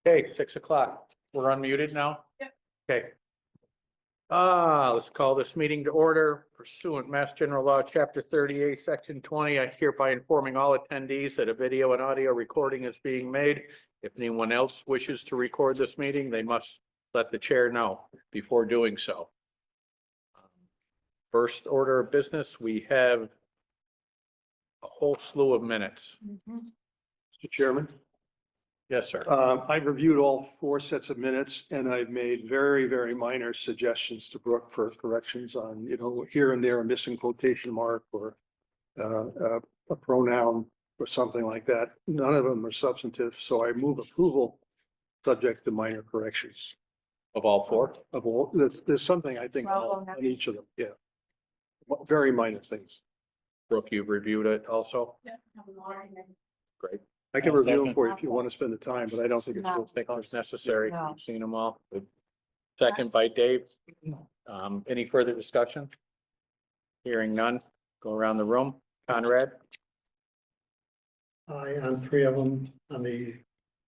Okay, 6 o'clock. We're unmuted now? Yep. Okay. Let's call this meeting to order pursuant Mass General Law, Chapter 38, Section 20. I hereby informing all attendees that a video and audio recording is being made. If anyone else wishes to record this meeting, they must let the chair know before doing so. First order of business, we have a whole slew of minutes. Mr. Chairman, Yes, sir. I've reviewed all 4 sets of minutes and I've made very, very minor suggestions to Brooke for corrections on, here and there, a missing quotation mark or a pronoun or something like that. None of them are substantive, so I move approval subject to minor corrections. Of all 4? Of all, there's something I think on each of them, yeah. Very minor things. Brooke, you've reviewed it also? Yeah, have an argument. Great. I can review them for you if you want to spend the time, but I don't think it's. I think it's necessary. No. You've seen them all. Good. Second by Dave. Any further discussion? Hearing none, go around the room. Conrad? Aye, on 3 of them. On the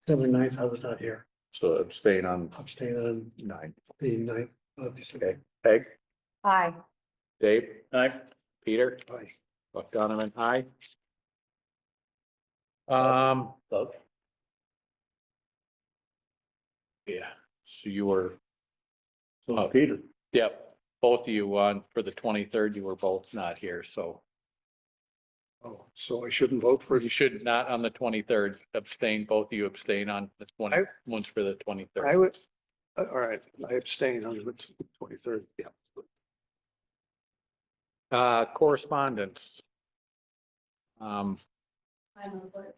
79th, I was not here. So abstain on Abstained on 9. the 9th of December. Okay. Peg? Aye. Dave? Aye. Peter? Aye. Buck Donovan, aye. Doug? Yeah, so you were, So Peter, yep, both of you on for the 23rd, you were both not here, so Oh, so I shouldn't vote for you it. should not on the 23rd abstain, both of you abstain on the 20, I- one's for the I 23rd. would, all right, I abstain on the 23rd. Yeah. Correspondence. I'm important.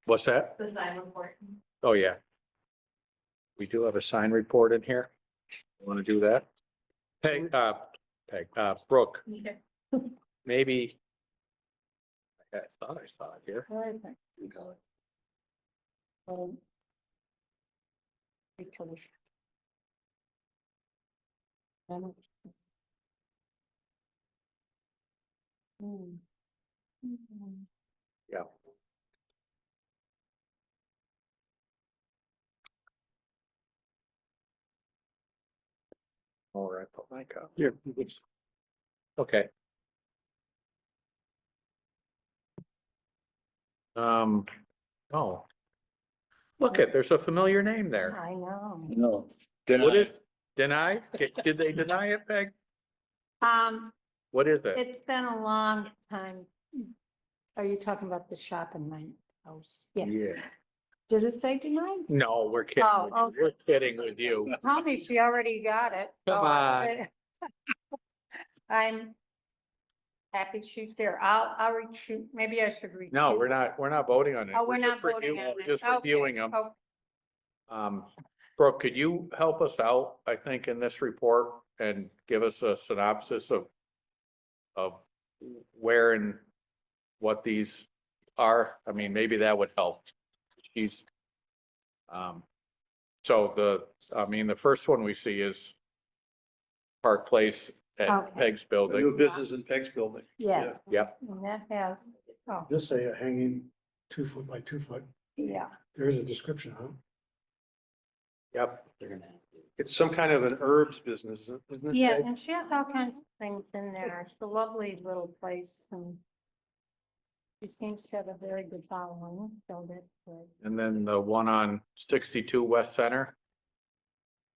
What's that? The sign important. Oh, yeah. We do have a sign report in here. Want to do that? Peg, Brooke, maybe. I thought I saw it here. Yeah. All right, put my copy. Yeah. Okay. Oh. Look it, there's a familiar name there. I know. no. What is, deny? Did they deny it, Peg? What is it? It's been a long time. Are you talking about the shop in my house? Yes. Yeah. Does it say denied? No, we're kidding. Oh, with you. We're kidding with you. She told me she already got it. Come so on. I'm happy she's there. I'll reshoot. Maybe I should reshoot. No, we're not voting on it. Oh, we're not just voting on it. Just Okay. reviewing them. Oh, Brooke, could you help us out, I think, in this report and give us a synopsis of where and what these are? I mean, maybe that would help. She's, so the first one we see is Park Place at Okay. Peg's The building. new business in Peck's building. yes. Yep, And that has, oh, Just say a hanging 2 foot by 2 foot. yeah. There is a description, huh? yep. It's some kind of an herbs business, isn't it? Yeah, Peg? and she has all kinds of things in there. It's a lovely little place and she seems to have a very good following, so that's good. And then the one on 62 West Center.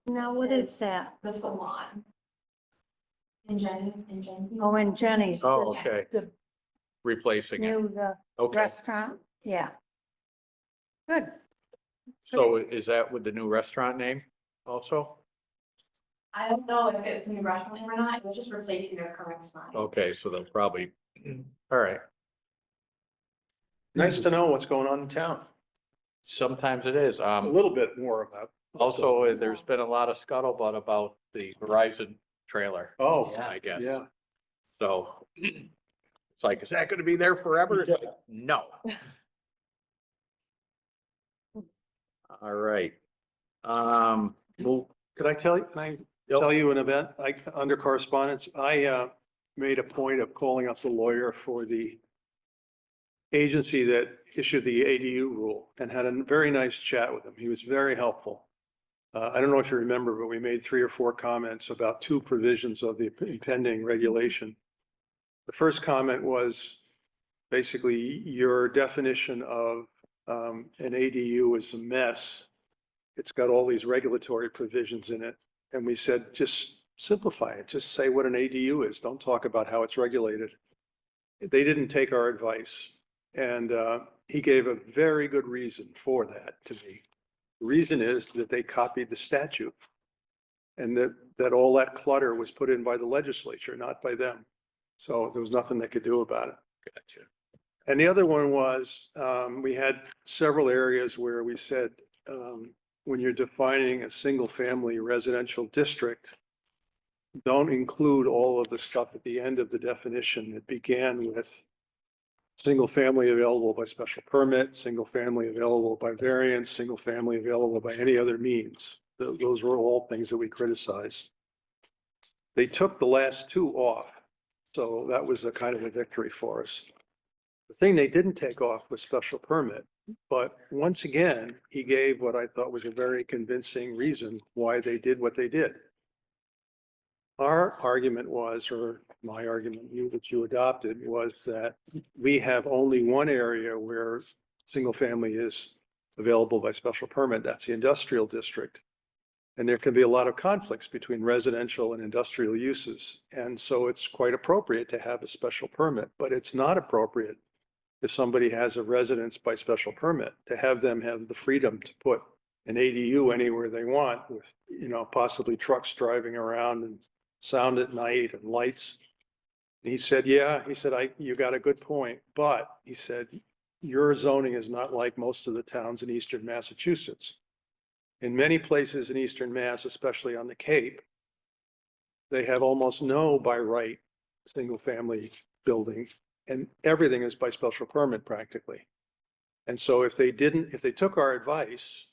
Now, what is that? The salon. And Jenny. Oh, and Jenny's. Oh, the- okay. The Replacing it. new, Okay. restaurant, yeah. Good. So is that with the new restaurant name also? I don't know if it's a new restaurant or not, it was just replacing their current sign. Okay, so they'll probably, all right. Nice to know what's going on in town. Sometimes it is. A little bit more about. Also, there's been a lot of scuttlebutt about the Verizon trailer, Oh, I guess. yeah. So it's like, is that gonna be there forever? It's like, no. All right. Well, Can I tell you an event? Under correspondence, I made a point of calling up the lawyer for the agency that issued the ADU rule and had a very nice chat with him. He was very helpful. I don't know if you remember, but we made 3 or 4 comments about 2 provisions of the impending regulation. The first comment was basically your definition of an ADU is a mess. It's got all these regulatory provisions in it. And we said, just simplify it. Just say what an ADU is. Don't talk about how it's regulated. They didn't take our advice. And he gave a very good reason for that to me. The reason is that they copied the statute and that all that clutter was put in by the legislature, not by them. So there was nothing they could do about it. Gotcha. And the other one was, we had several areas where we said, when you're defining a single family residential district, don't include all of the stuff at the end of the definition that began with single family available by special permit, single family available by variance, single family available by any other means. Those were all things that we criticized. They took the last 2 off. So that was a kind of a victory for us. The thing they didn't take off was special permit. But once again, he gave what I thought was a very convincing reason why they did what they did. Our argument was, or my argument that you adopted, was that we have only one area where single family is available by special permit. That's the industrial district. And there can be a lot of conflicts between residential and industrial uses. And so it's quite appropriate to have a special permit, but it's not appropriate if somebody has a residence by special permit to have them have the freedom to put an ADU anywhere they want with, possibly trucks driving around and sound at night and lights. And he said, yeah, you got a good point. But he said, your zoning is not like most of the towns in Eastern Massachusetts. In many places in Eastern Mass, especially on the Cape, they have almost no by right single family building, and everything is by special permit practically. And so if they took our advice,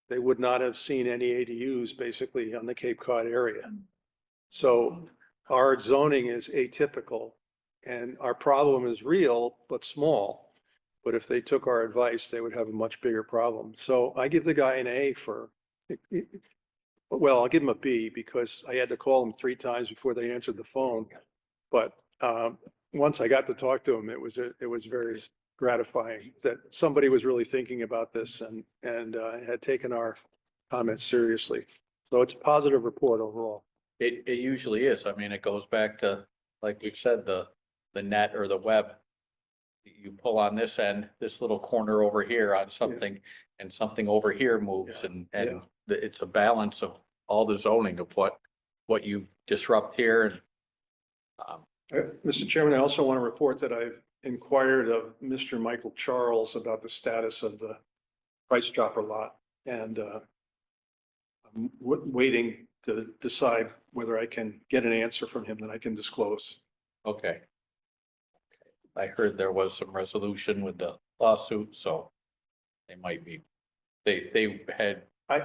they would not have seen any ADUs basically on the Cape Cod area. So our zoning is atypical and our problem is real, but small. But if they took our advice, they would have a much bigger problem. So I give the guy an A for, well, I'll give him a B because I had to call him 3 times before they answered the phone. But once I got to talk to him, it was very gratifying that somebody was really thinking about this and had taken our comments seriously. So it's a positive report overall. It usually is. I mean, it goes back to, like we said, the net or the web. You pull on this end, this little corner over here on something, and something over here moves, and it's a balance of all the zoning of what you disrupt here. And Mr. Chairman, I also want to report that I've inquired of Mr. Michael Charles about the status of the Price Chopper lot, and I'm waiting to decide whether I can get an answer from him that I can disclose. okay. I heard there was some resolution with the lawsuit, so they might be, they had. I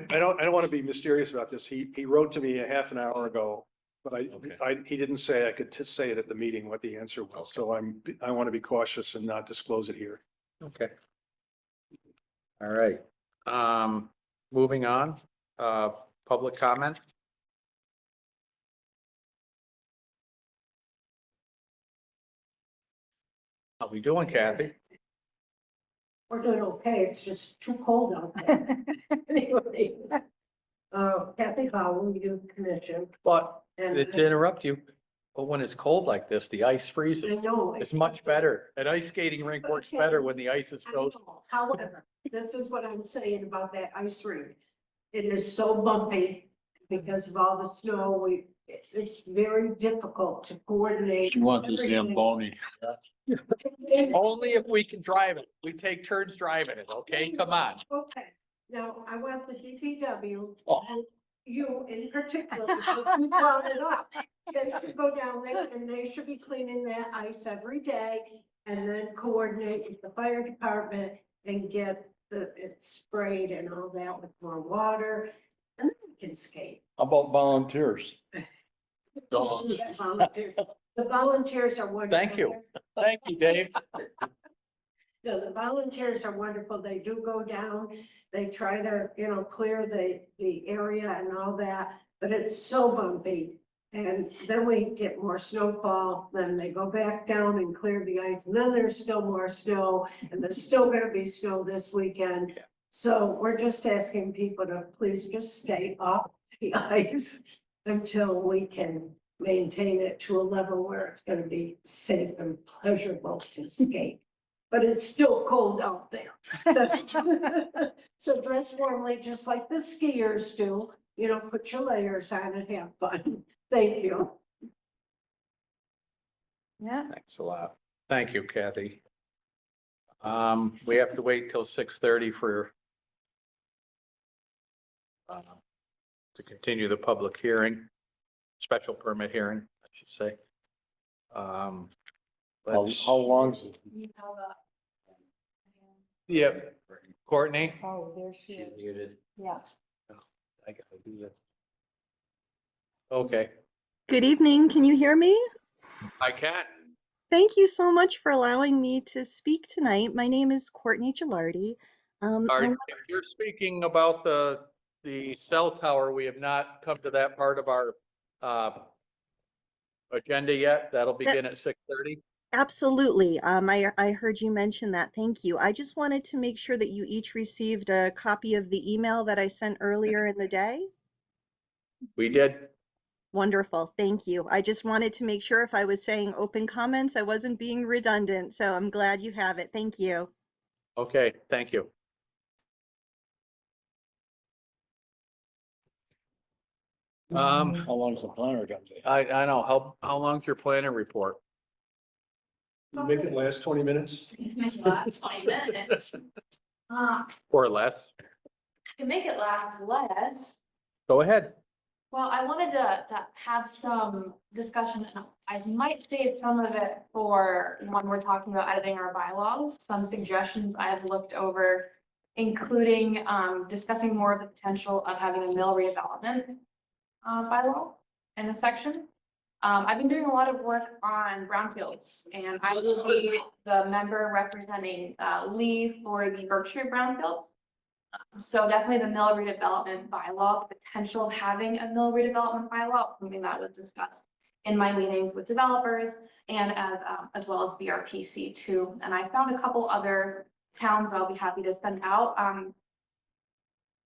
don't want to be mysterious about this. He wrote to me a half an hour ago, but he didn't say I could say it at the meeting what the answer was. Okay. So I want to be cautious and not disclose it here. Okay. All right. Moving on, public comment. How we doing, Kathy? We're doing okay, it's just too cold out there. Anyways, Kathy Howell, Youth Commission, But and to interrupt you, but when it's cold like this, the ice I freezes. know. It's much better. An ice skating rink works Okay. better when the ice is I frozen. know. However, this is what I'm saying about that ice rink. It is so bumpy because of all the snow. It's very difficult to coordinate. She wants the everything. Zamboni. Only if we can drive it. We take turns driving it, okay? Come on. Okay, now I want the DPW Oh. and you in particular, because you brought it up. They should go down there and they should be cleaning that ice every day and then coordinate with the fire department and get it sprayed and all that with more water. And then we can skate. How about volunteers? Volunteers. The volunteers are wonderful. Thank you. Thank you, Dave. No, the volunteers are wonderful. They do go down. They try to, clear the area and all that, but it's so bumpy. And then we get more snowfall, then they go back down and clear the ice, and then there's still more snow, and there's still gonna be snow this weekend. So we're just asking people to please just stay off the ice until we can maintain it to a level where it's gonna be safe and pleasurable to skate. But it's still cold out there. So dress warmly, just like the skiers do, put your layers on and have fun. Thank you. Yeah. Thanks a lot. Thank you, Kathy. We have to wait till 6:30 for to continue the public hearing, special permit hearing, I should say. How let's- long is it? You have a. Yep, Courtney? Oh, there she is. muted. Yeah. I gotta do that. Okay, Good evening. Can you hear me? I can. Thank you so much for allowing me to speak tonight. My name is Courtney Gilardi. If you're speaking about the cell tower, we have not come to that part of our agenda yet. That'll begin at 6:30. Absolutely. I heard you mention that. Thank you. I just wanted to make sure that you each received a copy of the email that I sent earlier in the day. We did. Wonderful. Thank you. I just wanted to make sure if I was saying open comments, I wasn't being redundant. So I'm glad you have it. Thank you. Okay, thank you. How long's the planner gonna be? I know. How long's your planning report? Make it last 20 minutes. Last 20 minutes. Or less? To make it last less, Go ahead. well, I wanted to have some discussion, and I might save some of it for when we're talking about editing our bylaws, some suggestions I've looked over, including discussing more of the potential of having a mill redevelopment bylaw in a section. I've been doing a lot of work on brownfields, and I will be the member representing Lee for the Berkshire brownfields. So definitely the mill redevelopment bylaw, potential of having a mill redevelopment bylaw, something that was discussed in my meetings with developers and as well as BRPC too. And I found a couple other towns I'll be happy to send out.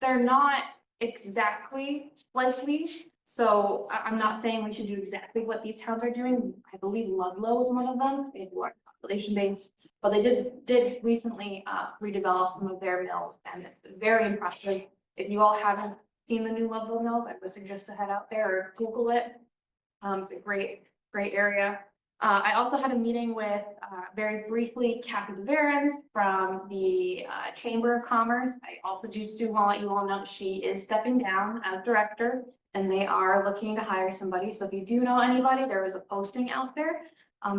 They're not exactly like these, so I'm not saying we should do exactly what these towns are doing. I believe Ludlow is one of them. They have a large population base, but they did recently redevelop some of their mills, and it's very impressive. If you all haven't seen the new Ludlow mills, I would suggest to head out there or Google it. It's a great area. I also had a meeting with, very briefly, Kathy DeVarens from the Chamber of Commerce. I also just do want to let you all know that she is stepping down as director, and they are looking to hire somebody. So if you do know anybody, there is a posting out there.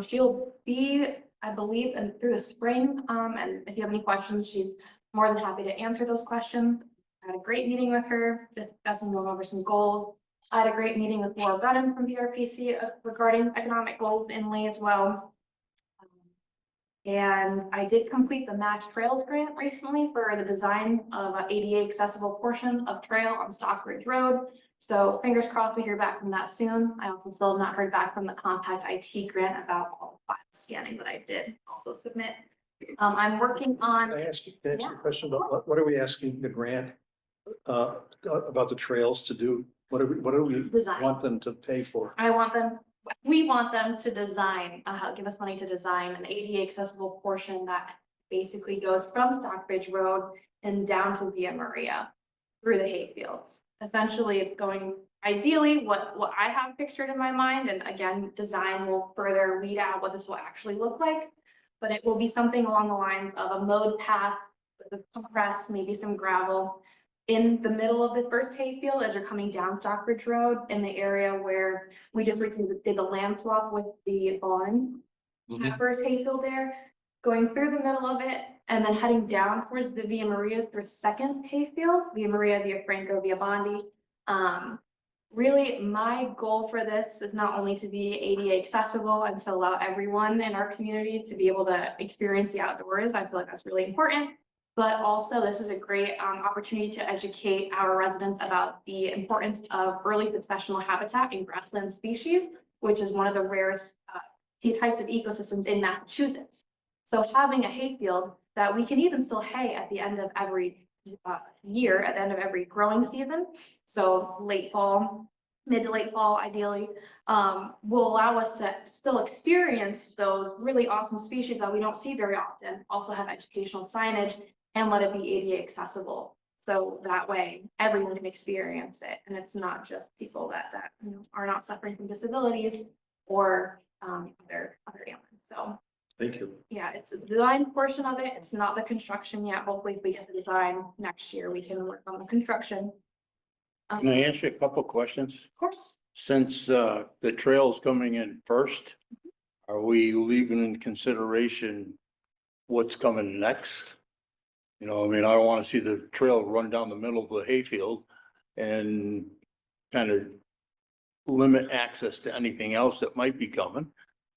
She'll be, I believe, and through the spring. And if you have any questions, she's more than happy to answer those questions. I had a great meeting with her, discussing going over some goals. I had a great meeting with Laura Brennan from BRPC regarding economic goals in Lee as well. And I did complete the Match Trails grant recently for the design of an ADA accessible portion of trail on Stockbridge Road. So fingers crossed we hear back from that soon. I also still have not heard back from the Compact IT grant about all the file scanning that I did also submit. I'm working on. Can I ask you a question about what are we asking the grant about the trails to do? What do we Design. want them to pay for? We want them to design, give us money to design an ADA accessible portion that basically goes from Stockbridge Road and down to Via Maria through the hayfields. Essentially, it's going, ideally, what I have pictured in my mind, and again, design will further weed out what this will actually look like, but it will be something along the lines of a mowed path with a compressed, maybe some gravel, in the middle of the first hayfield as you're coming down Stockbridge Road, in the area where we just recently did the land swap with the barn. That first hayfield there, going through the middle of it, and then heading down towards the Via Marias through second hayfield, Via Maria, Via Franco, Via Bondi. really, my goal for this is not only to be ADA accessible and to allow everyone in our community to be able to experience the outdoors. I feel like that's really important. But also, this is a great opportunity to educate our residents about the importance of early successional habitat in grassland species, which is one of the rarest types of ecosystems in Massachusetts. So having a hayfield that we can even still hay at the end of every year, at the end of every growing season, so late fall, mid to late fall ideally, will allow us to still experience those really awesome species that we don't see very often, also have educational signage, and let it be ADA accessible. So that way everyone can experience it, and it's not just people that you know, are not suffering from disabilities or other ailments. So Thank you. yeah, it's a design portion of it. It's not the construction yet. Hopefully, if we get the design next year, we can work on the construction. Can I ask you a couple of questions? Of course. Since the trail's coming in first, are we leaving in consideration what's coming next? You know, I mean, I don't want to see the trail run down the middle of the hayfield and kind of limit access to anything else that might be coming.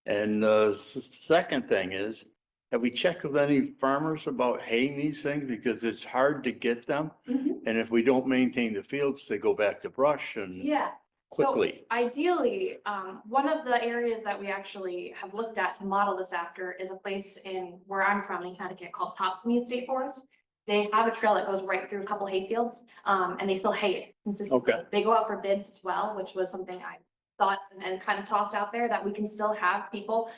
And the second thing is, have we checked with any farmers about haying these things? Because it's hard to get them. Mhm. And if we don't maintain the fields, they go back to brush and Yeah. So quickly. ideally, one of the areas that we actually have looked at to model this after is a place in where I'm from in Connecticut called Topsmead State Forest. They have a trail that goes right through a couple hayfields, and they still hay it consistently. Okay. They go out for bids as well, which was something I thought and kind of tossed out there, that we can still have people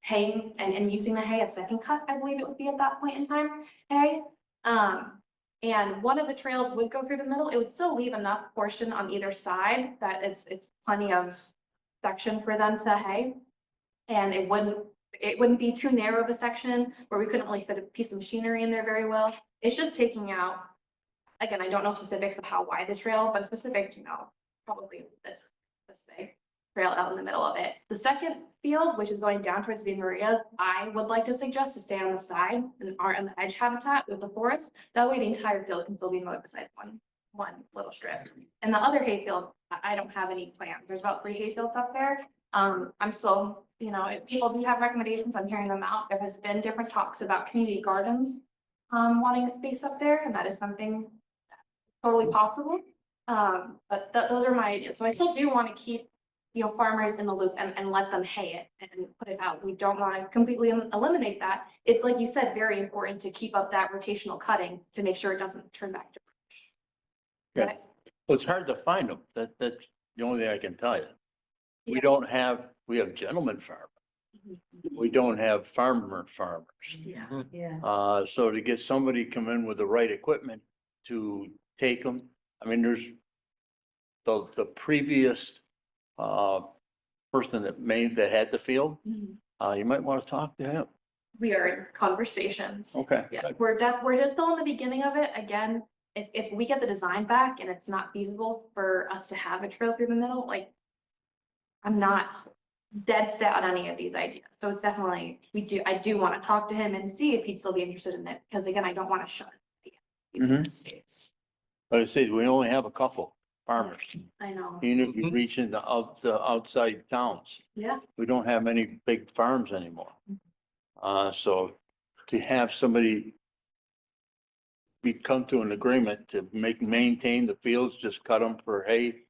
haying and using the hay as second cut, I believe it would be at that point in time, hay. And one of the trails would go through the middle. It would still leave enough portion on either side that it's plenty of section for them to hay. And it wouldn't be too narrow of a section where we couldn't really fit a piece of machinery in there very well. It's just taking out, again, I don't know specifics of how wide the trail, but specific, you know, probably this big trail out in the middle of it. The second field, which is going down towards the Marias, I would like to suggest to stay on the side and are in the edge habitat with the forest. That way the entire field can still be mowed besides one little strip. And the other hayfield, I don't have any plans. There's about 3 hayfields up there. I'm still, you know, if people do have recommendations, I'm hearing them out. There has been different talks about community gardens wanting a space up there, and that is something totally possible. But those are my ideas. So I still do want to keep, you know, farmers in the loop and let them hay it and put it out. We don't want to completely eliminate that. It's, like you said, very important to keep up that rotational cutting to make sure it doesn't turn back to brush. Okay. Well, it's hard to find them. That's the only thing I can tell you. Yeah. We have gentleman farmers. We don't have farmers. Yeah. Yeah. So to get somebody come in with the right equipment to take them, I mean, there's the previous person that had the field, you might want to talk to him. We are in conversations. Okay. Yeah, we're just still in the beginning of it. Again, if we get the design back and it's not feasible for us to have a trail through the middle, like, I'm not dead set on any of these ideas. So it's definitely, I do want to talk to him and see if he'd still be interested in it. Because again, I don't want to shut the space. But I said, we only have a couple farmers. I know. Even if you reach into the outside towns, Yeah. we don't have any big farms anymore. So to have somebody come to an agreement to maintain the fields, just cut them for hay,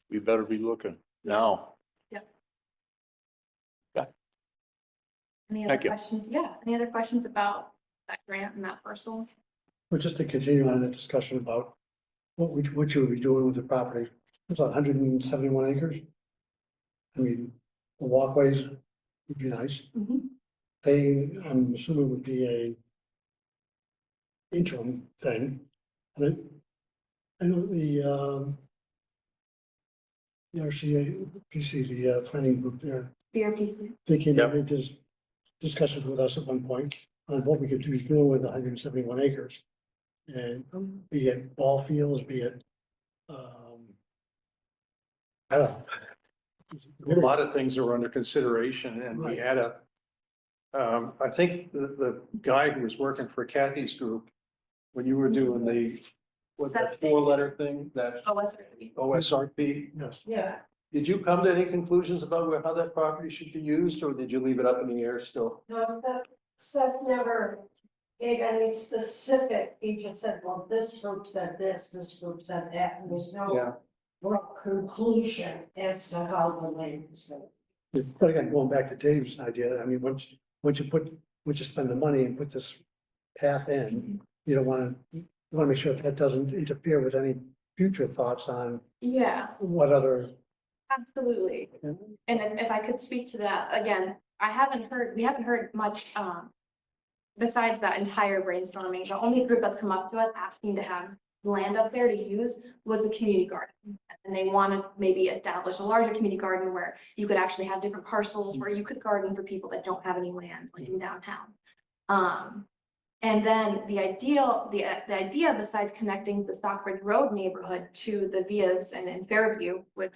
we better be looking now. Any Thank other you. questions? Yeah. Any other questions about that grant and that parcel? But just to continue on that discussion about what you would be doing with the property, it's 171 acres. I mean, the walkways would be nice. Mhm. Paying, I'm assuming would be a interim thing. And I know the RCA, PC, the planning group there, BRPC. they came Yep. into this discussions with us at one point on what we could do with 171 acres. And be it ball fields, be it, I don't know. A lot of things are under consideration and we Right. had I think the guy who was working for Kathy's group, when you were doing the With that four-letter thing, that Oh, what's it? OSRP? Yes. Yeah. Did you come to any conclusions about how that property should be used, or did you leave it up in the air still? No, Seth never gave any specific, he just said, well, this group said this group said that, and there's no Yeah, real conclusion as to how the land is going. But again, going back to Dave's idea, I mean, once you spend the money and put this path in, you don't want to, you want to make sure that doesn't interfere with any future thoughts on Yeah, what other. absolutely. And if I could speak to that, again, we haven't heard much, besides that entire brainstorming. The only group that's come up to us asking to have land up there to use was a community garden. And they want to maybe establish a larger community garden where you could actually have different parcels where you could garden for people that don't have any land, like in downtown. And then the idea besides connecting the Stockbridge Road neighborhood to the Vias and in Fairview, which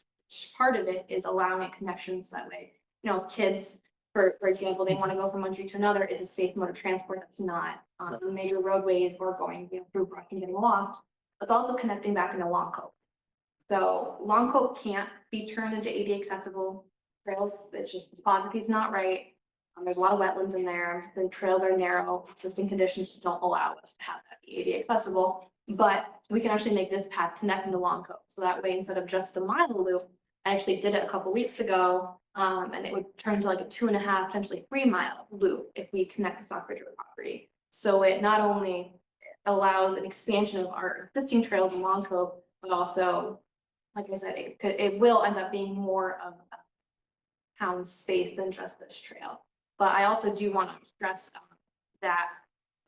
part of it is allowing connections that way. You know, kids, for example, they want to go from one street to another, is a safe mode of transport that's not on the major roadways or going, you know, through Brook and getting lost. It's also connecting back into Long Cove. So Long Cove can't be turned into ADA accessible trails. It's just the topography is not right. There's a lot of wetlands in there. The trails are narrow. Existing conditions don't allow us to have that be ADA accessible. But we can actually make this path connect into Long Cove. So that way, instead of just the mile loop, I actually did it a couple weeks ago. And it would turn to like a 2.5, potentially 3-mile loop if we connect the Stockbridge Road property. So it not only allows an expansion of our existing trails in Long Cove, but also, like I said, it will end up being more of a town space than just this trail. But I also do want to stress that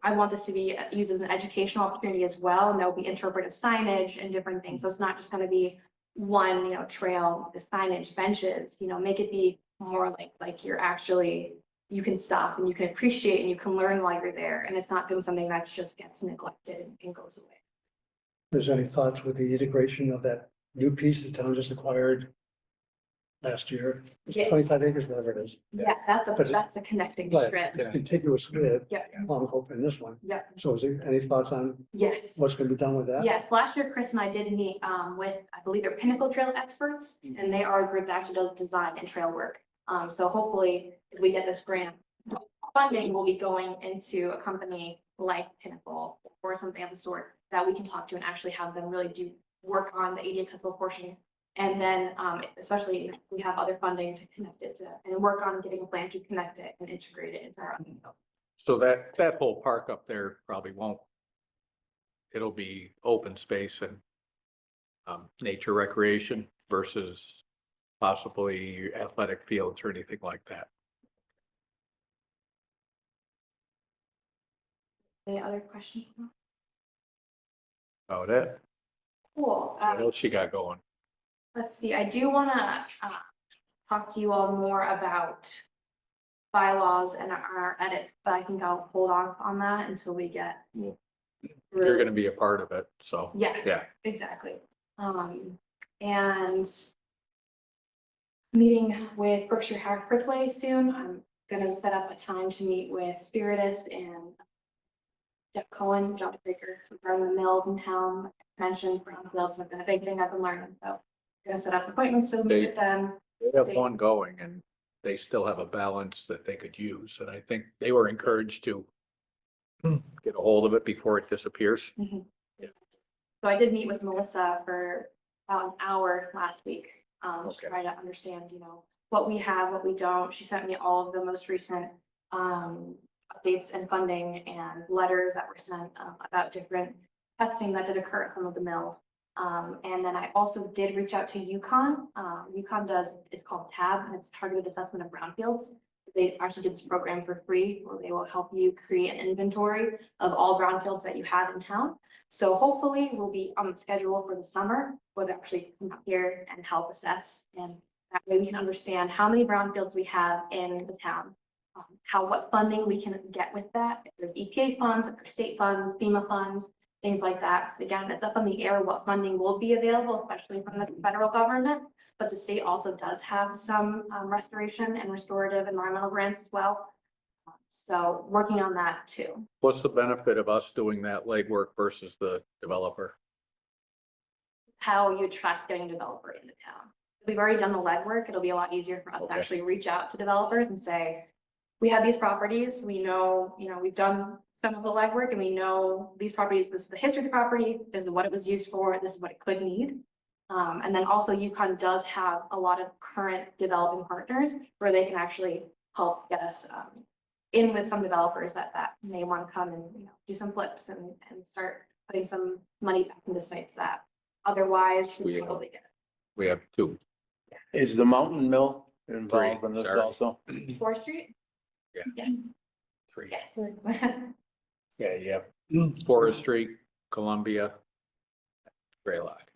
I want this to be used as an educational opportunity as well. And there'll be interpretive signage and different things. So it's not just going to be one, you know, trail, the signage, benches, you know, make it be more like you're actually, you can stop and you can appreciate and you can learn while you're there. And it's not doing something that just gets neglected and goes away. There's any thoughts with the integration of that new piece the town just acquired last year? Yeah. 25 acres, whatever it is. Yeah, that's But- a connecting Right, strip. it's contiguous with Yeah. Long Cove and this one. Yeah. So is there any thoughts on Yes. what's going to be done with that? Yes, last year, Chris and I did meet with, I believe they're Pinnacle Trail experts, and they are a group that actually does design and trail work. So hopefully, if we get this grant funding, we'll be going into a company like Pinnacle or something of the sort that we can talk to and actually have them really do work on the ADA accessible portion. And then, especially if we have other funding to connect it to, and work on getting a plan to connect it and integrate it into our own. So that whole park up there probably won't. It'll be open space and nature recreation versus possibly athletic fields or anything like that. Any other questions? About it. Cool. What else you got going? Let's see, I do want to talk to you all more about bylaws and our edits, but I think I'll hold off on that until we get. You're through. gonna be a part of it, so. Yeah. Yeah. Exactly. And meeting with Berkshire Hathaway soon. I'm gonna set up a time to meet with Spiritus and Jeff Cohen, John Baker, regarding the mills in town. Like I mentioned brownfields have been a big thing I've been learning, so gonna set up appointments to meet with them. They have one going and they still have a balance that they could use. And I think they were encouraged to get a hold of it before it disappears. So I did meet with Melissa for about an hour last week, to try to understand, you know, what we have, what we don't. She sent me all of the most recent updates and funding and letters that were sent about different testing that did occur at some of the mills. And then I also did reach out to UConn. UConn does, it's called TAB, and it's Targeted Assessment of Brownfields. They actually did this program for free where they will help you create an inventory of all brownfields that you have in town. So hopefully we'll be on the schedule for the summer where they actually come out here and help assess. And that way we can understand how many brownfields we have in the town, what funding we can get with that. If there's EPA funds, if there's state funds, FEMA funds, things like that. Again, it's up in the air what funding will be available, especially from the federal government. But the state also does have some restoration and restorative environmental grants as well. So working on that too. What's the benefit of us doing that legwork versus the developer? how you attract getting a developer into town. We've already done the legwork. It'll be a lot easier for us to Okay. actually reach out to developers and say, we have these properties, we know, we've done some of the legwork and we know these properties, this is the history of the property, this is what it was used for, this is what it could need. And then also UConn does have a lot of current developing partners where they can actually help get us in with some developers that may want to come and, do some flips and start putting some money back into sites that otherwise we We- probably get. We have two. Is the Mountain Mill involved in this sorry. also? 4th Street? Yeah. Yes, Three. yes. Yeah, yeah. Forest Street, Columbia, Graylock.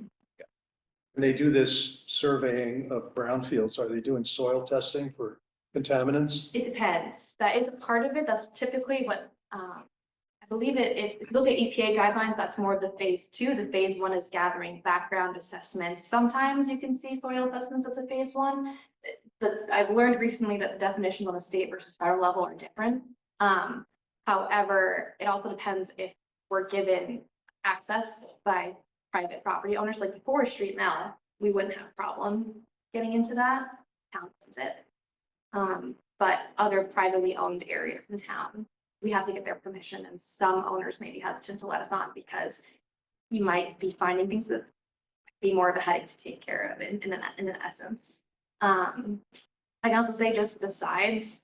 When they do this surveying of brownfields, are they doing soil testing for contaminants? It depends. That is a part of it. That's typically what, I believe if you look at EPA guidelines, that's more of the phase 2. The phase 1 is gathering background assessments. Sometimes you can see soil assessments as a phase 1. I've learned recently that the definitions on the state versus federal level are different. However, it also depends if we're given access by private property owners, like the Forest Street Mill, we wouldn't have a problem getting into that. Town owns it. But other privately owned areas in town, we have to get their permission, and some owners may be hesitant to let us on because you might be finding things that be more of a headache to take care of in an essence. I can also say just besides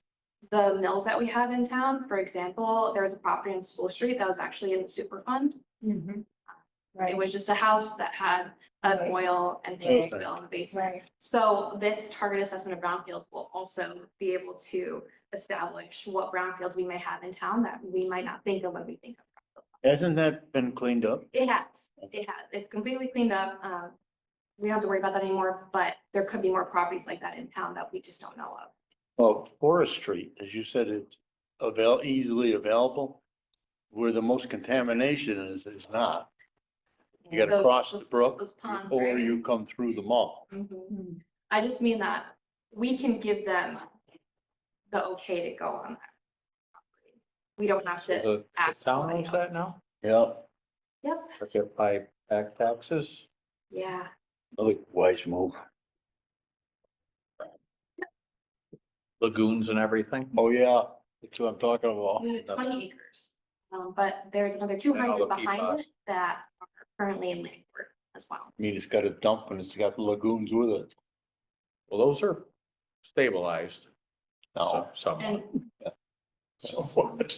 the mills that we have in town, for example, there was a property in School Street that was actually in the super fund. It was just a house that had an oil and fuel spill in the basement. Right. So this target assessment of brownfields will also be able to establish what brownfields we may have in town that we might not think of when we think of. Hasn't that been cleaned up? It has. It's completely cleaned up. We don't have to worry about that anymore, but there could be more properties like that in town that we just don't know of. Well, Forest Street, as you said, it's easily available. Where the most contamination is not. You gotta Those- cross the those- brook those ponds, or right? you come through the mall. Mhm. I just mean that we can give them the okay to go on that property. We don't have So to the ask. town somebody owns else. that now? Yeah. Yep, Took it by back taxes? yeah. Another wise move. Lagoons and everything? Oh, yeah, that's what I'm talking about. We have 20 acres. But there's another all 200 the behind PFAS. it that are currently in land court as well. I mean, it's got a dump and it's got lagoons with it. Well, those are stabilized. No. Somewhat. And So what?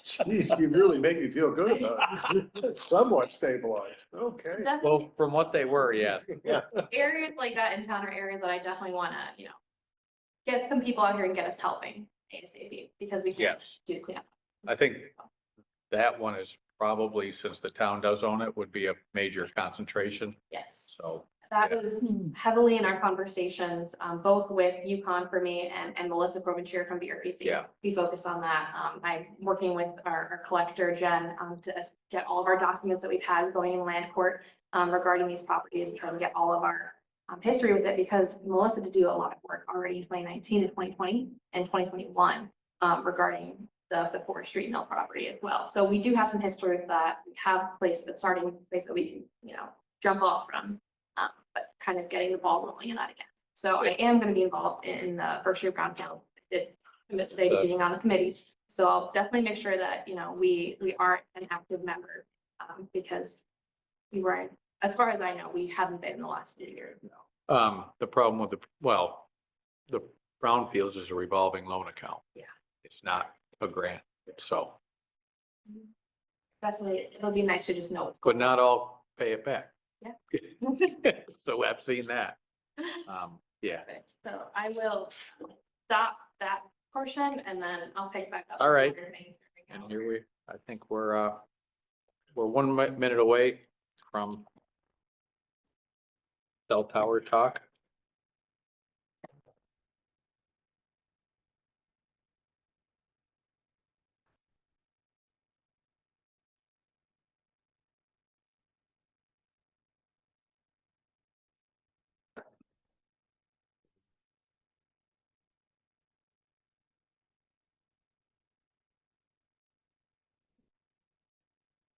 Geez, you really make me feel good about it. It's somewhat stabilized. Okay. definitely Well, from what they were, yeah. Yeah. areas like that in town are areas that I definitely want to, get some people out here and get us helping ASAP because we can Yes. do the cleanup. I think that one is probably, since the town does own it, would be a major concentration. Yes. So, That Yeah. was heavily in our conversations, both with UConn for me and Melissa Provencher from BRPC. Yeah. We focus on that. I'm working with our collector, Jen, to get all of our documents that we've had going in land court regarding these properties and trying to get all of our history with it because Melissa did do a lot of work already in 2019 and 2020 and 2021 regarding the Forest Street Mill property as well. So we do have some history with that. We have a place that's starting place that we can, jump off from. But kind of getting the ball rolling in that again. So I am going to be involved in the Berkshire Brownfield. Did commit today to being on the committee. So I'll definitely make sure that, we are an active member because we weren't, as far as I know, we haven't been in the last few years. the problem with the brownfields is a revolving loan account. Yeah. It's not a grant, so, Definitely, it'll be nice to just know what's but going on. not all pay it back. Yeah. So I've seen that. Yeah, So I will stop that portion and then I'll pick back up. All right. other things. and here I think we're 1 minute away from cell tower talk.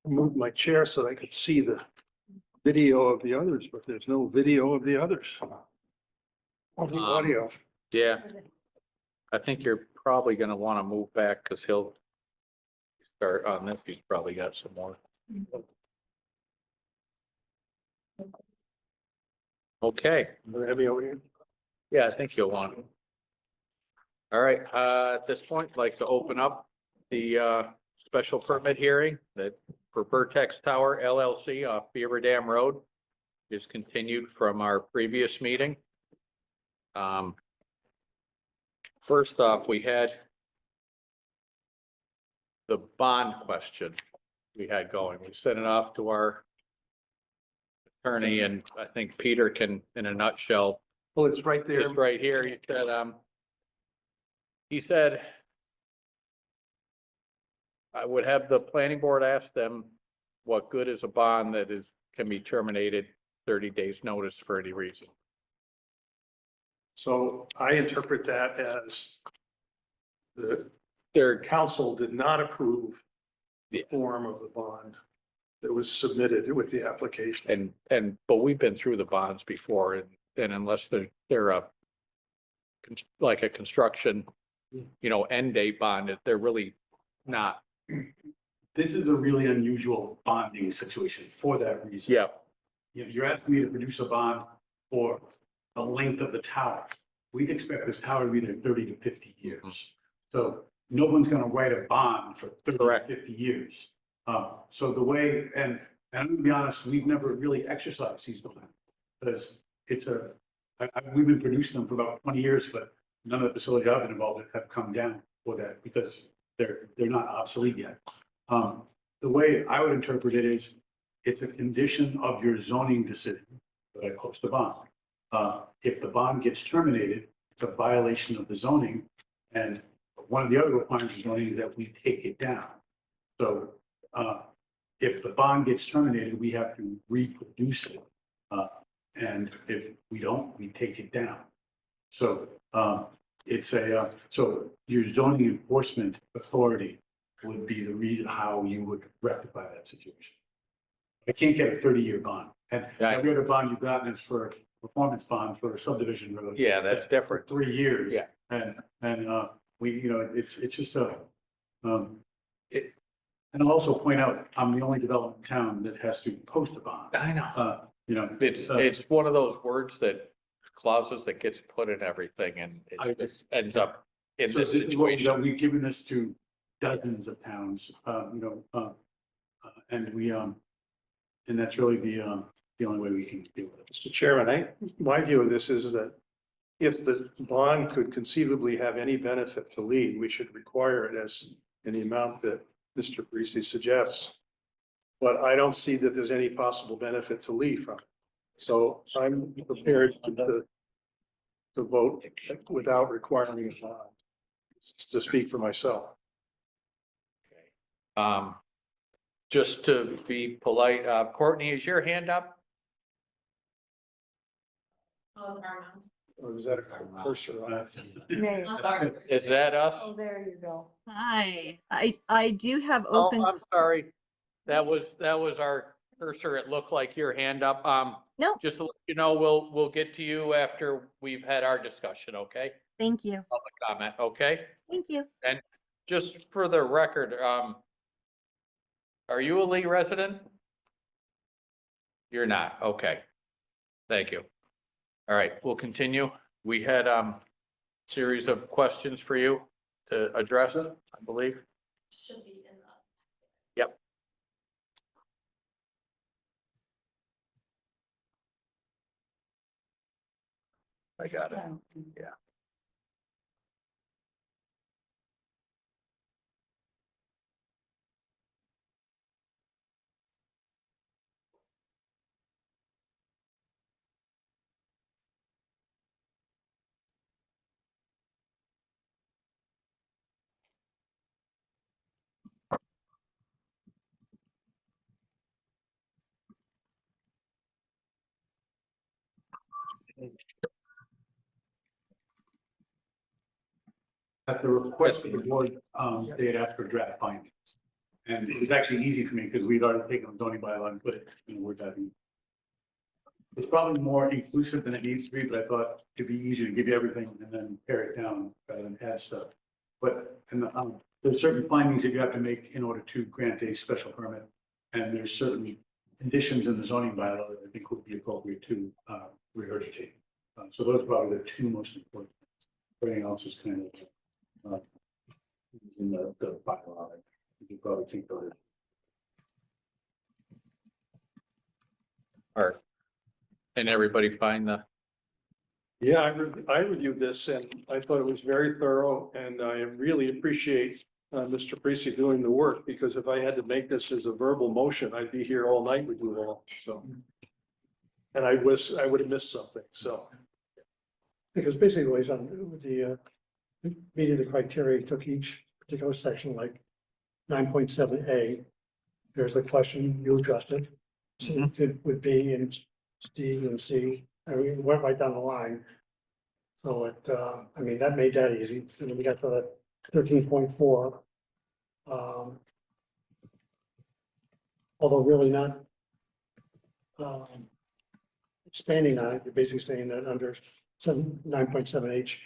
Moved my chair so I could see the video of the others, but there's no video of the others. Only Um, audio. Yeah, I think you're probably gonna want to move back because he'll start on this. He's probably got some more. Okay, Have you over here? yeah, I think you'll want it. All right, at this point, I'd like to open up the special permit hearing that for Vertex Tower LLC off Beaver Dam Road is continued from our previous meeting. First off, we had the bond question we had going. We sent it off to our attorney, and I think Peter can, in a nutshell, Well, it's right there. just right here, he said, I would have the planning board ask them what good is a bond that can be terminated 30 days notice for any reason. So I interpret that as the They're, council did not approve the Yeah. form of the bond that was submitted with the application. but we've been through the bonds before, and unless they're like a construction, end date bond, they're really not. This is a really unusual bonding situation for that reason. Yeah, You're asking me to produce a bond for the length of the tower. We expect this tower to be there 30 to 50 years. So no one's going to write a bond for 30 to Correct. 50 years. So the way, and I'm going to be honest, we've never really exercised these bonds because we've been producing them for about 20 years, but none of the facilities I've been involved in have come down for that because they're not obsolete yet. The way I would interpret it is it's a condition of your zoning decision that I post a bond. If the bond gets terminated, it's a violation of the zoning. And one of the other requirements of zoning is that we take it down. So if the bond gets terminated, we have to reproduce it. And if we don't, we take it down. So so your zoning enforcement authority would be the reason how you would rectify that situation. I can't get a 30-year bond. And Yeah. every other bond you've gotten is for a performance bond for a subdivision road. yeah, that's different. 3 years. Yeah. And we, it's just and I'll also point out, I'm the only development in town that has to post a bond. I know. It's one of those words clauses that gets put in everything, and it just ends up in So this this is what, situation. we've given this to dozens of towns, and and that's really the only way we can deal with it. Mr. Chairman, my view of this is that if the bond could conceivably have any benefit to Lee, we should require it as in the amount that Mr. Parisi suggests. But I don't see that there's any possible benefit to Lee from it. So I'm prepared to vote without requiring a bond, to speak for myself. Just to be polite, Courtney, is your hand up? Or is that a cursor? Nay. Is that us? Oh, there you go. Hi, I do have Oh, open, I'm sorry. That was our cursor. It looked like your hand up. No. Just to let you know, we'll get to you after we've had our discussion, okay? thank you, Public comment, okay? thank you. Just for the record, are you a Lee resident? You're not, okay. Thank you. All right, we'll continue. We had series of questions for you to address, I believe. Should be in the. Yep. I got it. Yeah. At the request of the board, they had asked for draft findings. And it was actually easy for me because we'd already taken the zoning bylaw and put it in Word document. it's probably more inclusive than it needs to be, but I thought it'd be easier to give you everything and then pare it down rather than add stuff. But, and, there's certain findings that you have to make in order to grant a special permit. And there's certain conditions in the zoning bylaw that I think would be appropriate to, regurgitate. So those are probably the two most important things. Everything else is kind of, is in the bylaw. You probably think about it. Or, and everybody find the, Yeah, I reviewed this and I thought it was very thorough and I really appreciate Mr. Parisi doing the work, because if I had to make this as a verbal motion, I'd be here all night with you all, so. And I would have missed something, so. Because basically what he's done with the, meeting the criteria, he took each particular section, like 9.7A. There's the question, you addressed it. C with B and D and C, and we went right down the line. So it, I mean, that made that easy. And then we got to the 13.4. Although really not expanding on it, you're basically saying that under 9.7H,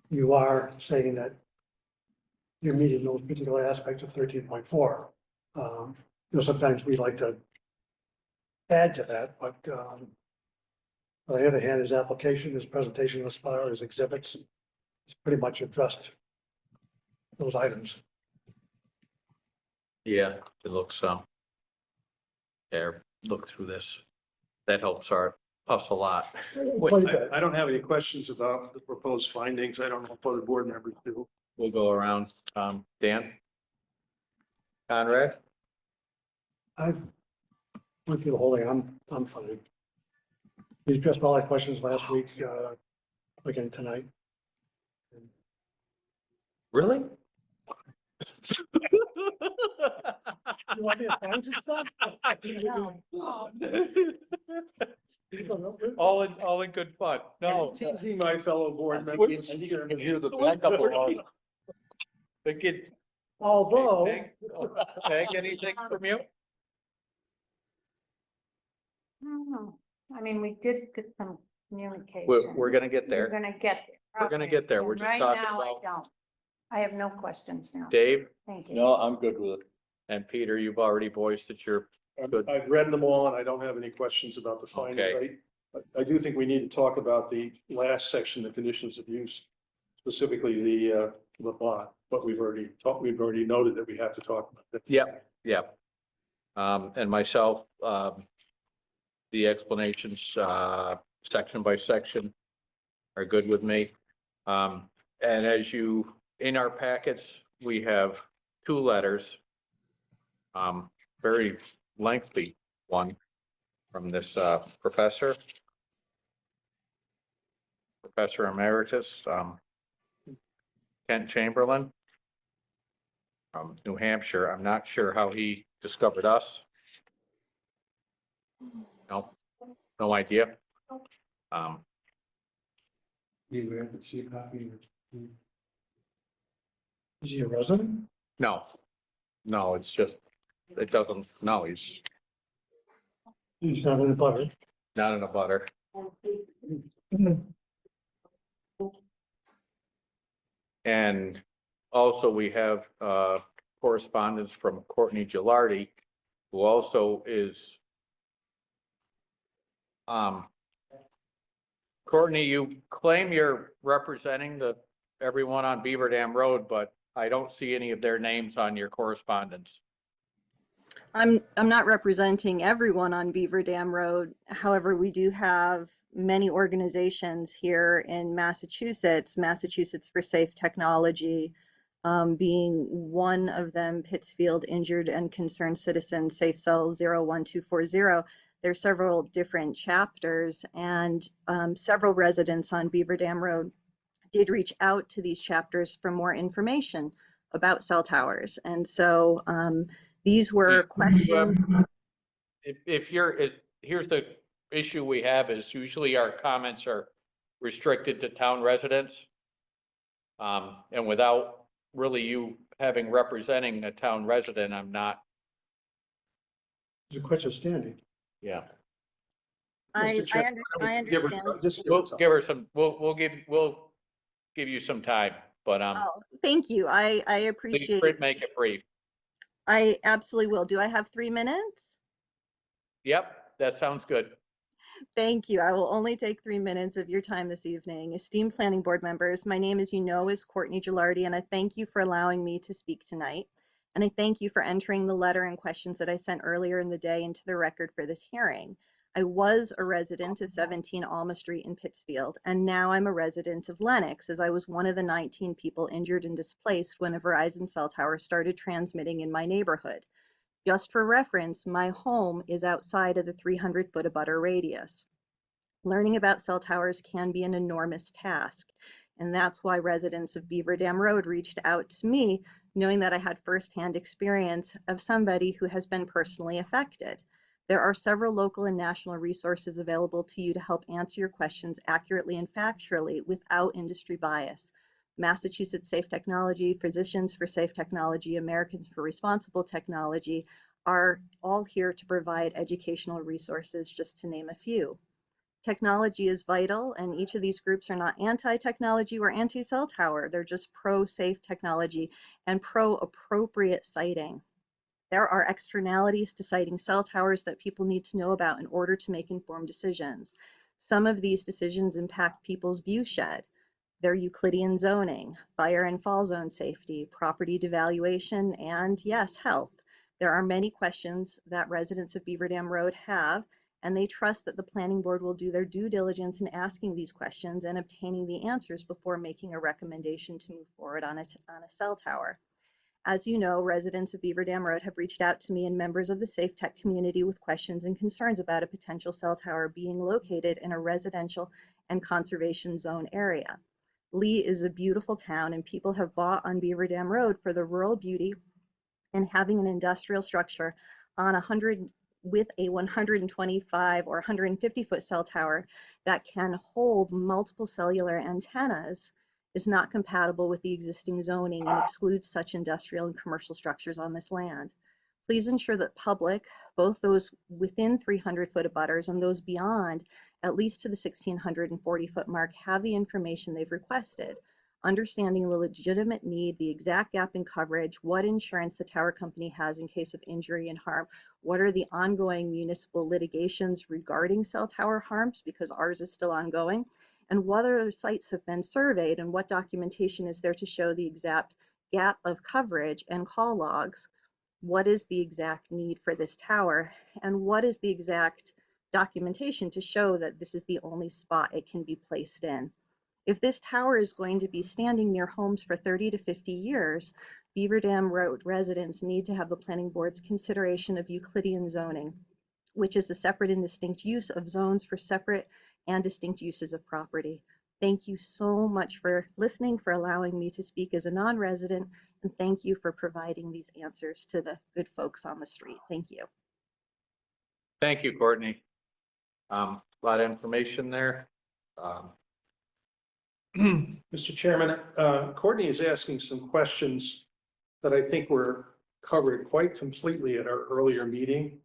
you are saying that you're meeting those particular aspects of 13.4. You know, sometimes we like to add to that, but on the other hand, his application, his presentation thus far, his exhibits, it's pretty much addressed those items. yeah, it looks, there, look through this. That helps us a lot. Quite a bit. I don't have any questions about the proposed findings. I don't know if other board members do. We'll go around, Dan? Conrad? I went through the whole thing. I'm fine. We addressed all our questions last week, again tonight. Really? You want me to find some stuff? All in good fun. No. Teasing my fellow board I members. think you can hear the backup along. Think it, Although, Peg, anything from you? I mean, we did get some communication. We're gonna get We're there. gonna get there. We're gonna Okay. get there. We're And just right talking now, about- I don't. I have no questions now. Dave Thank you. No, I'm good with it. and Peter, you've already voiced that you're, Good. I've read them all and I don't have any questions about the findings. I do think we need to talk about the last section, the conditions of use, specifically the lot, but we've already noted that we have to talk about that. yep. And myself, the explanations, section by section are good with me. And as you, in our packets, we have two letters. Very lengthy one from this, professor emeritus, Kent Chamberlain from New Hampshire. I'm not sure how he discovered us. No idea. You have to see a copy. is he a resident? No, it's just, it doesn't, no, he's He's not in the butter. not in a butter. And also we have correspondence from Courtney Gilardi, who also is Courtney, you claim you're representing everyone on Beaver Dam Road, but I don't see any of their names on your correspondence. I'm not representing everyone on Beaver Dam Road. However, we do have many organizations here in Massachusetts, Massachusetts for Safe Technology, being one of them, Pittsfield Injured and Concerned Citizens Safe Cell 01240. There are several different chapters, and several residents on Beaver Dam Road did reach out to these chapters for more information about cell towers. And so these were questions. Here's the issue we have is usually our comments are restricted to town residents. And without really you representing a town resident, I'm not, It's a question standing. yeah. I Mr. Chair, understand. We'll give her some, we'll give you some time, but, Oh, thank you. I please appreciate, make it brief. I absolutely will. Do I have 3 minutes? Yep, that sounds good. Thank you. I will only take 3 minutes of your time this evening. Esteemed planning board members, my name, as you know, is Courtney Gilardi, and I thank you for allowing me to speak tonight. And I thank you for entering the letter and questions that I sent earlier in the day into the record for this hearing. I was a resident of 17 Alma Street in Pittsfield, and now I'm a resident of Lenox, as I was one of the 19 people injured and displaced when a Verizon cell tower started transmitting in my neighborhood. Just for reference, my home is outside of the 300-foot abutter radius. Learning about cell towers can be an enormous task, and that's why residents of Beaver Dam Road reached out to me, knowing that I had firsthand experience of somebody who has been personally affected. There are several local and national resources available to you to help answer your questions accurately and factually without industry bias. Massachusetts Safe Technology, Physicians for Safe Technology, Americans for Responsible Technology are all here to provide educational resources, just to name a few. Technology is vital, and each of these groups are not anti-technology or anti-cell tower. They're just pro-safe technology and pro-appropriate siting. There are externalities to siting cell towers that people need to know about in order to make informed decisions. Some of these decisions impact people's view shed, their Euclidean zoning, fire and fall zone safety, property devaluation, and yes, health. There are many questions that residents of Beaver Dam Road have, and they trust that the planning board will do their due diligence in asking these questions and obtaining the answers before making a recommendation to move forward on a cell tower. As you know, residents of Beaver Dam Road have reached out to me and members of the Safe Tech community with questions and concerns about a potential cell tower being located in a residential and conservation zone area. Lee is a beautiful town, and people have bought on Beaver Dam Road for the rural beauty and having an industrial structure on 100 with a 125 or 150-foot cell tower that can hold multiple cellular antennas is not compatible with the existing zoning and excludes such industrial and commercial structures on this land. Please ensure that public, both those within 300-foot abutters and those beyond, at least to the 1,640-foot mark, have the information they've requested, understanding the legitimate need, the exact gap in coverage, what insurance the tower company has in case of injury and harm, what are the ongoing municipal litigations regarding cell tower harms, because ours is still ongoing, and what other sites have been surveyed, and what documentation is there to show the exact gap of coverage and call logs, what is the exact need for this tower, and what is the exact documentation to show that this is the only spot it can be placed in. If this tower is going to be standing near homes for 30 to 50 years, Beaver Dam Road residents need to have the planning board's consideration of Euclidean zoning, which is a separate and distinct use of zones for separate and distinct uses of property. Thank you so much for listening, for allowing me to speak as a non-resident, and thank you for providing these answers to the good folks on the street. Thank you. Thank you, Courtney. A lot of information there. Mr. Chairman, Courtney is asking some questions that I think were covered quite completely at our earlier meeting.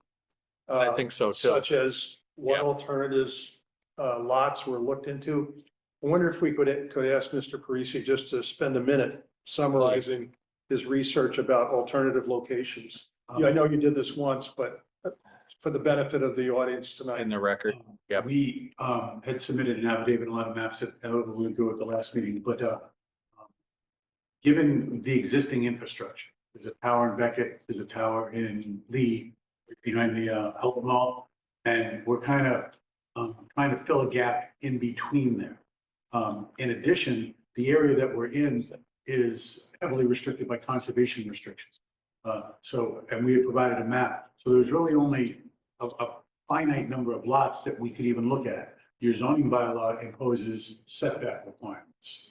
I think so too. Such as what Yeah. alternatives, lots were looked into. I wonder if we could ask Mr. Parisi just to spend a minute summarizing his research about alternative locations. Yeah, I know you did this once, but for the benefit of the audience tonight. In the record. Yep. We had submitted an affidavit, a lot of maps that we went through at the last meeting, but given the existing infrastructure, there's a tower in Beckett, there's a tower in Lee behind the Health Mall, and we're kind of trying to fill a gap in between there. In addition, the area that we're in is heavily restricted by conservation restrictions. And we have provided a map. So there's really only a finite number of lots that we could even look at. Your zoning bylaw imposes setback requirements.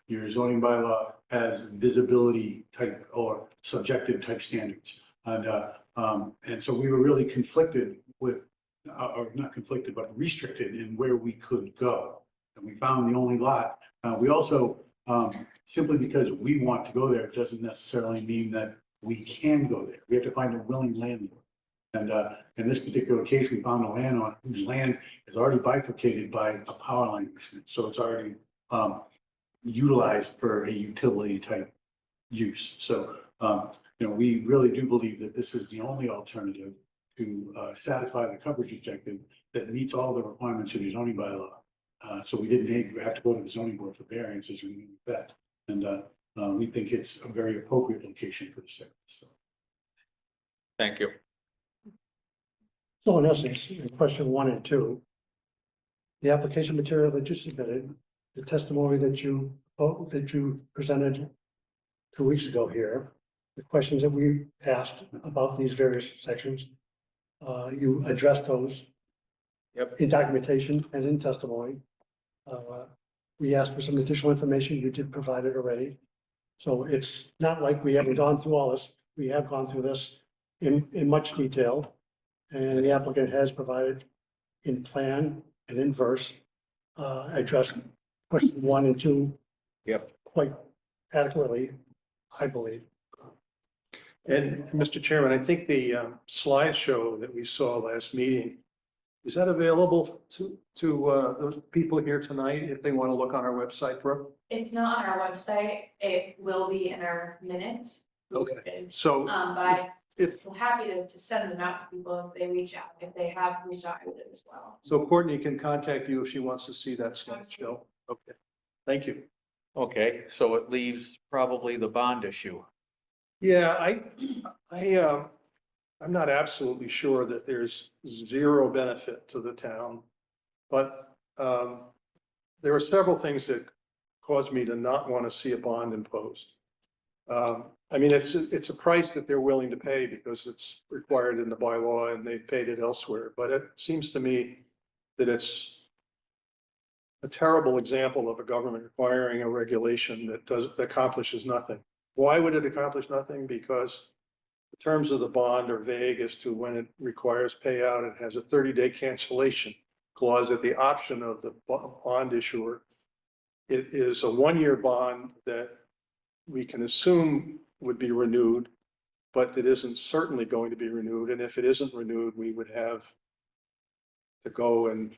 Your zoning bylaw has visibility type or subjective type standards. And so we were really conflicted with, or not conflicted, but restricted in where we could go. And we found the only lot. We also, simply because we want to go there, doesn't necessarily mean that we can go there. We have to find a willing landlord. And in this particular case, we found a land on whose land is already bifurcated by a power line. So it's already utilized for a utility type use. So, we really do believe that this is the only alternative to satisfy the coverage objective that meets all the requirements of the zoning bylaw. So we didn't have to go to the zoning board for variances or anything like that. And we think it's a very appropriate location for the service. So. Thank you. So in essence, in question 1 and 2, the application material that you submitted, the testimony that you presented 2 weeks ago here, the questions that we asked about these various sections, you addressed those. Yep. In documentation and in testimony. We asked for some additional information. You did provide it already. So it's not like we haven't gone through all this. We have gone through this in much detail. And the applicant has provided in plan and in verse, addressed question 1 and 2. Yep. Quite adequately, I believe. And Mr. Chairman, I think the slideshow that we saw last meeting, is that available to those people here tonight if they want to look on our website, Brooke? It's not on our website. It will be in our minutes. Okay. So But if, I'm happy to send them out to people if they reach out. If they have reached out with it as well. so Courtney can contact you if she wants to see that slideshow. Okay, thank you. Okay, so it leaves probably the bond issue. Yeah, I'm not absolutely sure that there's zero benefit to the town, but there are several things that cause me to not want to see a bond imposed. I mean, it's a price that they're willing to pay because it's required in the bylaw and they've paid it elsewhere, but it seems to me that it's a terrible example of a government requiring a regulation that accomplishes nothing. Why would it accomplish nothing? Because the terms of the bond are vague as to when it requires payout. It has a 30-day cancellation clause at the option of the bond issuer. It is a 1-year bond that we can assume would be renewed, but it isn't certainly going to be renewed. And if it isn't renewed, we would have to go and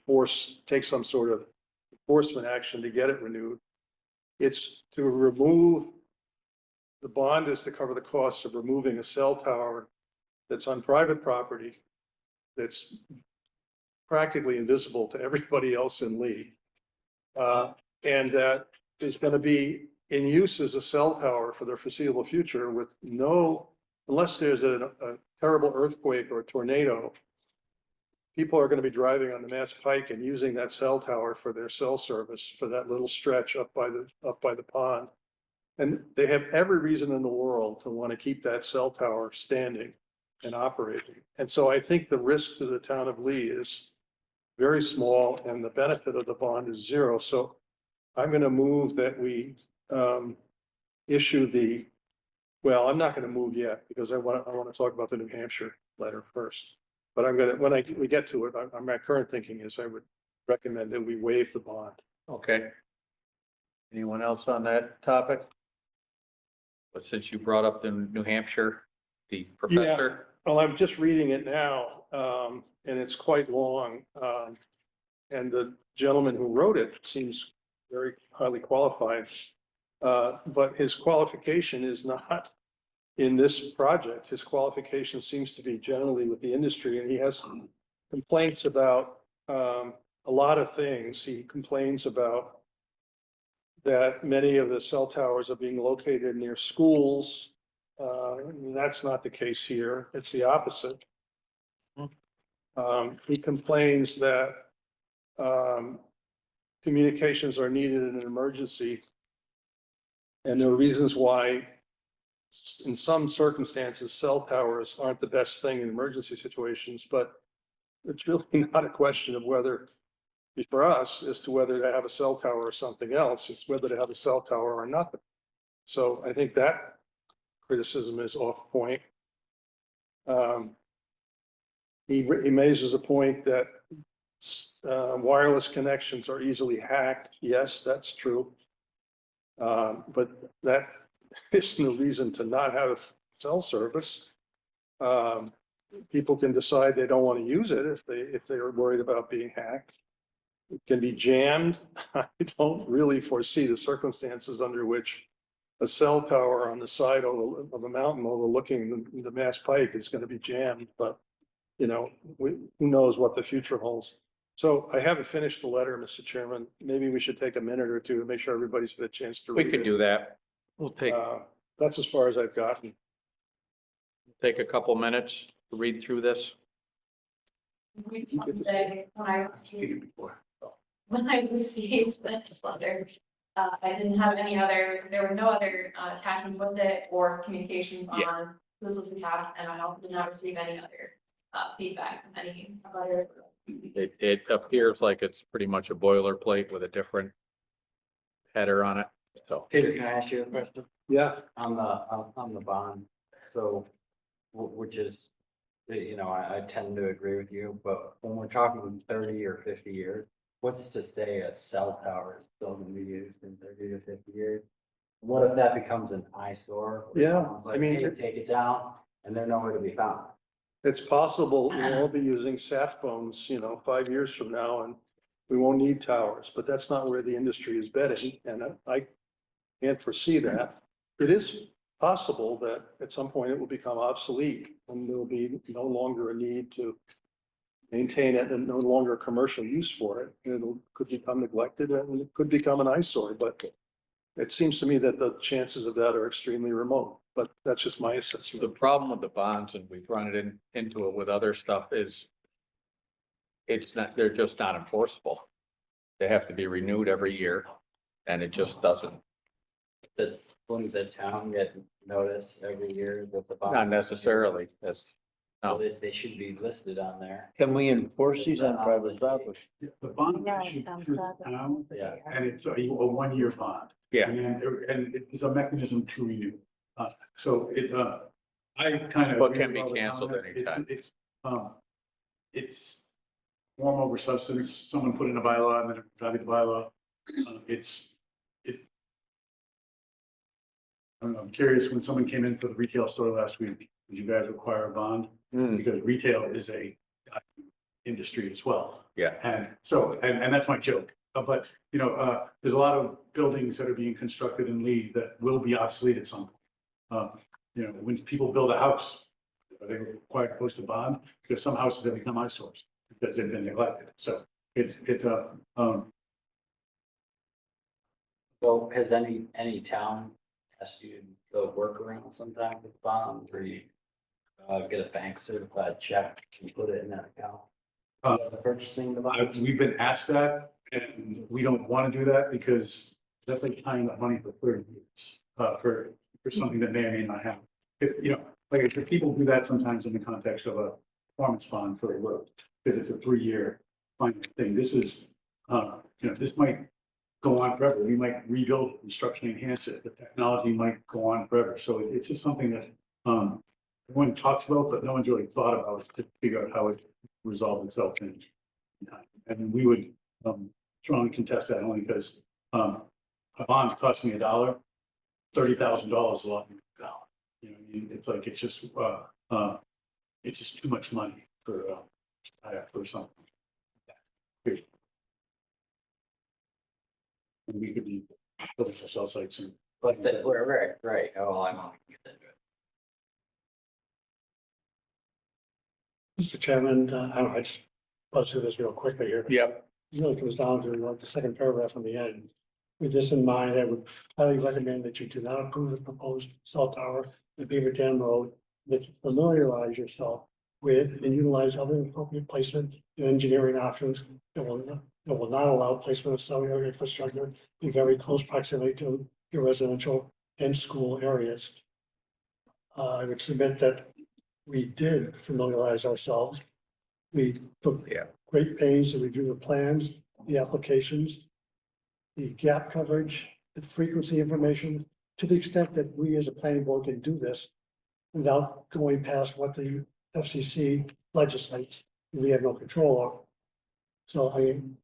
take some sort of enforcement action to get it renewed. It's to remove. The bond is to cover the costs of removing a cell tower that's on private property, that's practically invisible to everybody else in Lee. And that is going to be in use as a cell tower for the foreseeable future with unless there's a terrible earthquake or a tornado, people are going to be driving on the Mass Pike and using that cell tower for their cell service for that little stretch up by the pond. And they have every reason in the world to want to keep that cell tower standing and operating. And so I think the risk to the town of Lee is very small and the benefit of the bond is zero. So I'm going to move that we issue I'm not going to move yet because I want to talk about the New Hampshire letter first. But I'm going to, when we get to it, my current thinking is I would recommend that we waive the bond. Okay. Anyone else on that topic? But since you brought up the New Hampshire, the professor. Well, I'm just reading it now, and it's quite long. And the gentleman who wrote it seems very highly qualified. But his qualification is not in this project. His qualification seems to be generally with the industry, and he has complaints about a lot of things. He complains about that many of the cell towers are being located near schools. That's not the case here. It's the opposite. He complains that communications are needed in an emergency. And there are reasons why in some circumstances, cell towers aren't the best thing in emergency situations, but it's really not a question of whether, for us, as to whether to have a cell tower or something else. It's whether to have a cell tower or nothing. So I think that criticism is off point. He raises a point that wireless connections are easily hacked. Yes, that's true. But that isn't a reason to not have cell service. people can decide they don't want to use it if they are worried about being hacked. It can be jammed. I don't really foresee the circumstances under which a cell tower on the side of a mountain overlooking the Mass Pike is going to be jammed, but you know, who knows what the future holds. So I haven't finished the letter, Mr. Chairman. Maybe we should take a minute or two to make sure everybody's had a chance to We read can it. do that. We'll That's as far as I've gotten. take a couple minutes to read through this. We just want to say, when I received this letter, I didn't have any other, there were no other attachments with it or communications Yeah. on this was the task, and I also did not receive any other feedback from any other. It appears like it's pretty much a boilerplate with a different header on it, so. Peter, can I ask you a question? Yeah, On the bond, so, which is, you know, I tend to agree with you, but when we're talking 30 or 50 years, what's to say a cell tower is still gonna be used in 30 to 50 years? What if that becomes an eyesore? Where Yeah, someone's I like, mean, hey, take it down, and they're nowhere to be found? it's possible we'll all be using sat phones, 5 years from now, and we won't need towers, but that's not where the industry is betting, and I can't foresee that. It is possible that at some point it will become obsolete and there will be no longer a need to maintain it and no longer commercial use for it. Could become neglected and it could become an eyesore, but it seems to me that the chances of that are extremely remote, but that's just my The assessment. problem with the bonds, and we've run it into it with other stuff, is they're just not enforceable. They have to be renewed every year, and it just doesn't, The ones that town get notice every year that the bond. not necessarily, that's, Well, they should be listed on there. Can we enforce these on private property? The bond No, issued it's through the on private town, Yeah. and it's a 1-year bond. yeah. And it is a mechanism to renew. So I kind of. But can be canceled anytime. It's form over substance. Someone put in a bylaw and then driving the bylaw. I don't know, I'm curious, when someone came into the retail store last week, did you guys require a bond? Hmm, Because retail is a industry as well. yeah. And so, and that's my joke, but, there's a lot of buildings that are being constructed in Lee that will be obsolete at some point. When people build a house, are they required to post a bond? Because some houses have become eyesores because they've been neglected, so So has any town asked you to work around sometime with bonds, or you get a bank certified check and put it in that account? Purchasing the bond? we've been asked that, and we don't want to do that because that's like tying up money for 30 years, for something that may or may not happen. Like I said, people do that sometimes in the context of a performance bond for a road, because it's a 3-year finance thing. This is, this might go on forever. We might rebuild, construction, enhance it. The technology might go on forever. So it's just something that, everyone talks about, but no one's really thought about to figure out how it resolves itself in time. And we would, strongly contest that only because, a bond cost me $1, $30,000 is a lot more than $1. It's like, it's just too much money for something. Period. And we could be building for cell sites and. But right. Oh, I'm on. Mr. Chairman, I don't know, I just buzz through this real quickly here. but Yep. It really comes down to the second paragraph from the end. With this in mind, I would highly recommend that you do not approve the proposed cell tower at Beaver Dam Road, that you familiarize yourself with and utilize other appropriate placement and engineering options that will not allow placement of cellular infrastructure in very close proximity to your residential and school areas. I would submit that we did familiarize ourselves. We took Yeah. great pains to review the plans, the applications, the gap coverage, the frequency information, to the extent that we as a planning board can do this without going past what the FCC legislates, we have no control over. So I mean,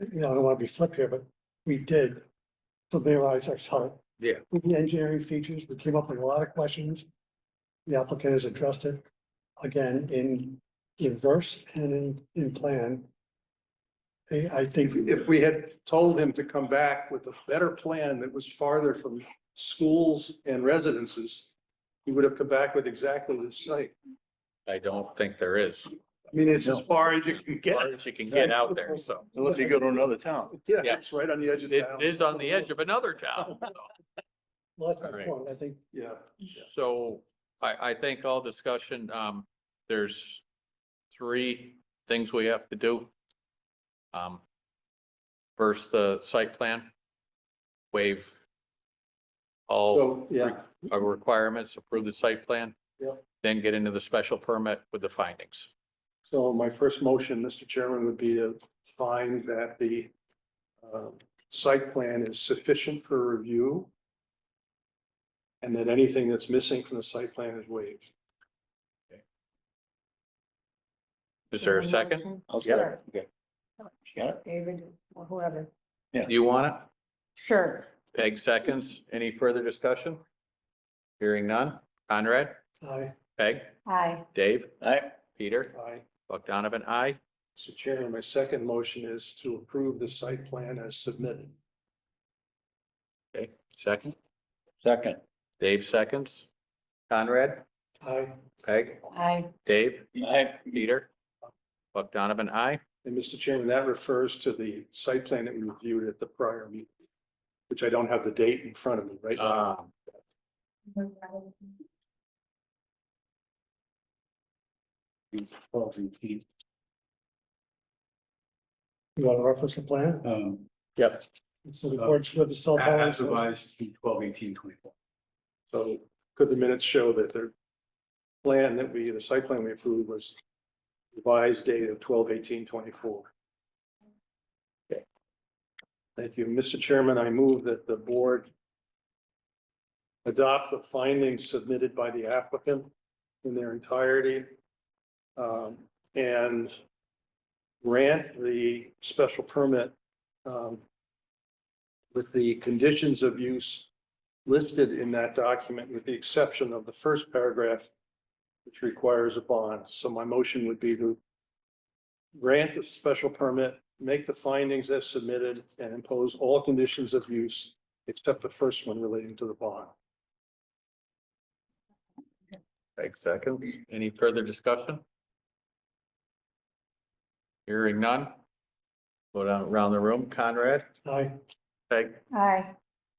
I don't want to be flip here, but we did familiarize ourselves. Yeah. With the engineering features, we came up with a lot of questions. The applicant has addressed it. again, in verse and in plan. I think If we had told him to come back with a better plan that was farther from schools and residences, he would have come back with exactly the site. I don't think there is. I mean, it's as far as you can As get. far as you can get out there, so. Unless you go to another town. Yeah, Yeah. it's right on the edge of It town. is on the edge of another town. so. well, that's my Right. point. I think Yeah. So I think all discussion, there's 3 things we have to do. First, the site plan. Waive all So, yeah, requirements, approve the site plan. Yep. Then get into the special permit with the findings. so my first motion, Mr. Chairman, would be to find that the site plan is sufficient for review and that anything that's missing from the site plan is waived. Is there a second? Motion? I'll Sure. Okay. Yeah. David, or whoever. Do you want it? Sure. Peg seconds. Any further discussion? Hearing none. Conrad? I, Peg? Aye. Dave? Aye. Peter? Aye. Buck Donovan, aye. Mr. Chairman, my second motion is to approve the site plan as submitted. Okay, second. Second. Dave seconds. Conrad? I, Peg? Aye. Dave? Aye. Peter? Buck Donovan, aye. And Mr. Chairman, that refers to the site plan that we reviewed at the prior meeting, which I don't have the date in front of me right now. you want to reference the plan? Yep. So the board's with the cell towers. As revised to 12/18/24. So could the minutes show that the plan that the site plan we approved was revised date of 12/18/24? Okay. Thank you. Mr. Chairman, I move that the board adopt the findings submitted by the applicant in their entirety and grant the special permit with the conditions of use listed in that document, with the exception of the first paragraph, which requires a bond. So my motion would be to grant the special permit, make the findings as submitted, and impose all conditions of use except the first one relating to the bond. Peg seconds. Any further discussion? Hearing none. Go down around the room. Conrad? I, Peg? Aye.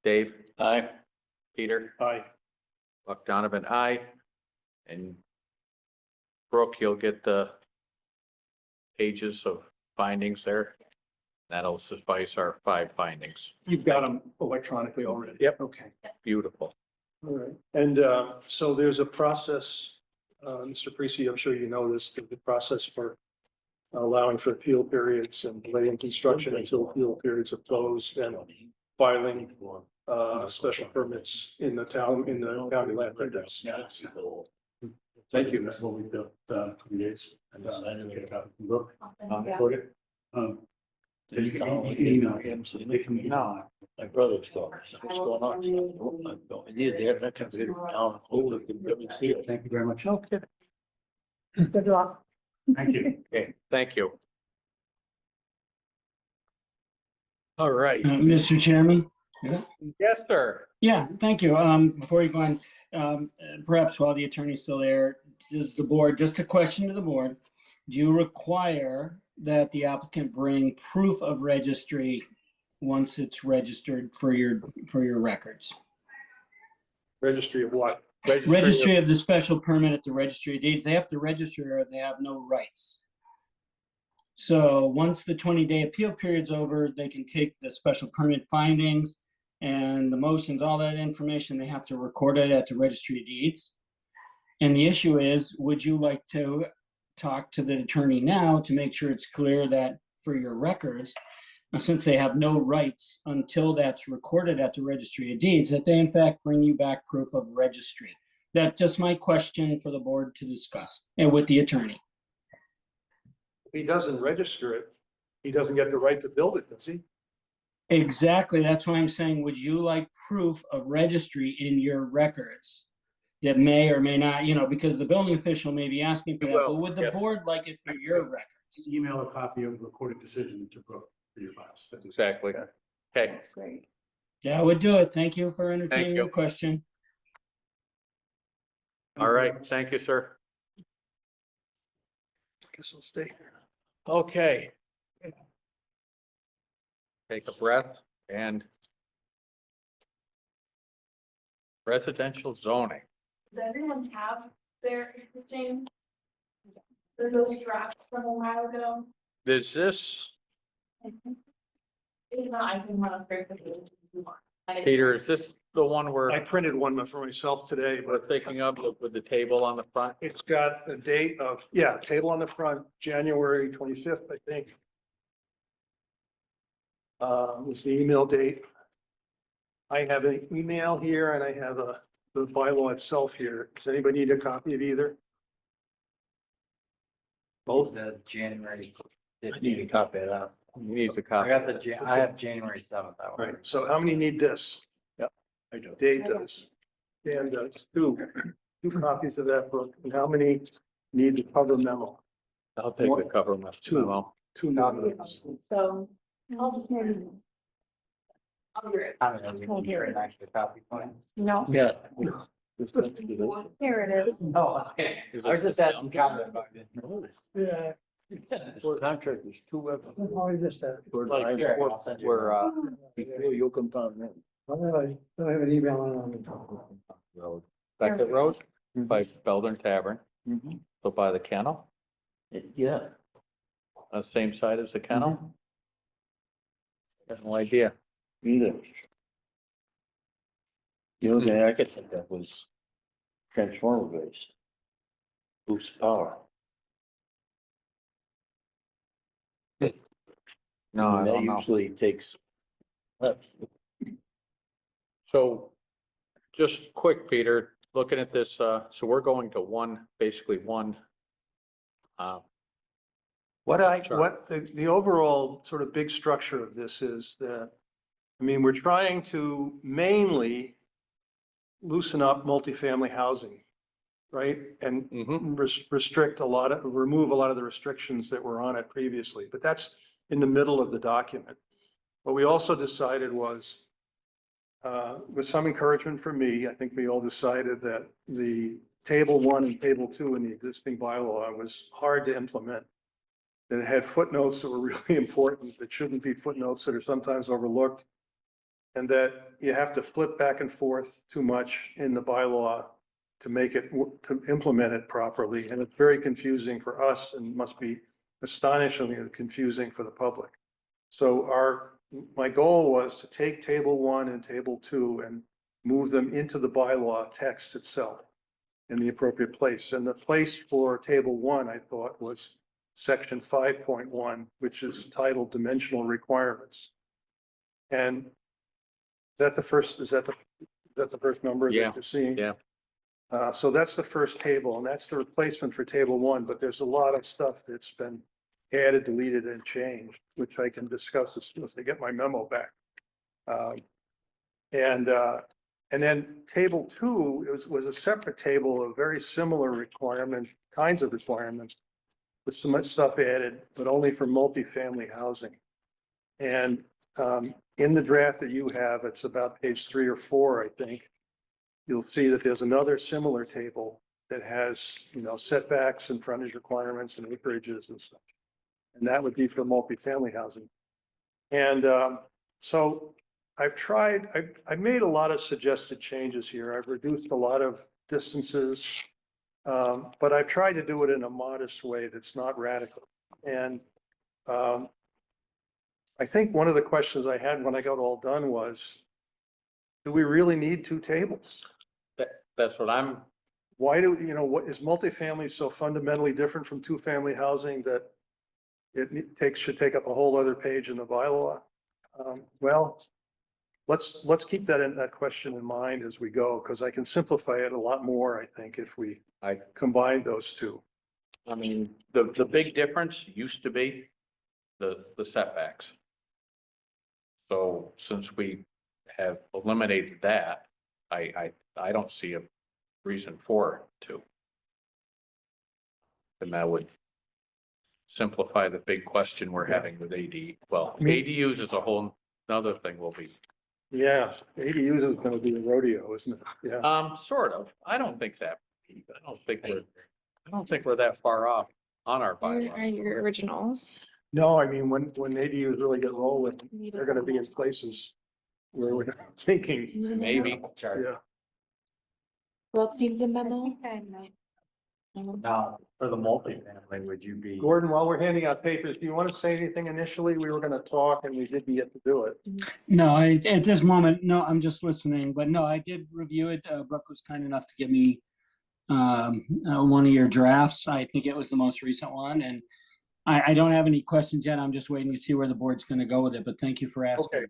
Dave? Aye. Peter? Aye. Buck Donovan, aye. And Brooke, you'll get the pages of findings there. That'll suffice our 5 findings. You've got them electronically already? Yep. Okay. Beautiful. All right. And so there's a process, Mr. Parisi, I'm sure you know this, the process for allowing for appeal periods and delaying construction until appeal periods are closed and filing special permits in the town, in the county land records. Thank you. That's what we've done, 2 days. And I didn't get a copy from Brooke. Yeah. Record it. And you can email him so they can. No. My brother's daughter. What's going on? I have no idea. They have that kind of video down. Oh, they can really see it. Thank you very much. Okay. Good luck. Thank you. Okay, thank you. All right. Mr. Chairman? Yes, sir. Yeah, thank you. Before you go on, perhaps while the attorney's still there, does the board, just a question to the board, do you require that the applicant bring proof of registry once it's registered for your records? Registry of what? Registry of the special permit at the registry of deeds. They have to register or they have no rights. So once the 20-day appeal period's over, they can take the special permit findings and the motions, all that information, they have to record it at the registry of deeds. And the issue is, would you like to talk to the attorney now to make sure it's clear that for your records, since they have no rights until that's recorded at the registry of deeds, that they in fact bring you back proof of registry? That's just my question for the board to discuss and with the attorney. If he doesn't register it, he doesn't get the right to build it, does he? Exactly, that's why I'm saying, would you like proof of registry in your records? that may or may not, because the building official may be asking for that, Well, but would the yes. board like it for your records? Email a copy of the recorded decision to Brooke for your files. That's Exactly. Okay, That's great. That would do it. Thank you for entertaining you. the question. all right, thank you, sir. Guess I'll stay here. Okay. Take a breath and residential zoning. Does everyone have their existing? Those drafts from a while ago? Is this, If not, I can run very quickly. Peter, is this the one I we're printed one for myself today, but thinking of with the table on the front? it's got a date of, table on the front, January 25th, I think. Was the email date. I have an email here and I have the bylaw itself here. Does anybody need a copy of either? Both? The January. I need a copy of that. He needs a I copy. got I have January 7th. Right, so how many need this? I do. Dave does. Dan does, two copies of that book. And how many need the cover memo? I'll take the cover memo. Two memos. So I'll just maybe, I'll be right I don't know, you can hear an extra copy point. no, Yeah. here it is. Oh, okay. I was just asking comment about it. Yeah, For contract is two weapons. how I missed that. Like, Here, I'll send you we're, You'll come down there. I don't have an email on. Beckett Road by Belden Tavern, Mhm. so by the kennel, Yeah. on the same side as the kennel. Got no idea. Either. The only thing I could think of was transformer based. Boost power. No, I That don't know. usually takes. So just quick, Peter, looking at this, so we're going to basically one. The overall sort of big structure of this is that, I mean, we're trying to mainly loosen up multifamily housing, right? And Mhm. remove a lot of the restrictions that were on it previously, but that's in the middle of the document. What we also decided was, with some encouragement from me, I think we all decided that the table 1 and table 2 in the existing bylaw was hard to implement. That it had footnotes that were really important, that shouldn't be footnotes that are sometimes overlooked. And that you have to flip back and forth too much in the bylaw to make it, to implement it properly. And it's very confusing for us and must be astonishingly confusing for the public. So my goal was to take table 1 and table 2 and move them into the bylaw text itself in the appropriate place. And the place for table 1, I thought, was section 5.1, which is titled Dimensional Requirements. And is that the first number that Yeah, you're seeing? yeah. So that's the first table, and that's the replacement for table 1, but there's a lot of stuff that's been added, deleted, and changed, which I can discuss as soon as I get my memo back. And then table 2 was a separate table of very similar kinds of requirements, with so much stuff added, but only for multifamily housing. And in the draft that you have, it's about page 3 or 4, I think. You'll see that there's another similar table that has, setbacks and frontage requirements and acreages and stuff. And that would be for multifamily housing. And so I've made a lot of suggested changes here. I've reduced a lot of distances, but I've tried to do it in a modest way that's not radical. And I think one of the questions I had when I got all done was, do we really need 2 tables? That's what I'm, Why what is multifamily so fundamentally different from 2-family housing that should take up a whole other page in the bylaw? Well, let's keep that question in mind as we go, because I can simplify it a lot more, I think, if we combine those 2. I mean, the big difference used to be the setbacks. So since we have eliminated that, I don't see reason for two. And that would simplify the big question we're having with AD. Well, ADUs is a whole nother thing will be, Yeah, ADUs is gonna be a rodeo, isn't it? Yeah. sort of. I don't think that, I don't think we're that far off on our Here are bylaw. your originals. No, I mean, when ADUs really get rolling, they're gonna be in places where we're not thinking, Maybe. yeah. Let's see the memo. Now, for the multifamily, would you be? Gordon, while we're handing out papers, do you want to say anything initially? We were gonna talk and we didn't get to do it. No, at this moment, no, I'm just listening, but no, I did review it. Brooke was kind enough to give me one of your drafts. I think it was the most recent one, and I don't have any questions yet. I'm just waiting to see where the board's gonna go with it, but thank you for asking. Okay,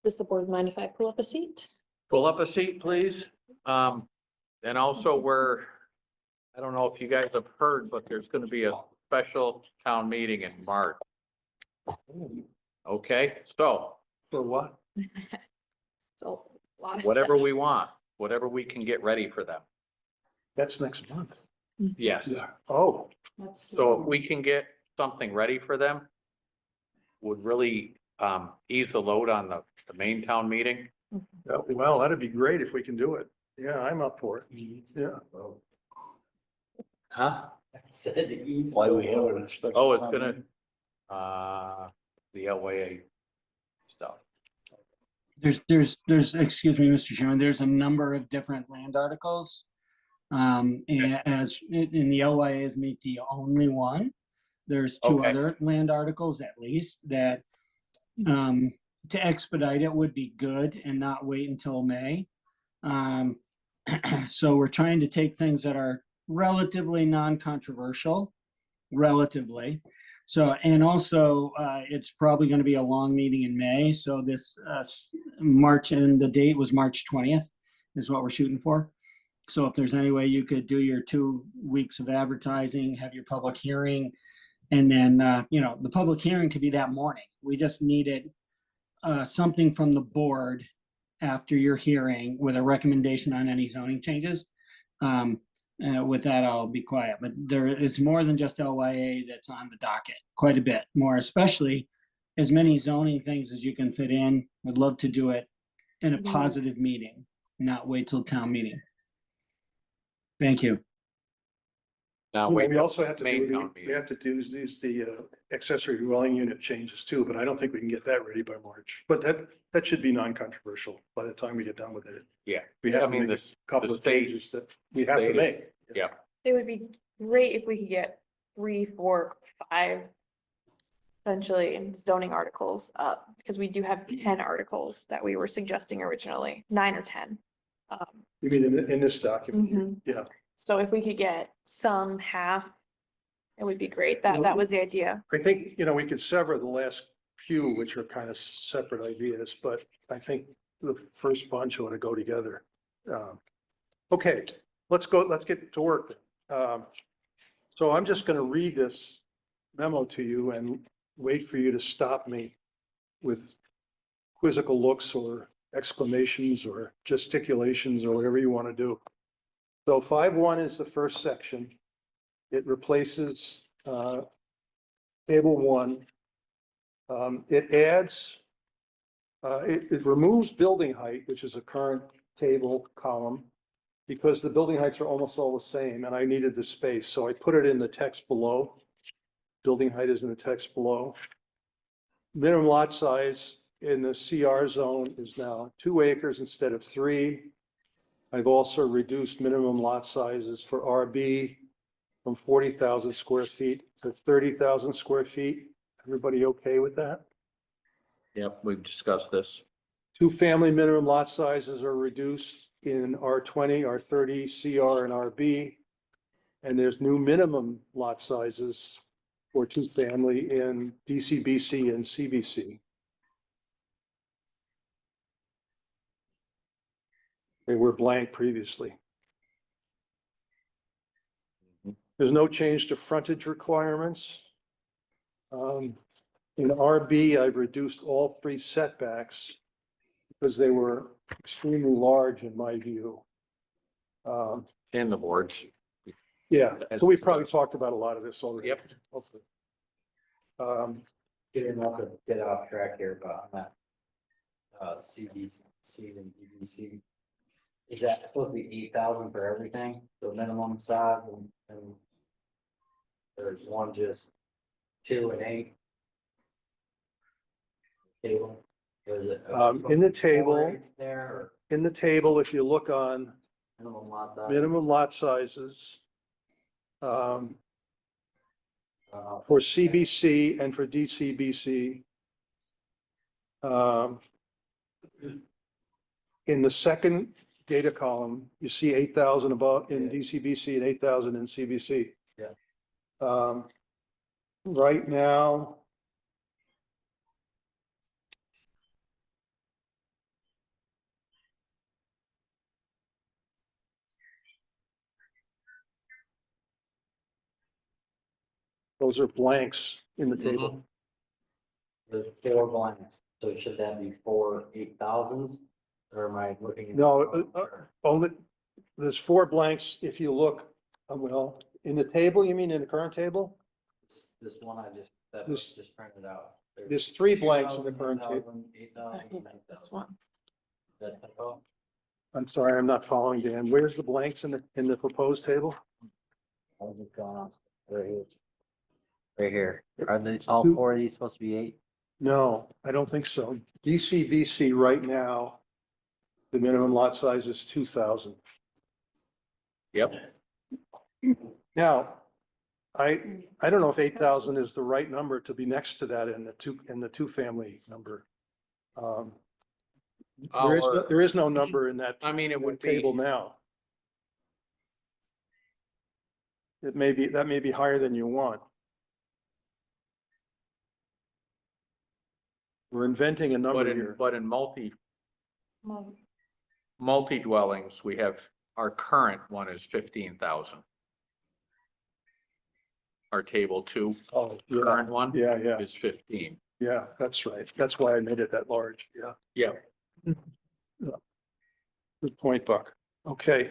Does the board mind if I pull up a seat? Pull up a seat, please. And also I don't know if you guys have heard, but there's gonna be a special town meeting in March. Okay, so for what? So, a lot of whatever stuff. we want, whatever we can get ready for them. That's next month. Yes. Yeah. Oh, So if we can get something ready for them, would really ease the load on the main town meeting. well, that'd be great if we can do it. Yeah, I'm up for it. Yeah. Huh? Said ease. Why we have it? Oh, it's gonna, the LYA stuff. There's, excuse me, Mr. Chairman, there's a number of different land articles. And as in the LYA isn't the only one. There's two Okay. other land articles at least that to expedite it would be good and not wait until May. So we're trying to take things that are relatively non-controversial, relatively. So, and also, it's probably going to be a long meeting in May. So this March, and the date was March 20th is what we're shooting for. So if there's any way you could do your 2 weeks of advertising, have your public hearing, and then, the public hearing could be that morning. We just needed something from the board after your hearing with a recommendation on any zoning changes. With that, I'll be quiet, but there is more than just LYA that's on the docket, quite a bit more, especially as many zoning things as you can fit in. Would love to do it in a positive meeting, not wait till town meeting. Thank you. Now, We wait, also have to main do, town we meeting. have to do the accessory dwelling unit changes too, but I don't think we can get that ready by March. But that should be non-controversial by the time we get done with it. Yeah. We I have to mean, make the a couple the of state- changes that we have to state is- make. Yeah. It would be great if we could get 3, 4, 5 essentially in zoning articles up, because we do have 10 articles that we were suggesting originally, 9 or 10. You mean in this document? Mhm. Yeah. So if we could get some half, it would be great. That was the idea. I think, we could sever the last few, which are kind of separate ideas, but I think the first bunch ought to go together. Okay, let's get to work. So I'm just going to read this memo to you and wait for you to stop me with quizzical looks or exclamations or gesticulations or whatever you want to do. So 5.1 is the first section. It replaces table 1. It adds, it removes building height, which is a current table column, because the building heights are almost all the same, and I needed the space, so I put it in the text below. Building height is in the text below. Minimum lot size in the CR zone is now 2 acres instead of 3. I've also reduced minimum lot sizes for RB from 40,000 square feet to 30,000 square feet. Everybody okay with that? Yep, we've discussed this. 2-family minimum lot sizes are reduced in R20, R30, CR, and RB. And there's new minimum lot sizes for 2-family in DCBC and CBC. They were blank previously. There's no change to frontage requirements. In RB, I've reduced all 3 setbacks because they were extremely large in my view. In the boards. Yeah, so we probably talked about a lot of this already. Yep. Hopefully. Getting off a bit off track here, but on that, CBC and DBC. Is that supposed to be 8,000 for everything, the minimum size and there's one just 2 and 8? Table? Or is it- In the table- Four eighths there or In the table, if you look on minimum lot size? minimum lot sizes, for CBC and for DCBC, in the second data column, you see 8,000 above in DCBC and 8,000 in CBC. Yeah. Right now, those are blanks in the table. There's 4 blanks, so should that be 4 8,000s? Or am I looking? at- No, only, there's 4 blanks if you look, well, in the table, you mean in the current table? This one that This- was just printed out. There's 3 blanks in the current table. 2,000, 8,000, 9,000. That typo? I'm sorry, I'm not following, Dan. Where's the blanks in the proposed table? How's it going on? Right here. Right here. Are all Two- 4 of these supposed to be 8? No, I don't think so. DCBC right now, the minimum lot size is 2,000. Yep. Now, I don't know if 8,000 is the right number to be next to that in the two-family number. There is no number in that I mean, it in would that table be, now. That may be higher than you want. We're inventing a number here. but in multi dwellings, our current one is 15,000. Our table 2, Oh, yeah, current one yeah, is 15. yeah, that's right. That's why I made it that large. Yeah. Yeah. Good point, Buck. Okay.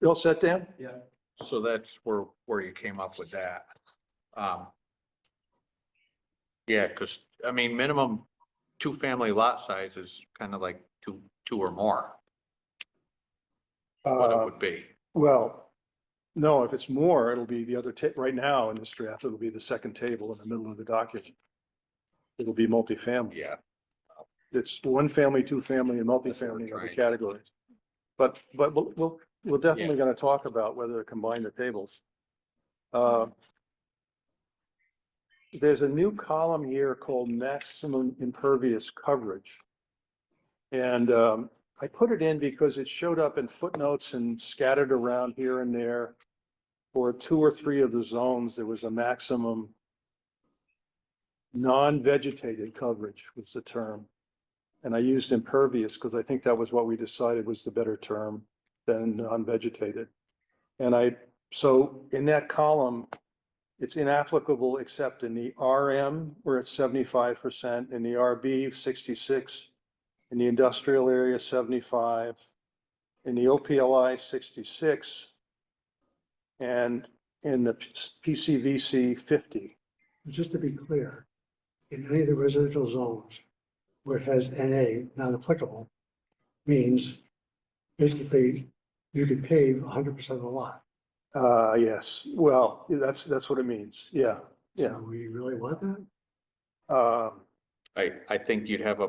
You all set, Dan? Yeah. So that's where you came up with that. Yeah, because I mean, minimum 2-family lot size is kind of like two or more, what it would be. Well, no, if it's more, it'll be the other, right now in this draft, it'll be the second table in the middle of the document. It'll be multifamily. Yeah. It's 1-family, 2-family and multifamily are the Right. categories. But we're definitely going to talk about whether to combine the tables. There's a new column here called maximum impervious coverage. And I put it in because it showed up in footnotes and scattered around here and there. For 2 or 3 of the zones, there was a maximum non-vegetated coverage was the term. And I used impervious because I think that was what we decided was the better term than non-vegetated. And so in that column, it's inapplicable except in the RM where it's 75%, in the RB 66, in the industrial area 75, in the OPLI 66, and in the PCVC 50. Just to be clear, in any of the residential zones where it has NA, non-applicable, means basically you could pave 100% of the lot. Yes, well, that's what it means. Yeah, yeah. Do we really want that? I think you'd have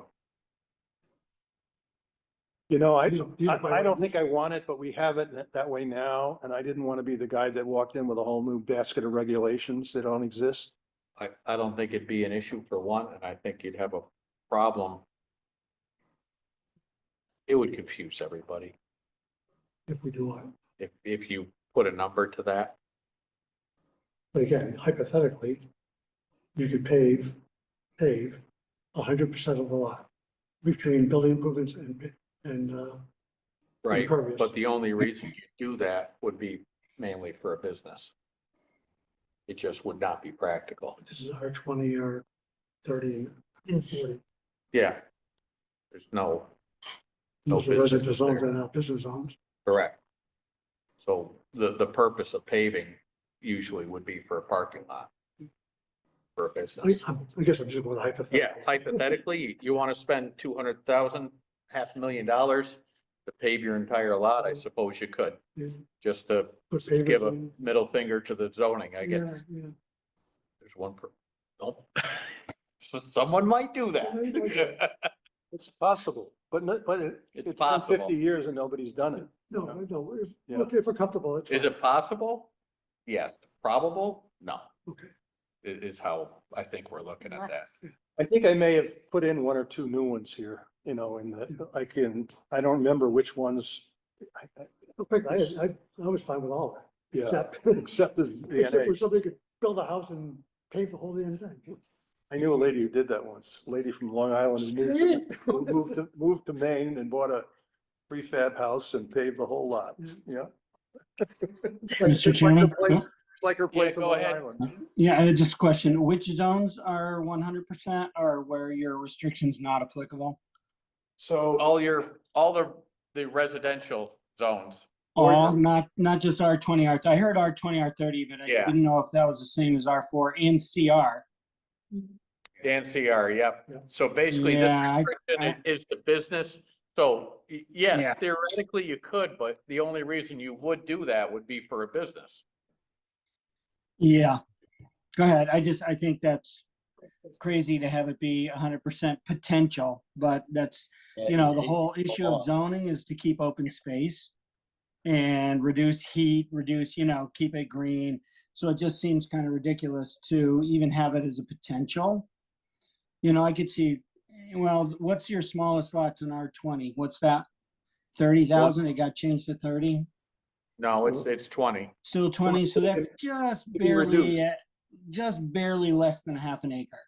I don't think I want it, but we have it that way now. And I didn't want to be the guy that walked in with a whole new basket of regulations that don't exist. I don't think it'd be an issue for one, and I think you'd have a problem. It would confuse everybody If we do what? if you put a number to that. But again, hypothetically, you could pave 100% of the lot between building improvements and Right, Impervious. but the only reason you do that would be mainly for a business. It just would not be practical. this is R20 or 30 and 40. Yeah. There's no Those are business residential zones there. and not business zones. correct. So the purpose of paving usually would be for a parking lot. For a business. I guess I'm just going hypothetical. Yeah, hypothetically, you want to spend 200,000, $500,000 to pave your entire lot, I suppose you could, Yeah. just to Put give pavers a in. middle finger to the zoning, I get, Yeah, yeah. there's one per. Nope. So someone might do that. It's possible, but It's it's been possible. 50 years and nobody's done it. No, I know. Yeah. Look, if we're comfortable, it's Is fine. it possible? Yes. Probable? No. Okay. Is how I think we're looking at that. I think I may have put in one or two new ones here, in the, I don't remember which ones. Frankly, I was fine with all of it. Yeah, Except, except the except where NA. somebody could build a house and pave the whole damn thing. I knew a lady who did that once, a lady from Long Island who moved to Maine and bought a prefab house and paved the whole lot, yeah. Mr. Chairman? Like her place on go Long ahead. Island. Yeah, just a question, which zones are 100% or where your restrictions not applicable? So, All the residential zones. All, not just R20, I heard R20, R30, but I Yeah. didn't know if that was the same as R4 and CR. Dan CR, yep. Yeah. So basically, this Yeah, restriction is the business. So yes, Yeah. theoretically you could, but the only reason you would do that would be for a business. Yeah, go ahead. I think that's crazy to have it be 100% potential, but that's, the whole issue of zoning is to keep open space and reduce heat, keep it green. So it just seems kind of ridiculous to even have it as a potential. I could see, well, what's your smallest lots in R20? What's that? 30,000, it got changed to 30? No, it's 20. Still 20, so that's just It'd be reduced. barely less than half an acre.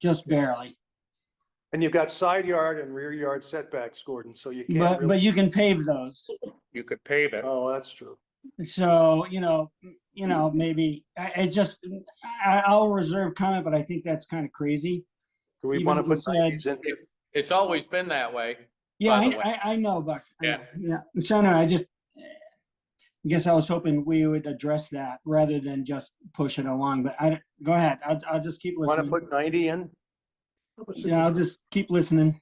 Just barely. and you've got side yard and rear yard setbacks, Gordon, so you can't But you can pave those. You could pave it. Oh, that's true. So, maybe I'll reserve comment, but I think that's kind of crazy. Do we Even want to if we put said- 90s in? It's always been that way. Yeah, By the way. I know, Buck. I Yeah. know, Yeah. So no, I guess I was hoping we would address that rather than just push it along, but go ahead. I'll just keep Want to listening. put 90 in? Yeah, I'll just keep listening.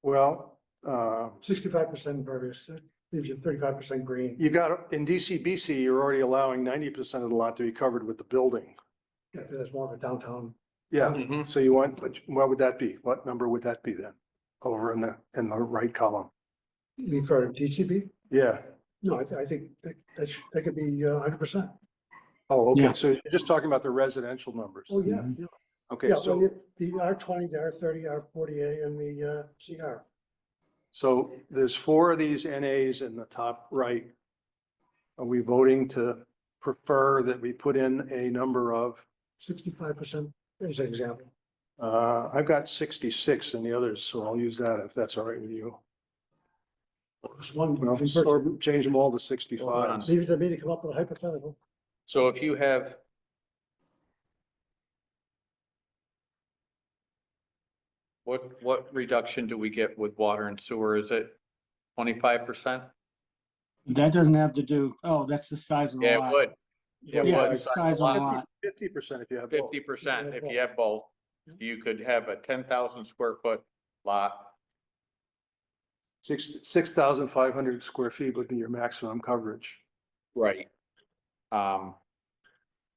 Well, 65% impervious, that leaves you 35% green. you got, in DCBC, you're already allowing 90% of the lot to be covered with the building. Yeah, that's more of a downtown. Yeah, Mhm. so you want, what would that be? What number would that be then? Over in the right column? You mean for DCB? Yeah. No, I think that could be 100%. Oh, Yeah. okay, so you're just talking about the residential numbers. Oh, yeah, yeah. Okay, Yeah, well, so, the R20, the R30, R40A, and the CR. so there's 4 of these NAs in the top right. Are we voting to prefer that we put in a number of, 65%, as an example. I've got 66 in the others, so I'll use that if that's all right with you. Just one, Well, or change them all to 65. leave it to me to come up with a hypothetical. So if you have. What reduction do we get with water and sewer? Is it 25%? That doesn't have to do, that's the size of the Yeah, it lot. would. It Yeah, would. it's size of the lot. 50% if you have both. 50% if you have both. You could have a 10,000 square foot lot. 6,500 square feet would be your maximum coverage. Right.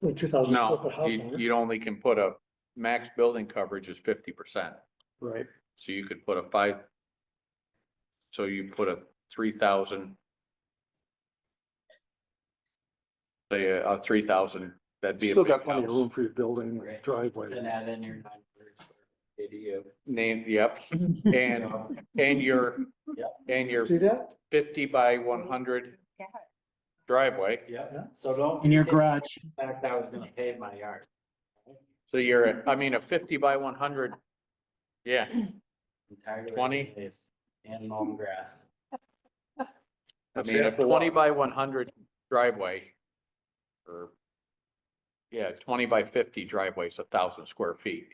With 2,000 square No, foot house on it. you only can put a max building coverage is 50%. Right. So you could put so you put a 3,000. Say a 3,000, that'd be a Still big got plenty of house. room for your building, Right. driveway. Then add in your 900 square ADU. Name, yep, and your, Yep. and your See that? 50 by 100 driveway. Yeah, so don't. In your get garage. the fact I was gonna pave my yard. So you're at, a 50 by 100, yeah, Entirely 20. paved and mown grass. a half the 20 lot. by 100 driveway. Or, yeah, 20 by 50 driveway is 1,000 square feet.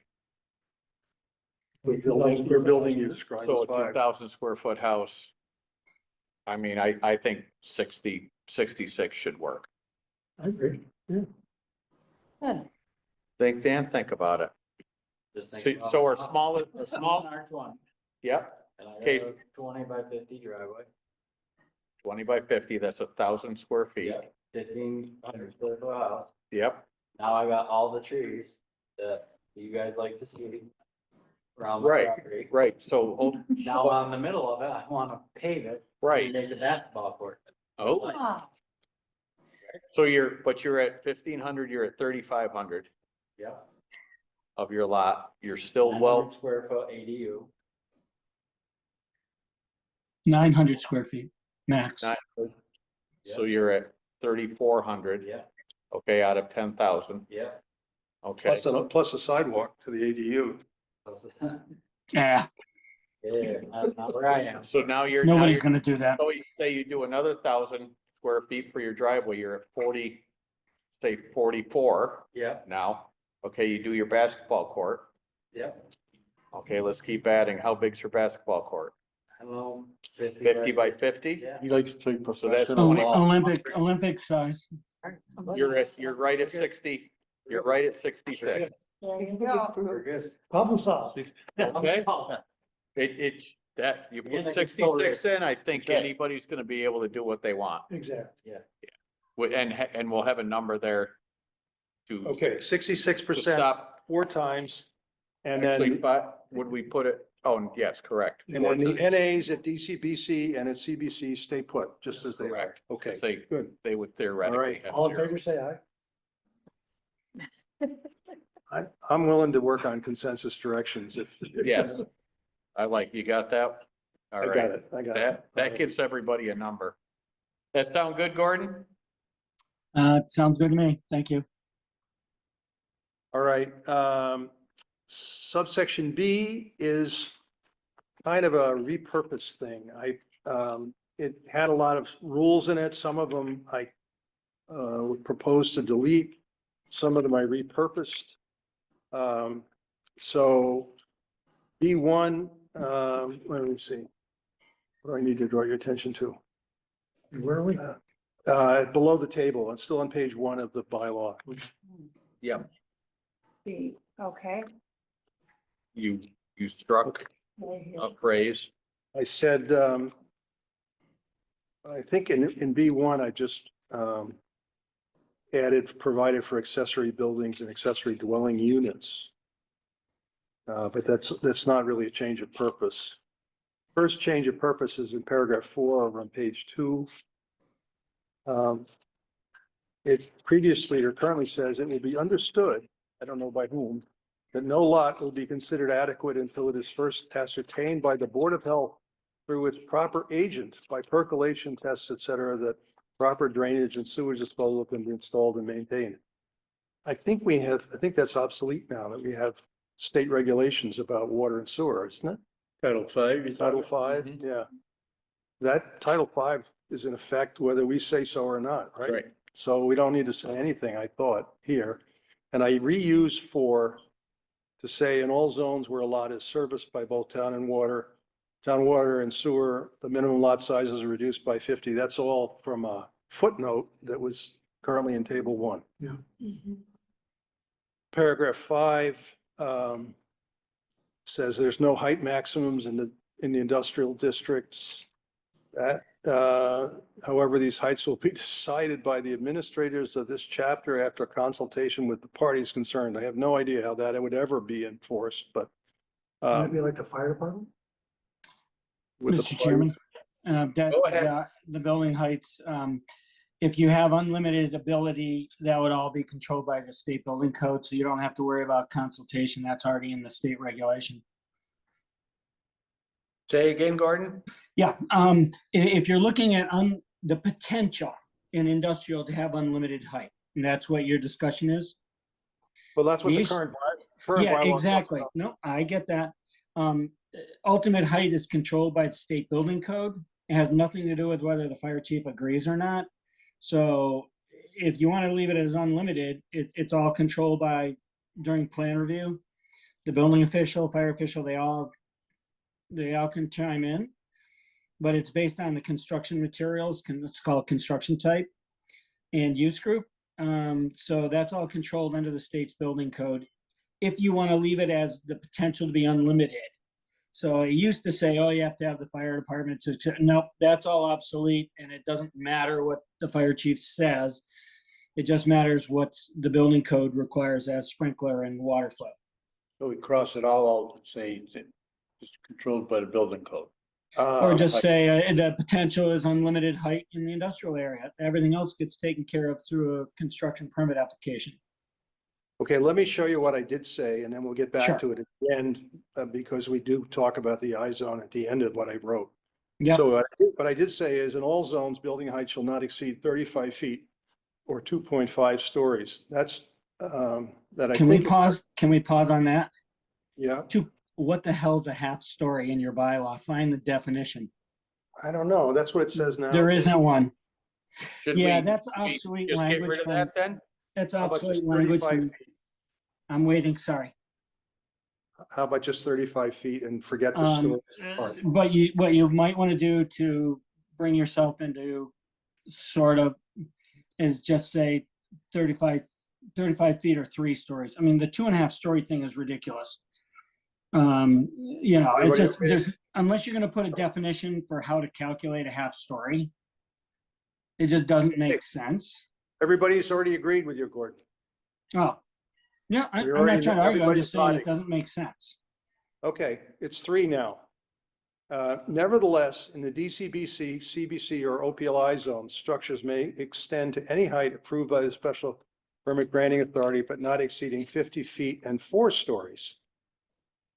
Your building you described So as a 5. 2,000 square foot house. I think 60 66 should work. I agree. Yeah. Think about it. Just think. So about so our the house. smallest, I'm small, an R20, yep, and I Okay. got a 20 by 50 driveway. 20 by 50, that's 1,000 square feet. Yeah, 1,500 square foot house. Yep, Now I got all the trees that you guys like to see around my Right. property. right, so, Now I'm in the middle of it. I want to pave it. right, And make the basketball court. oh, so but you're at 1,500, you're at 3,500 Yeah. of your lot, you're still 900 square foot ADU. 900 square feet max. Nine- so you're at 3,400, Yeah, okay, out of 10,000, yeah. okay. Plus a sidewalk to the ADU. Yeah, Yeah, that's not where I am. So now you're. nobody's gonna do that. So you say you do another 1,000 square feet for your driveway, you're at 40, say 44 Yeah, now. Okay, you do your basketball court. yeah. Okay, let's keep adding. How big's your basketball court? I don't know. 50 50 by 50? Yeah. He likes to play So that's professional only- ball. Olympic size. You're right at 60, you're right at 66. There you go. We're good. Problem solved. Okay. You Yeah, put they can still 66 in, I think Okay. anybody's gonna be able to do what they want. Exactly. And we'll have a number there to. Okay, to 66%, stop. 4 times. And Actually, then, five, would we put it, oh, yes, correct. and then the NAs at DCBC and at CBC stay put, just as they are. Correct. Okay, They, good. they would theoretically Alright. have All in zero. favor, say aye. I'm willing to work on consensus directions if. Yes. You got that? All I right. got it, I got it. That gives everybody a number. That sound good, Gordon? Sounds good to me. Thank you. All right, subsection B is kind of a repurposed thing. It had a lot of rules in it. Some of them I would propose to delete. Some of them I repurposed. So B1, let me see. What do I need to draw your attention to? Where are we? Below the table, it's still on page 1 of the bylaw. Yep. Okay. You struck a phrase. I said, I think in B1, I just added, provided for accessory buildings and accessory dwelling units. But that's not really a change of purpose. First change of purpose is in paragraph 4 over on page 2. It previously or currently says it will be understood, I don't know by whom, that no lot will be considered adequate until it is first ascertained by the Board of Health through its proper agent by percolation tests, et cetera, that proper drainage and sewage disposal can be installed and maintained. I think that's obsolete now, that we have state regulations about water and sewer, isn't it? Title 5. Title V, yeah. That Title V is in effect whether we say so or not, right? Right. So we don't need to say anything, I thought, here. And I reuse to say in all zones where a lot is serviced by both town water and sewer, the minimum lot sizes are reduced by 50. That's all from a footnote that was currently in table 1. Paragraph 5 says there's no height maximums in the industrial districts. However, these heights will be decided by the administrators of this chapter after consultation with the parties concerned. I have no idea how that would ever be enforced, but Maybe like the fire department? with the Mr. Chairman, Go ahead. the building heights, if you have unlimited ability, that would all be controlled by the state building code, so you don't have to worry about consultation. That's already in the state regulation. Say again, Gordon? Yeah, if you're looking at the potential in industrial to have unlimited height, and that's what your discussion is? Well, that's what the These- current Yeah, bylaw talks exactly. about. No, I get that. Ultimate height is controlled by the state building code. It has nothing to do with whether the fire chief agrees or not. So if you want to leave it as unlimited, it's all controlled by, during plan review, the building official, fire official, they all can chime in. but it's based on the construction materials, it's called construction type and use group. So that's all controlled under the state's building code. If you want to leave it as the potential to be unlimited. So it used to say, oh, you have to have the fire department to, nope, that's all obsolete, and it doesn't matter what the fire chief says. It just matters what the building code requires as sprinkler and water flow. So we cross it all out and say it's controlled by the building code. Or just say the potential is unlimited height in the industrial area. Everything else gets taken care of through a construction permit application. Okay, let me show you what I did say, and then we'll get back Sure. to it at the end, because we do talk about the I zone at the end of what I wrote. Yep. So what I did say is, in all zones, building height shall not exceed 35 feet or 2.5 stories. That's, that I Can we think, pause? Can we pause on that? yeah, What the hell's a half story in your bylaw? Find the definition. I don't know. That's what it says now. There isn't one. Should Yeah, we that's just obsolete get language rid of from, that then? that's How about just obsolete language 35 from, feet? I'm waiting, sorry. How about just 35 feet and forget the Um, story part? But what you might want to do to bring yourself into sort of is just say 35 feet or 3 stories. I mean, the 2.5 story thing is ridiculous. You know, it's Everybody just, okay? there's, unless you're going to put a definition for how to calculate a half story, it just doesn't make sense. Everybody's already agreed with you, Gordon. Oh, yeah, I'm We not already trying know to argue. I'm everybody's just saying nodding. it doesn't make sense. Okay, it's 3 now. Nevertheless, in the DCBC, CBC, or OPLI zones, structures may extend to any height approved by the special permit granting authority, but not exceeding 50 feet and 4 stories.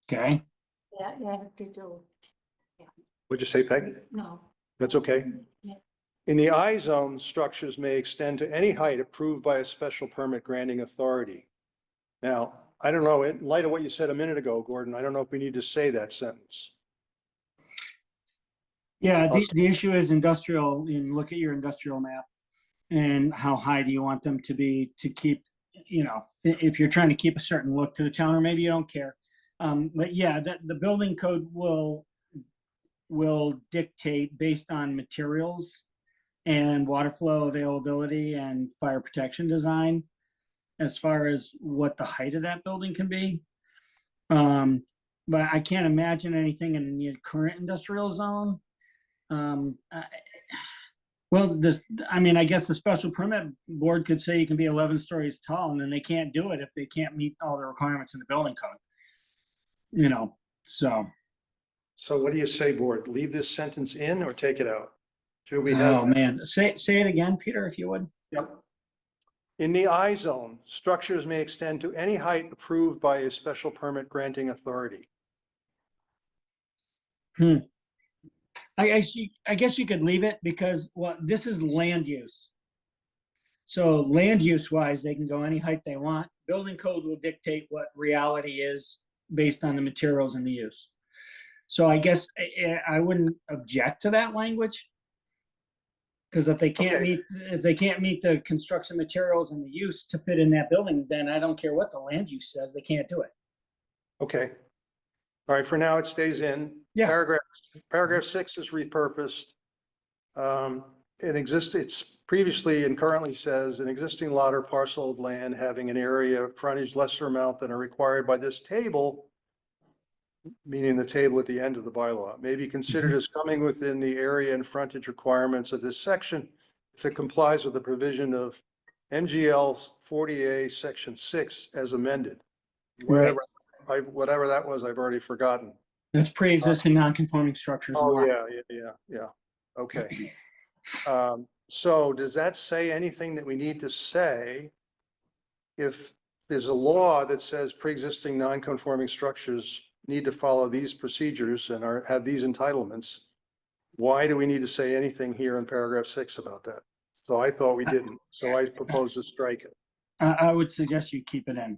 Okay. Yeah, you have to do, Would you say, Peg? no. That's okay. Yeah. In the I zone, structures may extend to any height approved by a special permit granting authority. Now, I don't know, in light of what you said a minute ago, Gordon, I don't know if we need to say that sentence. Yeah, the issue is industrial, and look at your industrial map and how high do you want them to be to keep, you know, if you're trying to keep a certain look to the town, or maybe you don't care. But yeah, the building code will dictate based on materials and water flow availability and fire protection design as far as what the height of that building can be. But I can't imagine anything in the current industrial zone. Well, I mean, I guess the special permit board could say you can be 11 stories tall, and then they can't do it if they can't meet all the requirements in the building code. You know, so. So what do you say, board? Leave this sentence in or take it out? Should we have? Oh, man. Say it again, Peter, if you would. Yep. In the I zone, structures may extend to any height approved by a special permit granting authority. I guess you could leave it because, well, this is land use. So land use wise, they can go any height they want. Building code will dictate what reality is based on the materials and the use. So I guess I wouldn't object to that language. Because if they can't meet the construction materials and the use to fit in that building, then I don't care what the land use says, they can't do it. Okay. All right, for now it stays in. Yeah. Paragraph 6 is repurposed. It's previously and currently says an existing lot or parcel of land having an area of frontage lesser amount than are required by this table, meaning the table at the end of the bylaw, may be considered as coming within the area and frontage requirements of this section if it complies with the provision of MGL 40A Section 6 as amended. Right. Whatever that was, I've already forgotten. That's pre-existing non-conforming structures. Oh, yeah. Okay. So does that say anything that we need to say? If there's a law that says pre-existing non-conforming structures need to follow these procedures and have these entitlements, why do we need to say anything here in paragraph 6 about that? So I thought we didn't. So I propose to strike it. I would suggest you keep it in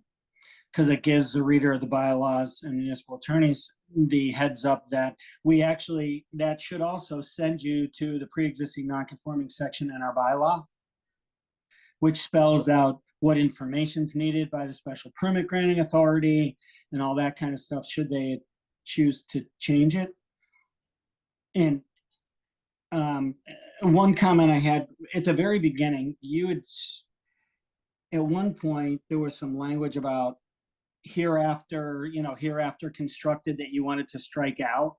because it gives the reader of the bylaws and municipal attorneys the heads up that that should also send you to the pre-existing non-conforming section in our bylaw, which spells out what information is needed by the special permit granting authority and all that kind of stuff, should they choose to change it. And one comment I had at the very beginning, at one point, there was some language about hereafter constructed that you wanted to strike out.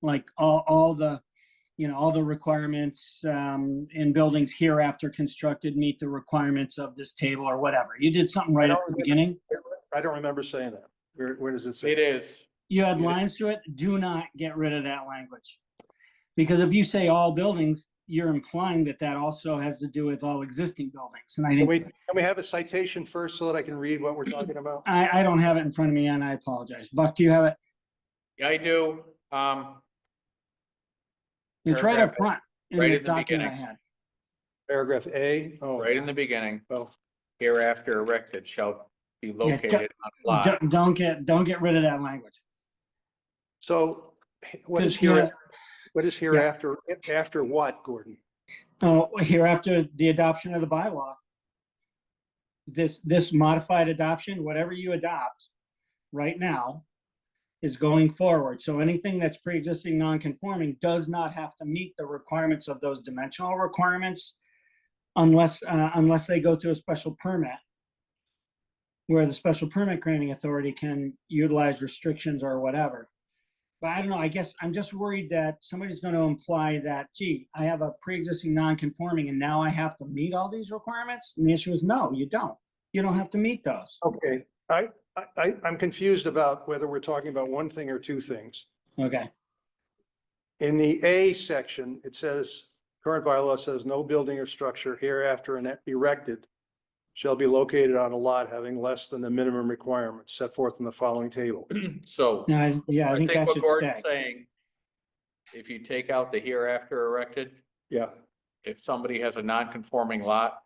Like all the requirements in buildings hereafter constructed meet the requirements of this table or whatever. You did something right at the beginning. I don't remember saying that. Where does it say? It is. You had lines to it. Do not get rid of that language. Because if you say all buildings, you're implying that that also has to do with all existing buildings. And I think Can we have a citation first so that I can read what we're talking about? I don't have it in front of me and I apologize. Buck, do you have it? Yeah, I do. It's right up front in right the in the document I beginning. had. Paragraph A. Oh, Right in the beginning, oh. hereafter erected shall be located on lot. Don't get rid of that language. So what is 'Cause, here? yeah. What is hereafter? After what, Gordon? Oh, hereafter the adoption of the bylaw. This modified adoption, whatever you adopt right now is going forward. So anything that's pre-existing non-conforming does not have to meet the requirements of those dimensional requirements unless they go through a special permit, where the special permit granting authority can utilize restrictions or whatever. But I don't know, I guess I'm just worried that somebody's going to imply that, gee, I have a pre-existing non-conforming and now I have to meet all these requirements. And the issue is, no, you don't. You don't have to meet those. Okay, I'm confused about whether we're talking about one thing or two things. Okay. In the A section, it says, current bylaw says no building or structure hereafter erected shall be located on a lot having less than the minimum requirements set forth in the following table. So Yeah, I think that what should Gordon's stay. saying, if you take out the hereafter erected, Yeah, if somebody has a non-conforming lot,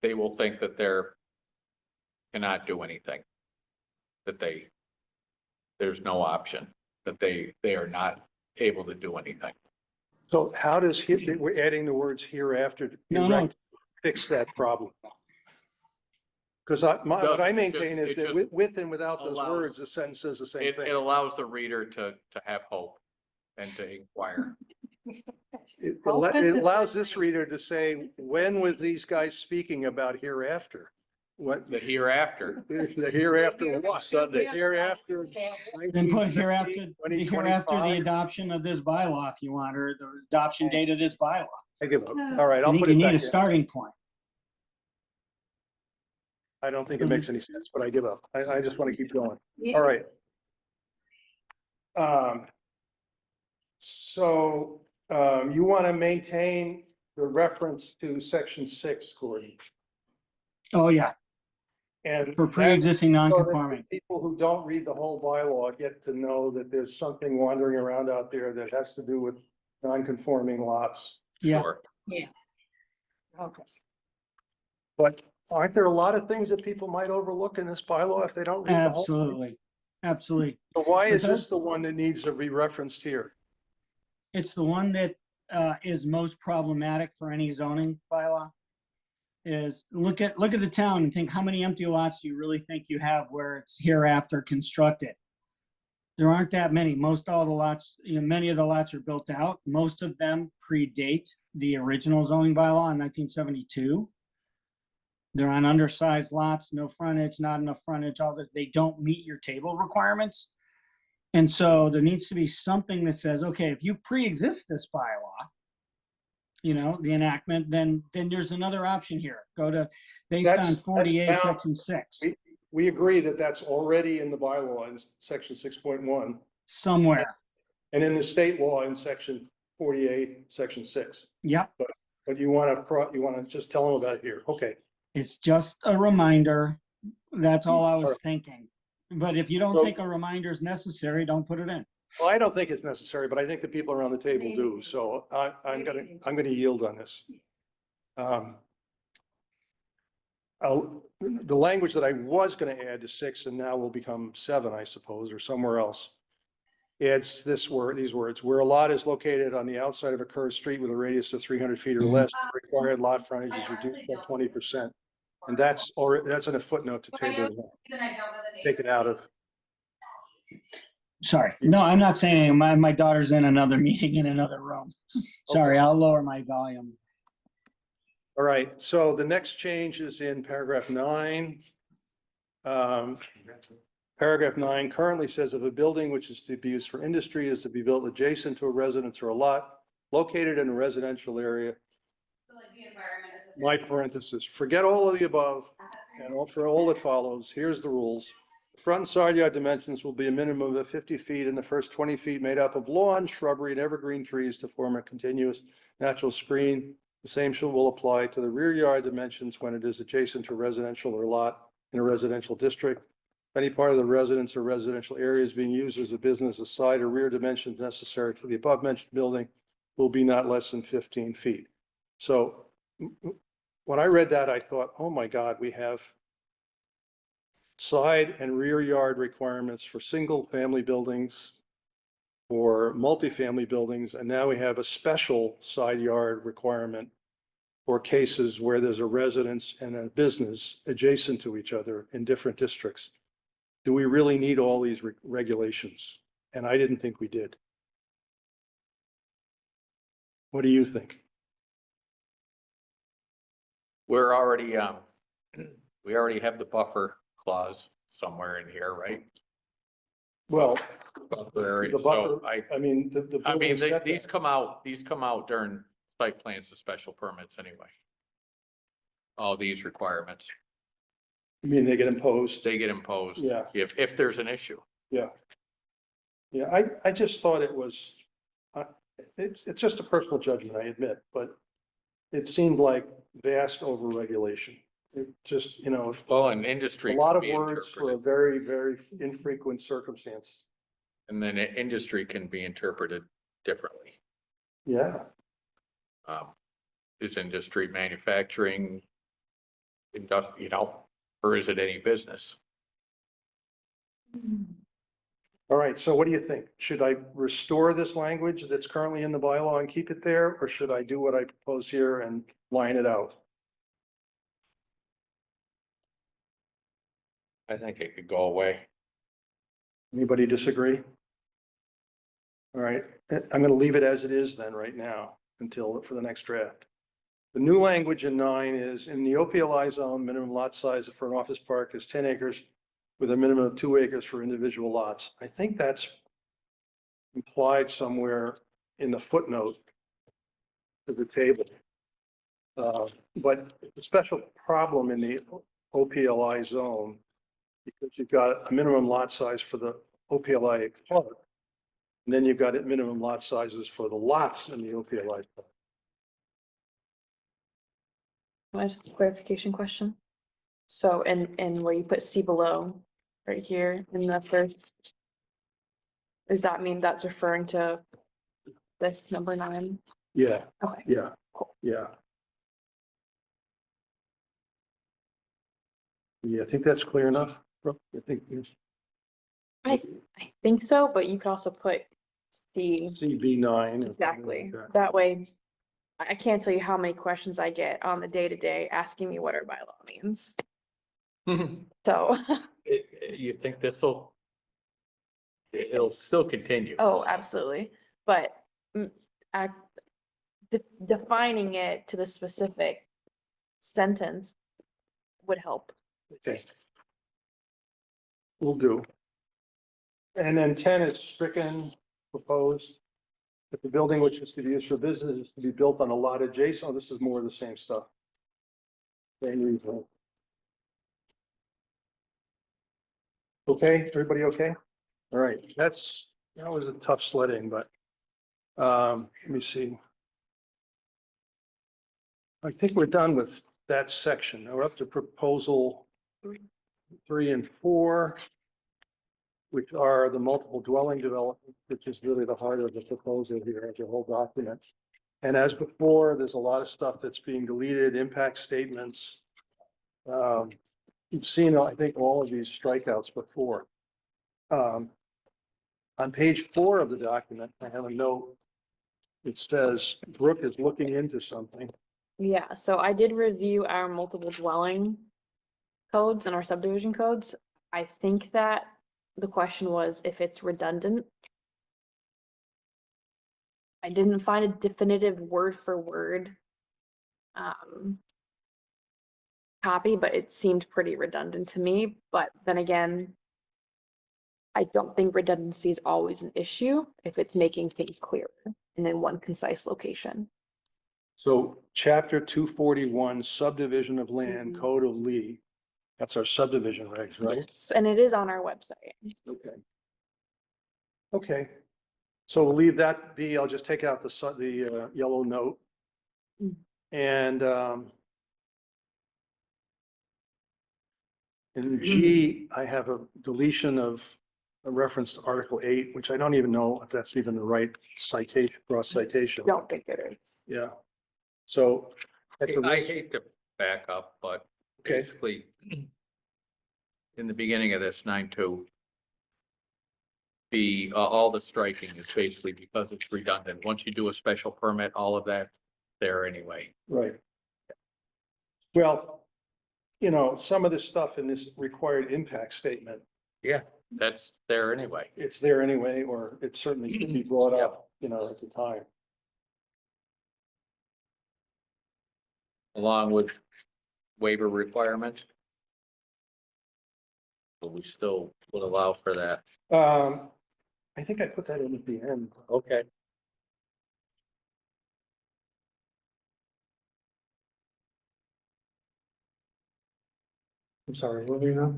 they will think that they're cannot do anything. That there's no option, that they are not able to do anything. so how does, we're adding the words hereafter to No, no. fix that problem? Because what I maintain is It that just with and without those allows- words, the sentence says the same It thing. allows the reader to have hope and to inquire. It allows this reader to say, when was these guys speaking about hereafter? What, The hereafter, the hereafter what? Sunday. Hereafter. Then put hereafter the 2025? adoption of this bylaw if you want, or the adoption date of this bylaw. I give up. All right, I I'll think put you it need back a in. starting point. I don't think it makes any sense, but I give up. I just want to keep going. All right. So you want to maintain the reference to section 6, Gordon? Oh, yeah, And for that's pre-existing so that non-conforming. people who don't read the whole bylaw get to know that there's something wandering around out there that has to do with non-conforming lots. Yeah. Sure. Okay. But aren't there a lot of things that people might overlook in this bylaw if they don't read the whole? thing? Absolutely. Absolutely. So why is But this the one that needs to be referenced here? It's the one that is most problematic for any zoning bylaw. Is look at the town and think, how many empty lots do you really think you have where it's hereafter constructed? There aren't that many. Most all the lots, many of the lots are built out. Most of them predate the original zoning bylaw in 1972. They're on undersized lots, no frontage, not enough frontage, all this. They don't meet your table requirements. And so there needs to be something that says, okay, if you pre-exist this bylaw, the enactment, then there's another option here. Go to, based on That's 48, now- section 6, We agree that that's already in the bylaw in section 6.1 somewhere. and in the state law in section 48, section 6. Yep. But you want to just tell them about it here. Okay. It's just a reminder. That's all I was Alright. thinking. But if you don't So- think a reminder is necessary, don't put it in. Well, I don't think it's necessary, but I think the people around the table do. So I'm gonna yield on this. The language that I was gonna add to 6 and now will become 7, I suppose, or somewhere else. It's these words, where a lot is located on the outside of a curved street with a radius of 300 feet or less, the required lot frontage is reduced by 20%. And that's in a footnote to table 1. Take it out of. Sorry. No, I'm not saying anything. My daughter's in another meeting in another room. Sorry, I'll lower my volume. All right, so the next change is in paragraph 9. Paragraph 9 currently says if a building which is to be used for industry is to be built adjacent to a residence or a lot located in a residential area. My parenthesis, forget all of the above and for all that follows, here's the rules. Front and side yard dimensions will be a minimum of 50 feet and the first 20 feet made up of lawn, shrubbery, and evergreen trees to form a continuous natural screen. The same will apply to the rear yard dimensions when it is adjacent to residential or lot in a residential district. Any part of the residence or residential area is being used as a business, a side or rear dimensions necessary for the above mentioned building will be not less than 15 feet. So when I read that, I thought, oh my God, we have side and rear yard requirements for single family buildings or multifamily buildings. And now we have a special side yard requirement for cases where there's a residence and a business adjacent to each other in different districts. Do we really need all these regulations? And I didn't think we did. What do you think? We're already, we already have the buffer clause somewhere in here, right? Well, Buffer area. the buffer, So I mean, the I mean, building setbacks. these come out during site plans and special permits anyway. All these requirements, I mean, they get imposed. they get imposed. Yeah. If there's an issue. Yeah. Yeah, I just thought it was, it's just a personal judgment, I admit, but it seemed like vast overregulation. It just, you know, Well, in industry. a lot can of be words for a interpreted. very, very infrequent circumstance. And then industry can be interpreted differently. Yeah, Is industry manufacturing, you know, or is it any business? all right, so what do you think? Should I restore this language that's currently in the bylaw and keep it there, or should I do what I propose here and line it out? I think it could go away. Anybody disagree? All right, I'm gonna leave it as it is then right now until, for the next draft. The new language in 9 is in the OPLI zone, minimum lot size for an office park is 10 acres with a minimum of 2 acres for individual lots. I think that's implied somewhere in the footnote to the table. But it's a special problem in the OPLI zone because you've got a minimum lot size for the OPLI park. And then you've got minimum lot sizes for the lots in the OPLI park. I just a clarification question. So, and where you put see below, right here in the first, does that mean that's referring to this number 9? Yeah, Okay. yeah, yeah. Yeah, I think that's clear enough. I think it's I think so, but you could also put C. CB9. Exactly. That way, I can't tell you how many questions I get on the day-to-day asking me what our bylaw means. So, You think this'll, it'll still continue? oh, absolutely. But defining it to the specific sentence would help. Okay. Will do. And then 10 is stricken, proposed. If the building which is to be used for business is to be built on a lot adjacent, oh, this is more of the same stuff. Same reason. Okay, everybody okay? All right, that was a tough sledding, but let me see. I think we're done with that section. Now we're up to proposal 3 and 4, which are the multiple dwelling development, which is really the heart of the proposal here of the whole document. And as before, there's a lot of stuff that's being deleted, impact statements. You've seen, I think, all of these strikeouts before. On page 4 of the document, I have a note. It says Brooke is looking into something. Yeah, so I did review our multiple dwelling codes and our subdivision codes. I think that the question was if it's redundant. I didn't find a definitive word for word copy, but it seemed pretty redundant to me. But then again, I don't think redundancy is always an issue if it's making things clearer and in one concise location. So chapter 241 subdivision of land, code of Lee. That's our subdivision regs, right? Yes, and it is on our website. Okay. Okay. So we'll leave that be. I'll just take out the yellow note. Mm. And in G, I have a deletion of a reference to Article 8, which I don't even know if that's even the right citation, cross citation. Don't think it is. Yeah. So at the I risk- hate to back up, but Okay. basically, in the beginning of this 9.2, all the striking is basically because it's redundant. Once you do a special permit, all of that there anyway. Right. Well, you know, some of this stuff in this required impact statement, That's there anyway. it's there anyway, or it certainly could be brought up, you know, at the time. Along with waiver requirements. But we still would allow for that. I think I put that in at the end. Okay. I'm sorry, what are we now?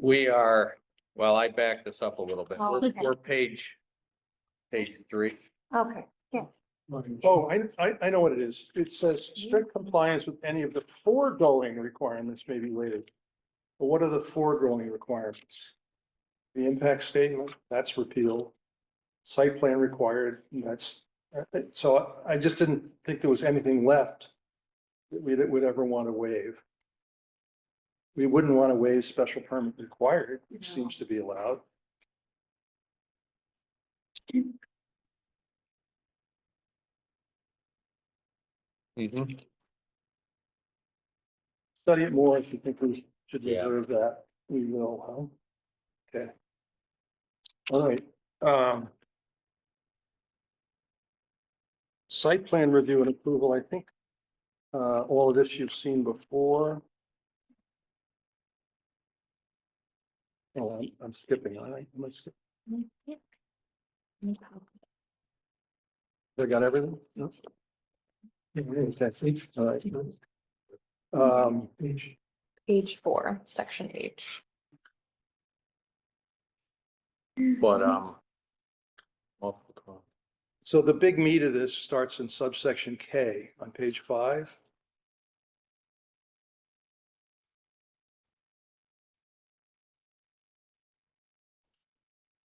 We are, well, I backed this up a little bit. Oh, We're, okay. we're page 3. Okay, Oh, I know what it is. It says strict compliance with any of the foregoing requirements may be waived. But what are the foregoing requirements? The impact statement, that's repealed. Site plan required, that's, so I just didn't think there was anything left that we would ever want to waive. We wouldn't want to waive special permit required, which seems to be allowed. Study it more if you think we should Yeah. reserve that, we will, huh? Okay. All right, site plan review and approval, I think, all of this you've seen before. Oh, I'm skipping, all right, am I skipping? I got everything? No? Okay, all right. Page 4, section H. But, So the big meat of this starts in subsection K on page 5.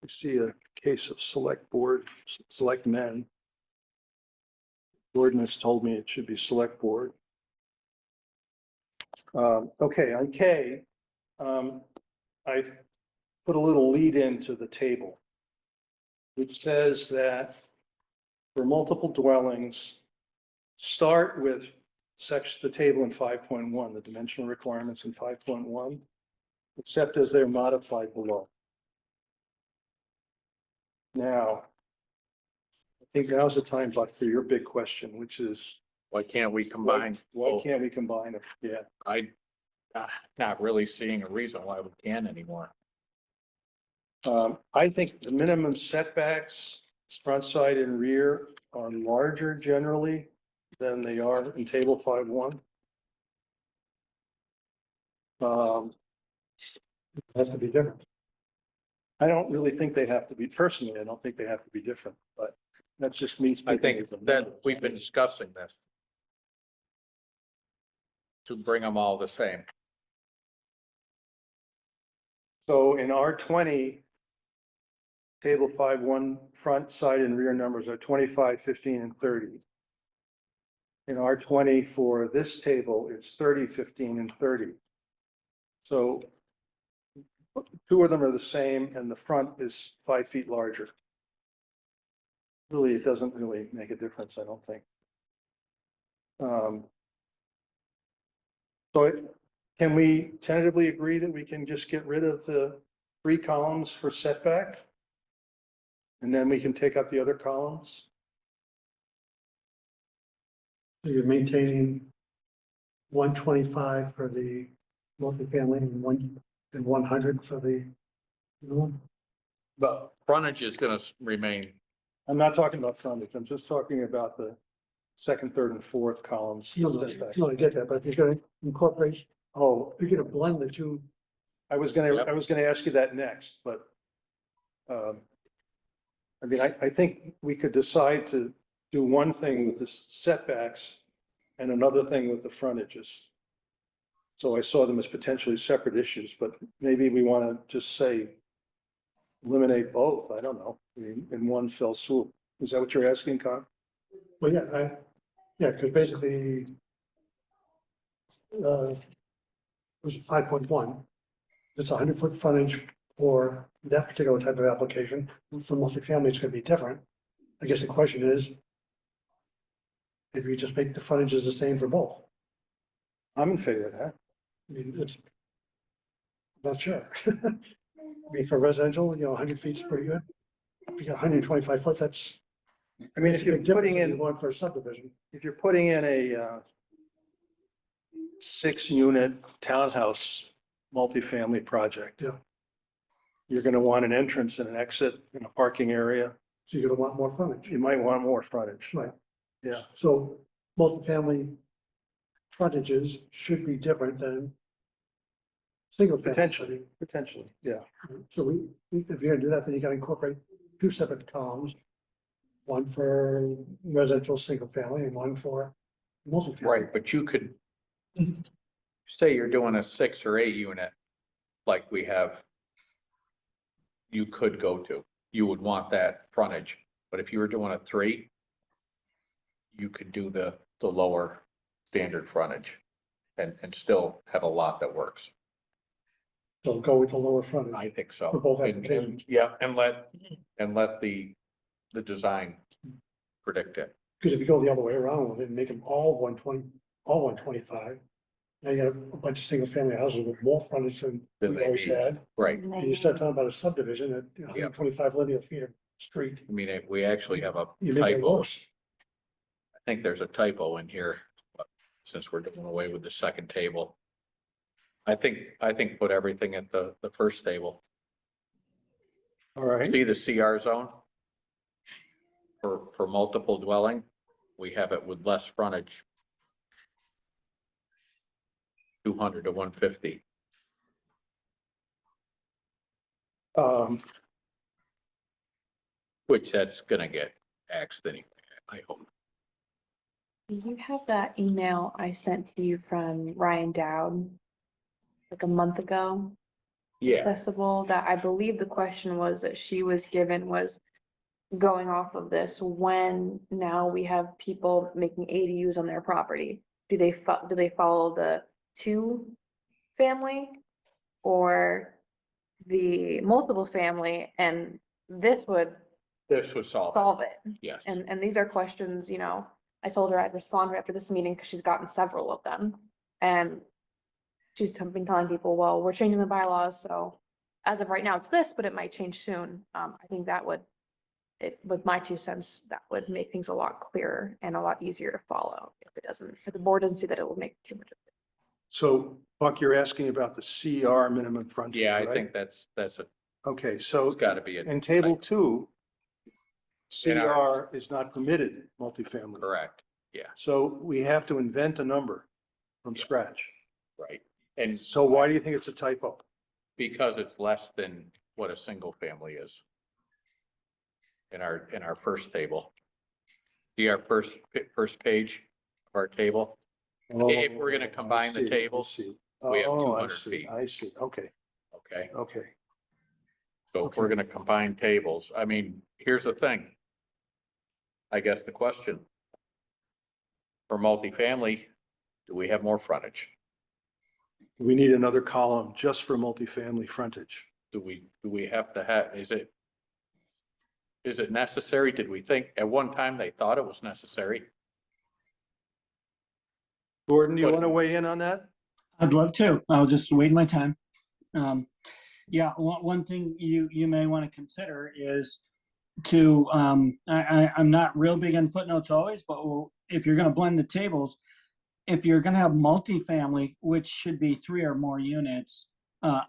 You see a case of select board, select men. Ordinance told me it should be select board. Okay, on K, I put a little lead into the table, which says that for multiple dwellings, start with the table in 5.1, the dimensional requirements in 5.1, except as they're modified below. Now, I think now's the time, Buck, for your big question, which is why can't we combine? why can't we combine them? Yeah. Not really seeing a reason why we can anymore. I think the minimum setbacks, front, side, and rear are larger generally than they are in table 5.1. Has to be different. I don't really think they have to be, personally, I don't think they have to be different, but that's just me. I speaking think as a- that we've been discussing this. To bring them all the same. So in R20, table 5.1, front, side, and rear numbers are 25, 15, and 30. In R20 for this table, it's 30, 15, and 30. So two of them are the same and the front is 5 feet larger. Really, it doesn't really make a difference, I don't think. So Can we tentatively agree that we can just get rid of the 3 columns for setback? And then we can take out the other columns? So you're maintaining 125 for the multifamily and 100 for the other one? But frontage is gonna remain, I'm not talking about frontage, I'm just talking about the second, third, and fourth columns. setback. No, I get that, but if you're gonna incorporate, Oh, you're gonna blend the two. I was gonna Yep. ask you that next, but I mean, I think we could decide to do one thing with the setbacks and another thing with the frontages. So I saw them as potentially separate issues, but maybe we want to just say eliminate both. I don't know, I mean, in one fell swoop. Is that what you're asking, Con? Well, yeah, because basically, it was 5.1. It's 100-foot frontage for that particular type of application. For multifamily, it's gonna be different. I guess the question is, if you just make the frontages the same for both. I'm in favor of that. I mean, it's not sure. I mean, for residential, 100 feet is pretty good. If you got 125 foot, that's. I mean, if you're putting in, One for a subdivision. if you're putting in a 6-unit townhouse multifamily project. Yeah. You're gonna want an entrance and an exit and a parking area. So you're gonna want more frontage. You might want more frontage. Right. Yeah. So multifamily frontages should be different than single family. Potentially, yeah. So if you're gonna do that, then you gotta incorporate 2 separate columns. One for residential single family and one for multifamily. right, but you could say you're doing a 6 or 8 unit like we have. You could go to, you would want that frontage, but if you were doing a 3, you could do the lower standard frontage and still have a lot that works. So go with the lower frontage. I think so. For both And- applications. Yeah, and let the design predict it. Because if you go the other way around with it and make them all 120, all 125, now you have a bunch of single family houses with more frontage than Than we they always need. had. Right. And And then you start talking about a subdivision at 125 linear feet of street, I mean, we actually have a you make it typo. worse. I think there's a typo in here, but since we're doing away with the second table. I think put everything at the first table. All right. See the CR zone? For multiple dwelling, we have it with less frontage. 200 to 150. Which that's gonna get axed anyway, I hope. Do you have that email I sent to you from Ryan Dowd? Like a month ago? Yeah, Accessible, that I believe the question was that she was given was going off of this, when now we have people making ADUs on their property, do they follow the 2-family or the multiple family? And this would this was solved, solve it. yes. And these are questions, I told her I'd respond right after this meeting because she's gotten several of them. And she's been telling people, well, we're changing the bylaws, so as of right now, it's this, but it might change soon. I think that would, with my 2 cents, that would make things a lot clearer and a lot easier to follow. If the board doesn't see that, it will make too much. So Buck, you're asking about the CR minimum frontage, Yeah, I right? think that's Okay, it's so gotta be in table 2, In our- CR is not permitted multifamily. correct, So we have to invent a number from Yeah. scratch. right. And So why do you think it's a typo? because it's less than what a single family is. In our first table. See our first page of our table? If we're gonna combine the I see, I tables, see. we have Oh, I 200 see, feet. I see, okay, Okay, okay. so if we're gonna combine tables, I mean, here's the thing. I guess the question. For multifamily, do we have more frontage? We need another column just for multifamily frontage. Do we have to have, is it necessary? Did we think, at one time, they thought it was necessary? Gordon, do you But- want to weigh in on that? I'd love to. I'll just wait my time. Yeah, one thing you may want to consider is to, I'm not real big on footnotes always, but if you're going to blend the tables, if you're going to have multifamily, which should be 3 or more units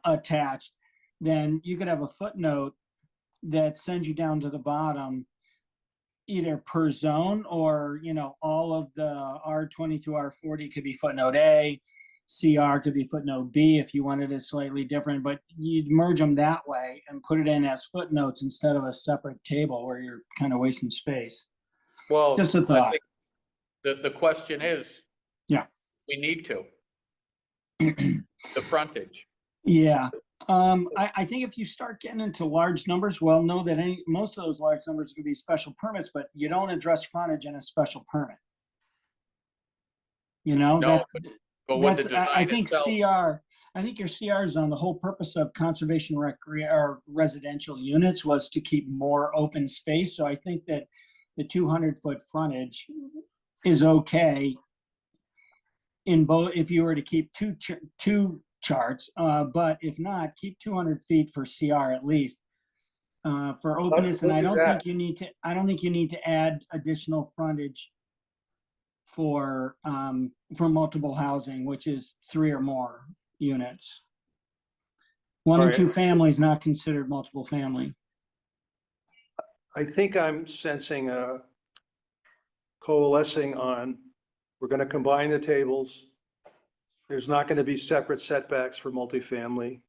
attached, then you could have a footnote that sends you down to the bottom, either per zone or, all of the R20 through R40 could be footnote A, CR could be footnote B if you wanted it slightly different, but you'd merge them that way and put it in as footnotes instead of a separate table where you're kind of wasting space. Well, Just a I thought. think the question is. Yeah. We need to. The frontage. Yeah. I think if you start getting into large numbers, well, know that most of those large numbers could be special permits, but you don't address frontage in a special permit. No, but with the design I think itself. I think your CRs on the whole purpose of conservation or residential units was to keep more open space. So I think that the 200-foot frontage is okay in both, if you were to keep two charts, but if not, keep 200 feet for CR at least for openness. And I don't think you need to add additional frontage for multiple housing, which is 3 or more units. 1 and 2 families not considered multiple family. I think I'm sensing a coalescing on, we're going to combine the tables. There's not going to be separate setbacks for multifamily.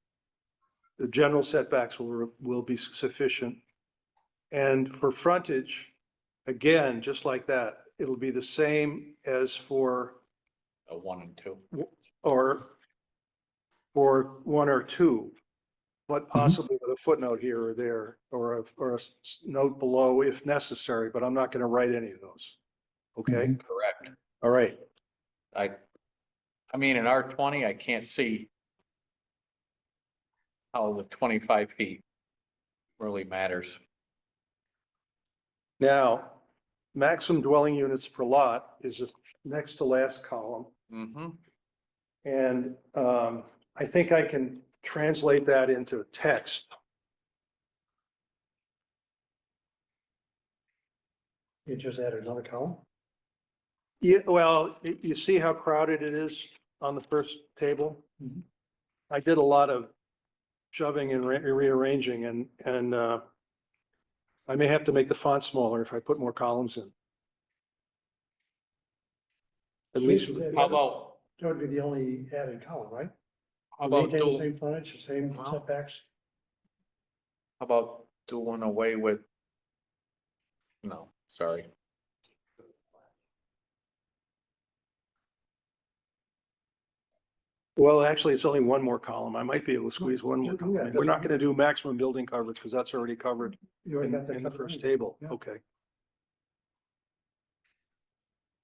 The general setbacks will be sufficient. And for frontage, again, just like that, it'll be the same as for 1 and 2. or for 1 or 2, but possibly with a footnote here or there, or a note below if necessary, but I'm not going to write any of those. Okay? Correct. All right. I mean, in R20, I can't see how the 25 feet really matters. Now, maximum dwelling units per lot is the next to last column. Mm-hmm. And I think I can translate that into text. You just add another column? Yeah, well, you see how crowded it is on the first table? Mhm. I did a lot of shoving and rearranging and I may have to make the font smaller if I put more columns in. At least, How about, That would be the only added column, right? how about Maintain the do, same frontage, the same Well- setbacks. how about doing away with? No, sorry. well, actually, it's only one more column. I might be able to squeeze one more Yeah, column. We're not going to do maximum building coverage because that's already covered You already in got that the covered first anyway. table. Yeah. Okay.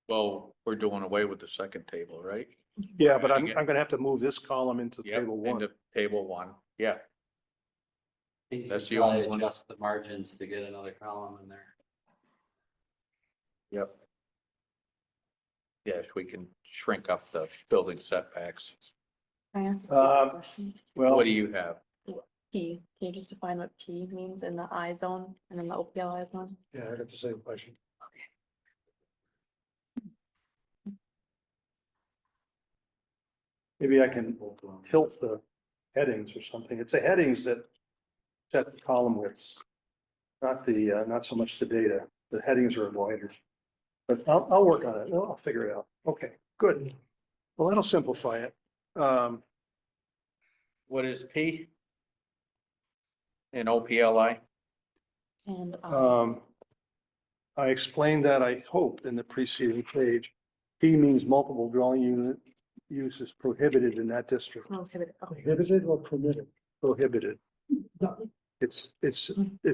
Well, we're doing away with the second table, right? Yeah, but I'm Again. going to have to move this column into Yep, table 1. into table 1. Yeah, You That's could the only probably one. adjust the margins to get another column in there. yep. Yes, we can shrink up the building setbacks. Can I ask a Uh, question? Well, What do you have? P, can you just define what P means in the I zone and in the OPLI zone? Yeah, I got the same question. maybe I can tilt the headings or something. It's the headings that set the column widths, not not so much the data. The headings are wider. But I'll work on it. I'll figure it out. Okay, good. Well, that'll simplify it. What is P? In OPLI? And, I explained that, I hope, in the preceding page. P means multiple dwelling unit use is prohibited in that district. okay, Prohibited or permitted? Prohibited. No, It's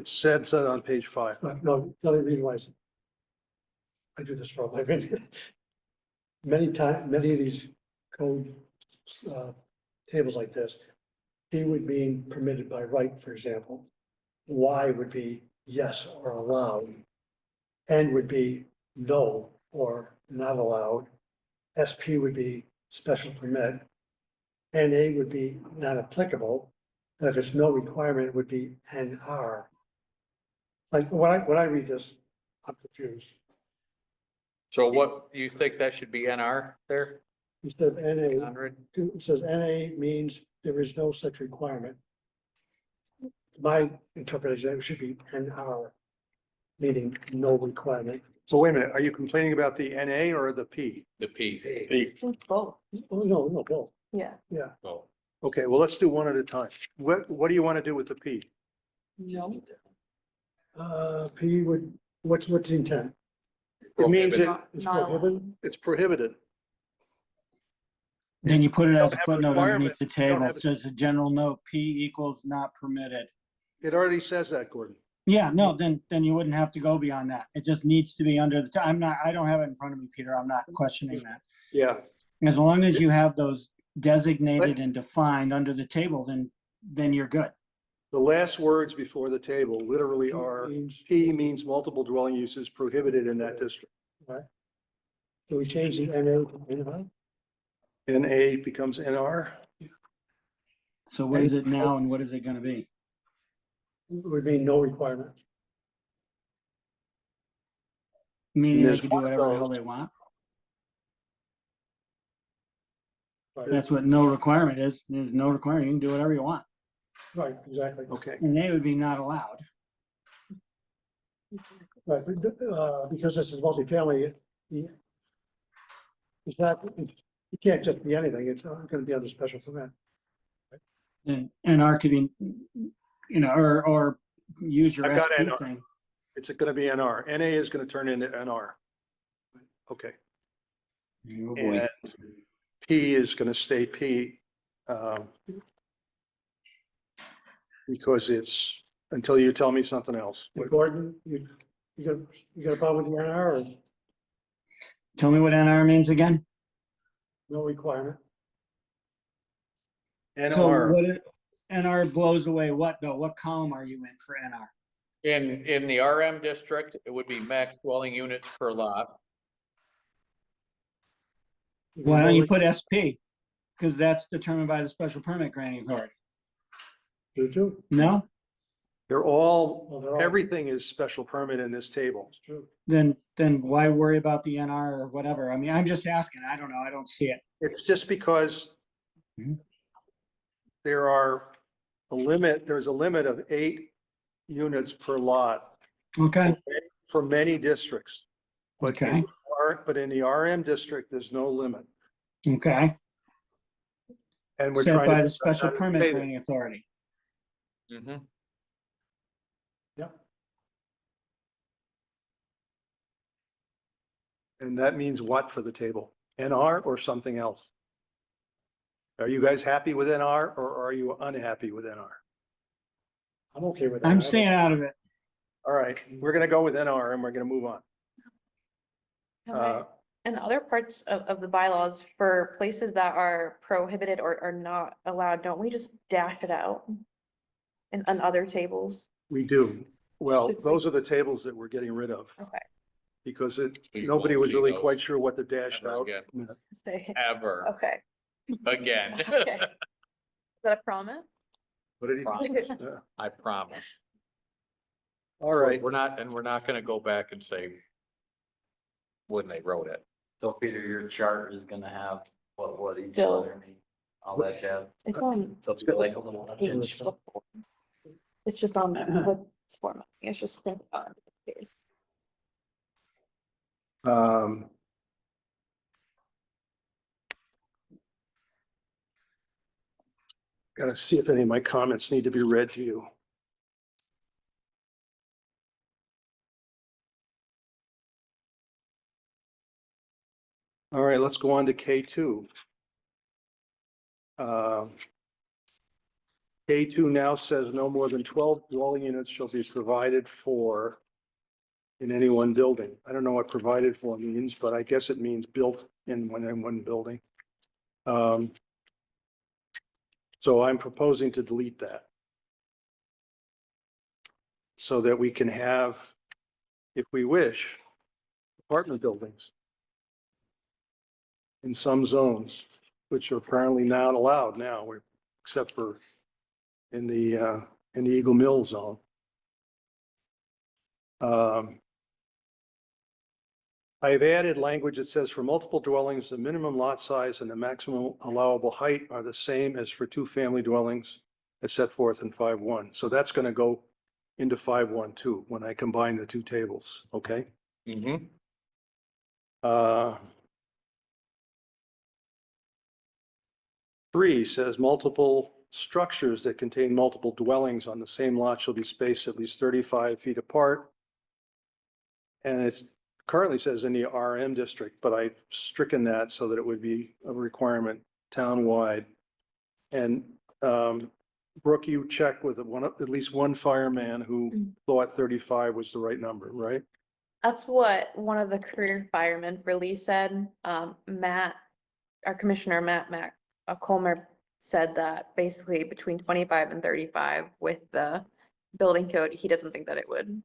said on page 5. no, the only reason why is I do this for a living. Many of these code tables like this, P would mean permitted by right, for example. Y would be yes or allowed. N would be no or not allowed. SP would be special permit. NA would be not applicable. And if it's no requirement, it would be NR. Like, when I read this, I'm confused. So what, you think that should be NR there? Instead of NA, 100? it says NA means there is no such requirement. My interpretation, it should be NR, meaning no requirement. So wait a minute, are you complaining about the NA or the P? The P. Both, Oh, no, both. yeah. Yeah. Oh, Okay, well, let's do one at a time. What do you want to do with the P? No. P would, what's the intent? It means It's Not allowed. prohibited. it's prohibited. Then you put it as don't a have a footnote requirement. underneath the You don't table, have a- just a general note, P equals not permitted. It already says that, Gordon. Yeah, no, then you wouldn't have to go beyond that. It just needs to be under the, I don't have it in front of me, Peter. I'm not questioning that. Yeah, As long as you have those designated and defined under the table, then you're good. the last words before the table literally are, Means- P means multiple dwelling uses prohibited in that district. Do we change the NA to NR? NA becomes NR. So what is it now and what is it gonna be? It would be no requirement. Meaning they There's can do one of whatever the hell those. they want? Right. That's what no requirement is. There's no requirement. You can do whatever you want. Right, exactly. Okay, And they would be not allowed. Right, but, because this is multifamily, it's not, it can't just be anything, it's gonna be under special permit. And our could be, or use your I've got SP NR. thing. it's going to be NR. NA is going to turn into NR. Okay, Oh, boy. and P is going to stay P. Because it's, until you tell me something else. Gordon, you got a problem with the NR or Tell me what NR means again? no requirement? So NR, what NR blows away what though? What column are you in for NR? in the RM district, it would be max dwelling units per lot. Why don't you put SP? Because that's determined by the special permit granting authority. Do too. No? they're all, Well, they're all- everything is special permit in this table. It's true. Then why worry about the NR or whatever? I mean, I'm just asking. I don't know. I don't see it. It's just because Mhm. there's a limit of 8 units per lot Okay, for many districts. But okay, but in the RM district, there's no limit. okay. And we're Set trying by to. the special permit Say that. granting authority. Mhm. And that means what for the table? NR or something else? Are you guys happy with NR or are you unhappy with NR? I'm okay with that. I'm staying out of it. All right, we're gonna go with NR and we're gonna move on. Uh, In other parts of the bylaws, for places that are prohibited or are not allowed, don't we just dash it out? In other tables? We do. Well, those are the tables that we're getting rid of Okay. because So you nobody won't was see really those quite sure what the dashed ever out. again. meant. Say, Ever okay. again. Okay. Is that a promise? What did he? Promise. Yeah. I promise. All right, We're not gonna go back and say when they wrote it. So Peter, your chart is gonna have what each Still. letter means, all that jazz. It's on So it's like a little. page before. It's just on what's format. It's just printed on. the page. Gotta see if any of my comments need to be read to you. All right, let's go on to K2. K2 now says no more than 12 dwelling units shall be provided for in any one building. I don't know what provided for means, but I guess it means built in one building. So I'm proposing to delete that. So that we can have, if we wish, apartment buildings in some zones. which are apparently not allowed now, except for in the Eagle Mill zone. I've added language that says for multiple dwellings, the minimum lot size and the maximum allowable height are the same as for two-family dwellings as set forth in 5.1. So that's going to go into 5.1 too, when I combine the two tables, okay? Mm-hmm. 3 says multiple structures that contain multiple dwellings on the same lot shall be spaced at least 35 feet apart. And it's currently says in the RM district, but I've stricken that so that it would be a requirement townwide. And Brooke, you checked with at least one fireman who thought 35 was the right number, right? That's what one of the career firemen for Lee said. Matt, our commissioner, Matt Colmer said that basically between 25 and 35 with the building code, he doesn't think that it would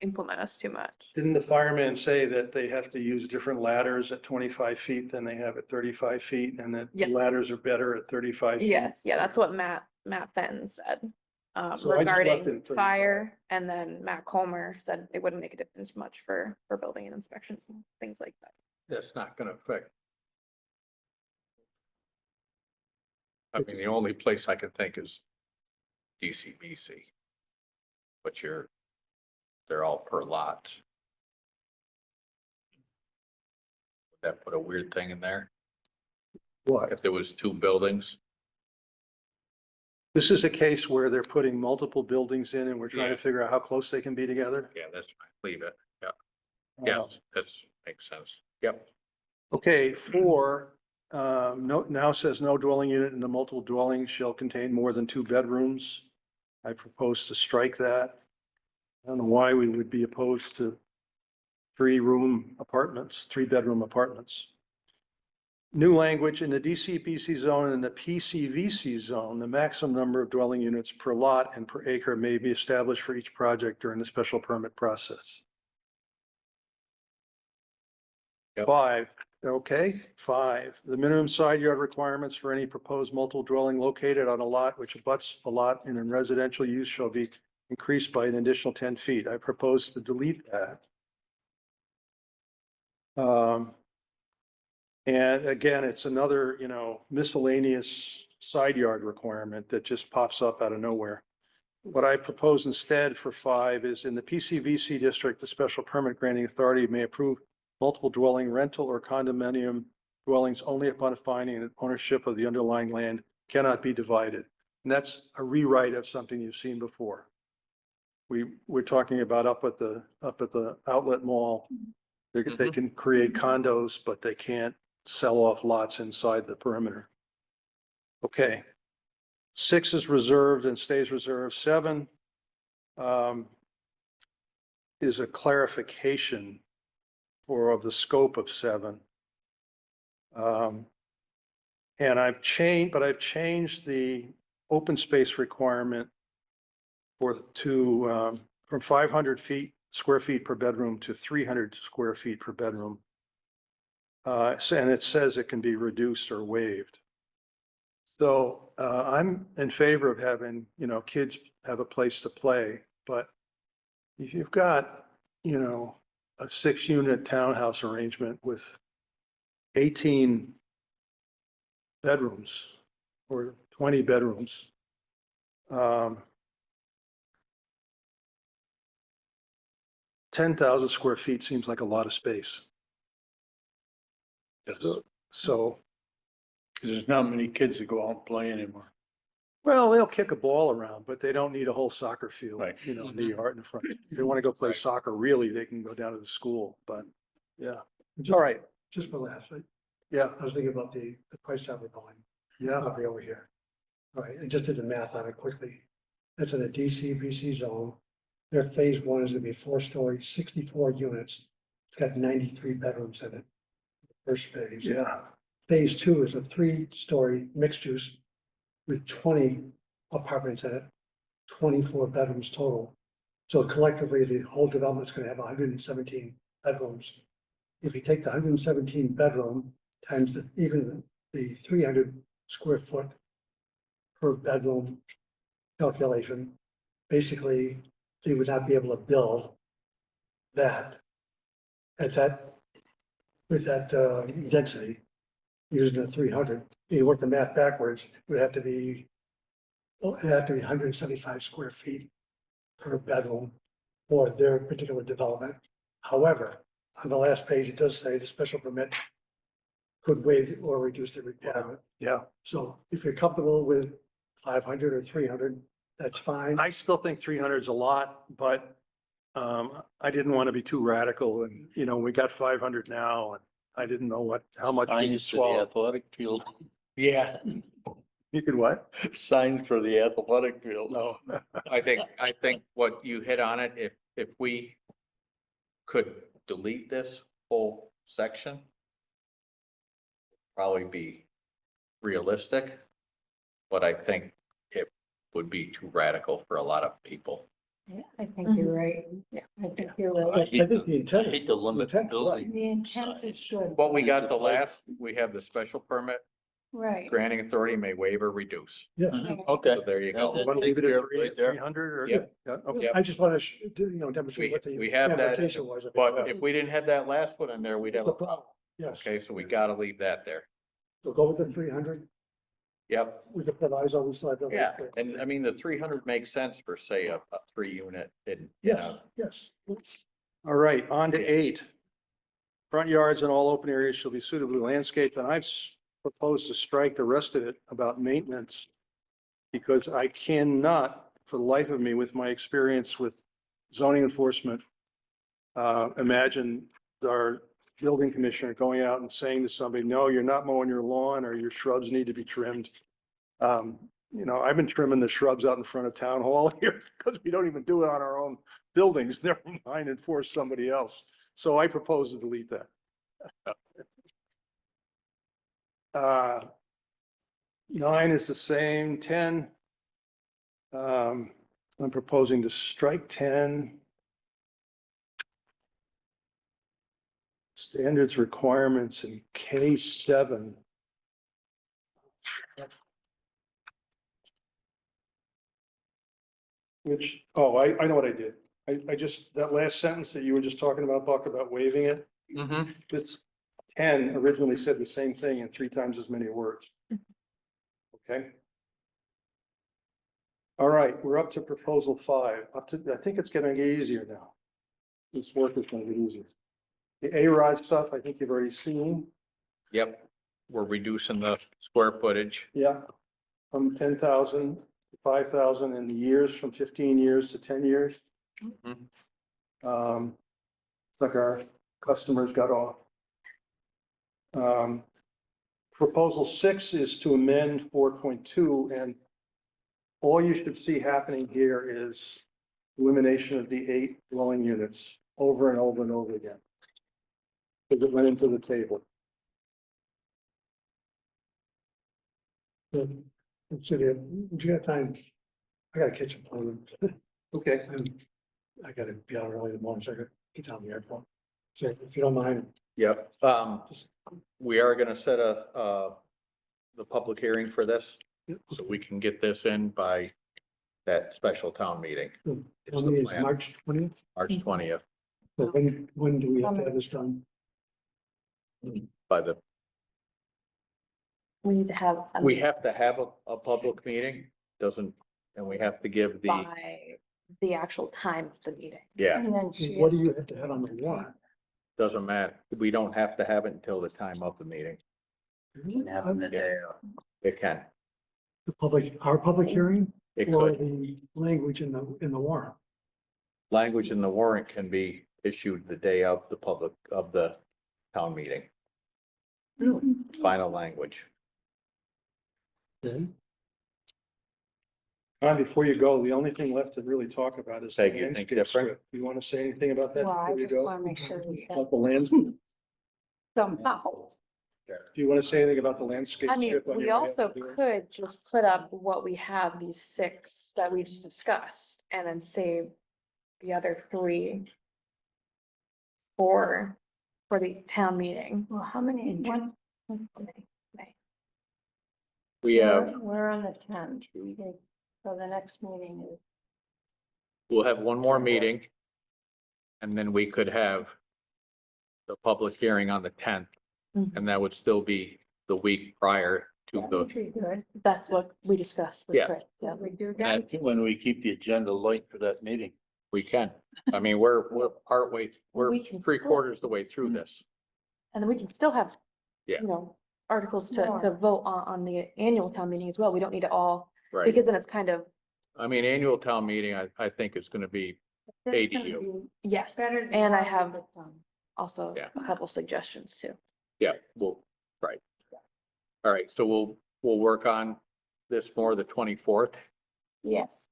implement us too much. Didn't the fireman say that they have to use different ladders at 25 feet than they have at 35 feet and that Yeah. ladders are better at 35 feet? Yes, yeah, that's what Matt Fenton said. So I just Regarding left it at 35. fire, and then Matt Colmer said it wouldn't make a difference much for building and inspections and things like that. That's not gonna affect. I mean, the only place I can think is DCBC. But they're all per lot. Would that put a weird thing in there? What? If there was two buildings? This is a case where they're putting multiple buildings in and we're trying to figure out how close they can be together. Yeah, that's fine. Leave it. Yeah. Yeah, that's makes sense. Yep. Okay, 4, now says no dwelling unit in the multiple dwelling shall contain more than 2 bedrooms. I propose to strike that. I don't know why we would be opposed to 3-bedroom apartments. New language in the DCBC zone and the PCVC zone, the maximum number of dwelling units per lot and per acre may be established for each project during the special permit process. Yep. 5, okay, 5, the minimum side yard requirements for any proposed multiple dwelling located on a lot which abuts a lot in residential use shall be increased by an additional 10 feet. I propose to delete that. And again, it's another, miscellaneous side yard requirement that just pops up out of nowhere. What I propose instead for 5 is in the PCVC district, the special permit granting authority may approve multiple dwelling rental or condominium dwellings only upon finding that ownership of the underlying land cannot be divided. And that's a rewrite of something you've seen before. We're talking about up at the outlet mall. They can create condos, but they can't sell off lots inside the perimeter. Okay. 6 is reserved and stays reserved. 7 is a clarification of the scope of 7. And I've changed the open space requirement from 500 square feet per bedroom to 300 square feet per bedroom. And it says it can be reduced or waived. So I'm in favor of having, kids have a place to play, but if you've got, a 6-unit townhouse arrangement with 18 bedrooms or 20 bedrooms, 10,000 square feet seems like a lot of space. Yes. So, Because there's not many kids that go out and play anymore. well, they'll kick a ball around, but they don't need a whole soccer field, Right. in the yard in the front. If they want to go play Right. soccer, really, they can go down to the school, but yeah. All right, Just for last, yeah, I was thinking about the price tag we're buying yeah, property over here. All right, I just did the math on it quickly. That's in a DCBC zone. Their phase 1 is gonna be 4-story, 64 units. It's got 93 bedrooms in it. First phase. yeah. Phase 2 is a 3-story mixed use with 20 apartments in it, 24 bedrooms total. So collectively, the whole development's gonna have 117 bedrooms. If you take the 117 bedroom times even the 300 square foot per bedroom calculation, basically, they would not be able to build that at that, with that density, using the 300. You work the math backwards, it would have to be, well, it'd have to be 175 square feet per bedroom for their particular development. However, on the last page, it does say the special permit could waive or reduce the requirement. Yeah, So if you're comfortable with 500 or 300, that's fine. I still think 300 is a lot, but I didn't want to be too radical and, you know, we got 500 now and I didn't know how much we could Signs for the swallow. athletic field, Yeah, You could what? signs for the athletic field. No. I think what you hit on it, if we could delete this whole section, probably be realistic, but I think it would be too radical for a lot of people. Yeah, I think you're right. Yeah, I think you're I right. think the intent. I hate to limit the intent is right. building. The intent is good, What we got the last, we have the special permit, right. granting authority may waive or reduce. Yeah. Okay. So there you Yeah, go. that Want to leave it takes care at of it right there. 300 or? Yep. Yeah, okay. I just want to, demonstrate what We the have that, application was. of it. but if we didn't have that last one in there, we'd have a It's a problem. Yes, Okay, so we gotta leave that there. so go with the 300 Yep. with the proviso, we still have. to- Yeah, and I mean, the 300 makes sense for, say, a 3-unit in, you know. Yes, yes. All right, on to 8. Front yards and all open areas shall be suitably landscaped, and I've proposed to strike the rest of it about maintenance because I cannot, for the life of me, with my experience with zoning enforcement, imagine our building commissioner going out and saying to somebody, no, you're not mowing your lawn or your shrubs need to be trimmed. You know, I've been trimming the shrubs out in front of town hall here because we don't even do it on our own buildings, never mind enforce somebody else. So I propose to delete that. 9 is the same, 10. I'm proposing to strike 10. Standards requirements in K7. Which, oh, I know what I did. I just, that last sentence that you were just talking about, Buck, about waiving it, Mm-hmm. this 10 originally said the same thing in 3 times as many words. Okay. All right, we're up to proposal 5. I think it's getting easier now. This work is going to get easier. The A-Rod stuff, I think you've already seen. Yep, we're reducing the square footage. Yeah, from 10,000 to 5,000 in the years, from 15 years to 10 years. Mhm. It's like our customers got off. Proposal 6 is to amend 4.2, and all you should see happening here is elimination of the 8 dwelling units over and over and over again. Because it went into the table. So, would you have time? I got a kitchen appointment. Okay. And I gotta be out early in the morning, so I gotta get down to the airport. So if you don't mind, Yep, we are gonna set the public hearing for this, so we can get this in by that special town meeting, tell me it's March 20th. March 20th, So when do we have to have this done? by the, We need to have. we have to have a public meeting, doesn't, and we have to give the, By the actual time of the meeting. yeah, And then she What do has you to have to have on the warrant? doesn't matter. We don't have to have it until the time of the meeting. It can, The public, our public hearing it or could. the language in the warrant? Language in the warrant can be issued the day of the public, of the town meeting, Really? final language. Okay. Before you go, the only thing left to really talk about is. the Peg, you think landscape different? strip. You want to say anything about that Well, I before you just go? want to make sure we have About the landscape? somehow. Do you want to say anything about the landscape? I mean, strip on we your also map? could just put up what we have, these 6 that we just discussed, and then save the other 3 for the town meeting. Well, how many, We have, We're on the tenth, so the next meeting is. we'll have one more meeting. And then we could have the public hearing on the 10th, and that would still be the week prior to the, Pretty good. That's what we discussed with Yeah. Chris. Yeah, we do that. That's when we keep the agenda light for that meeting. we can. I mean, we're partway, we're We can 3/4 the way through this. And then we can still have, Yeah. you know, articles to Yeah. vote on the annual town meeting as well. We don't need to all, Right. because then it's kind of, I mean, annual town meeting, I think is gonna be That's gonna ADU. be yes, better than and I what we have have done. also Yeah. a couple suggestions too. Yeah, well, right. All right, so we'll work on this more the 24th, Yes,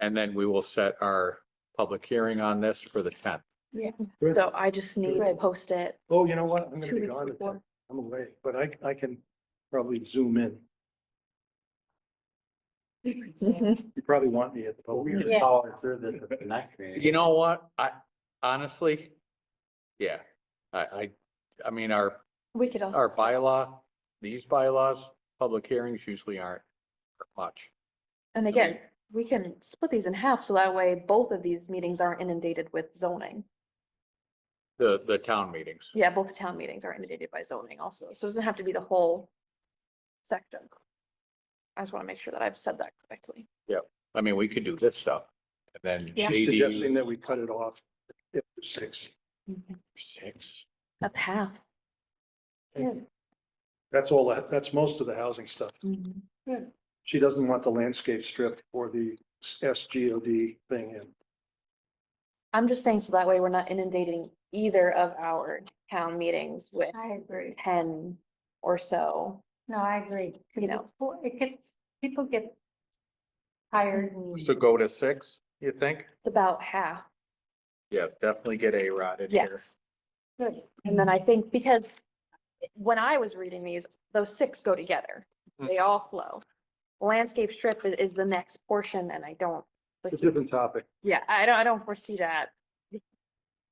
and then we will set our public hearing on this for the 10th. yes. Good. So I just need to Good. post it Oh, you know what? I'm gonna 2 be weeks gone. at before. 10. I'm away, but I can probably zoom in. You probably want me at the Well, we public. can follow through this at the next meeting. You know what? I honestly, yeah, I mean, our We could also. bylaw, these bylaws, public hearings usually aren't much. And again, we can split these in half, so that way both of these meetings aren't inundated with zoning. The town meetings. Yeah, both town meetings are inundated by zoning also, so it doesn't have to be the whole section. I just want to make sure that I've said that correctly. I mean, we could do this stuff. And then Yeah. She's suggesting JD that we cut it off at 6. 6. That's half. That's all that's most of the housing stuff. Good. She doesn't want the landscape strip or the SGOD thing in. I'm just saying so that way we're not inundating either of our town meetings with I agree. 10 or so. No, I agree. 'Cause You know. it gets, people get tired and. So go to 6, you think? It's about half. Yeah, definitely get A-Rod in here. Yes. Good. And then I think because when I was reading these, those 6 go together. They all flow. Landscape strip is the next portion and I don't, It's a different topic. yeah, I don't foresee that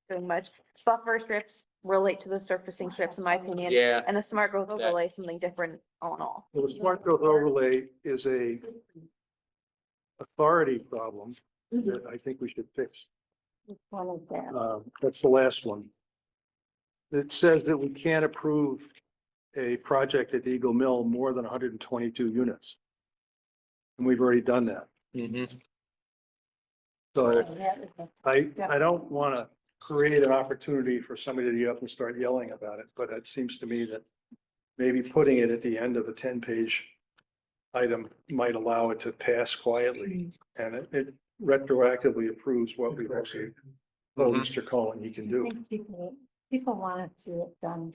doing much. Buffer strips relate to the surfacing strips, in my opinion. Yeah, And the smart growth overlay is something different all in all. Well, the smart growth overlay is a authority problem that I think we should fix. Which one is that? That's the last one. It says that we can't approve a project at Eagle Mill more than 122 units. And we've already done that. mhm. So That is a- I don't want to create an opportunity for somebody to get up and start yelling about it, but it seems to me that maybe putting it at the end of a 10-page item might allow it to pass quietly. And it retroactively approves what we've also told Mhm. Mr. Cohen he can I do. think people want to see it done.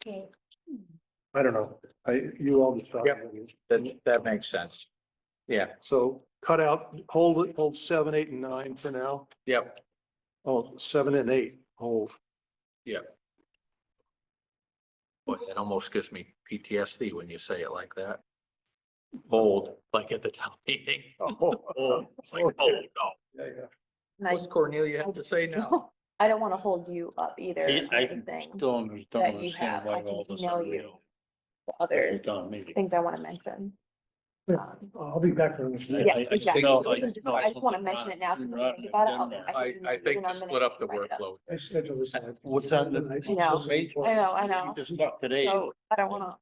Okay. I don't know. You all decide. That makes sense. Yeah, So cut out, hold 7, 8, and 9 for now. yep, Oh, 7 and 8, hold. yep. Boy, that almost gives me PTSD when you say it like that. Bold, like at the town meeting. Bold, it's like, oh, no. Yeah. And I, What's Cornelia have to say now? I don't want to hold you up either. or I anything. still don't that you understand have. why I can all this. email you the other Town meeting. things I want to mention. I'll be back on this. Yeah, I exactly. no, We can just- no, I just want to I'm mention not- it now, so I'm when not we think about it, agenda. I think to split up the workload. I scheduled this. What time? I know. Just talk today. So I don't want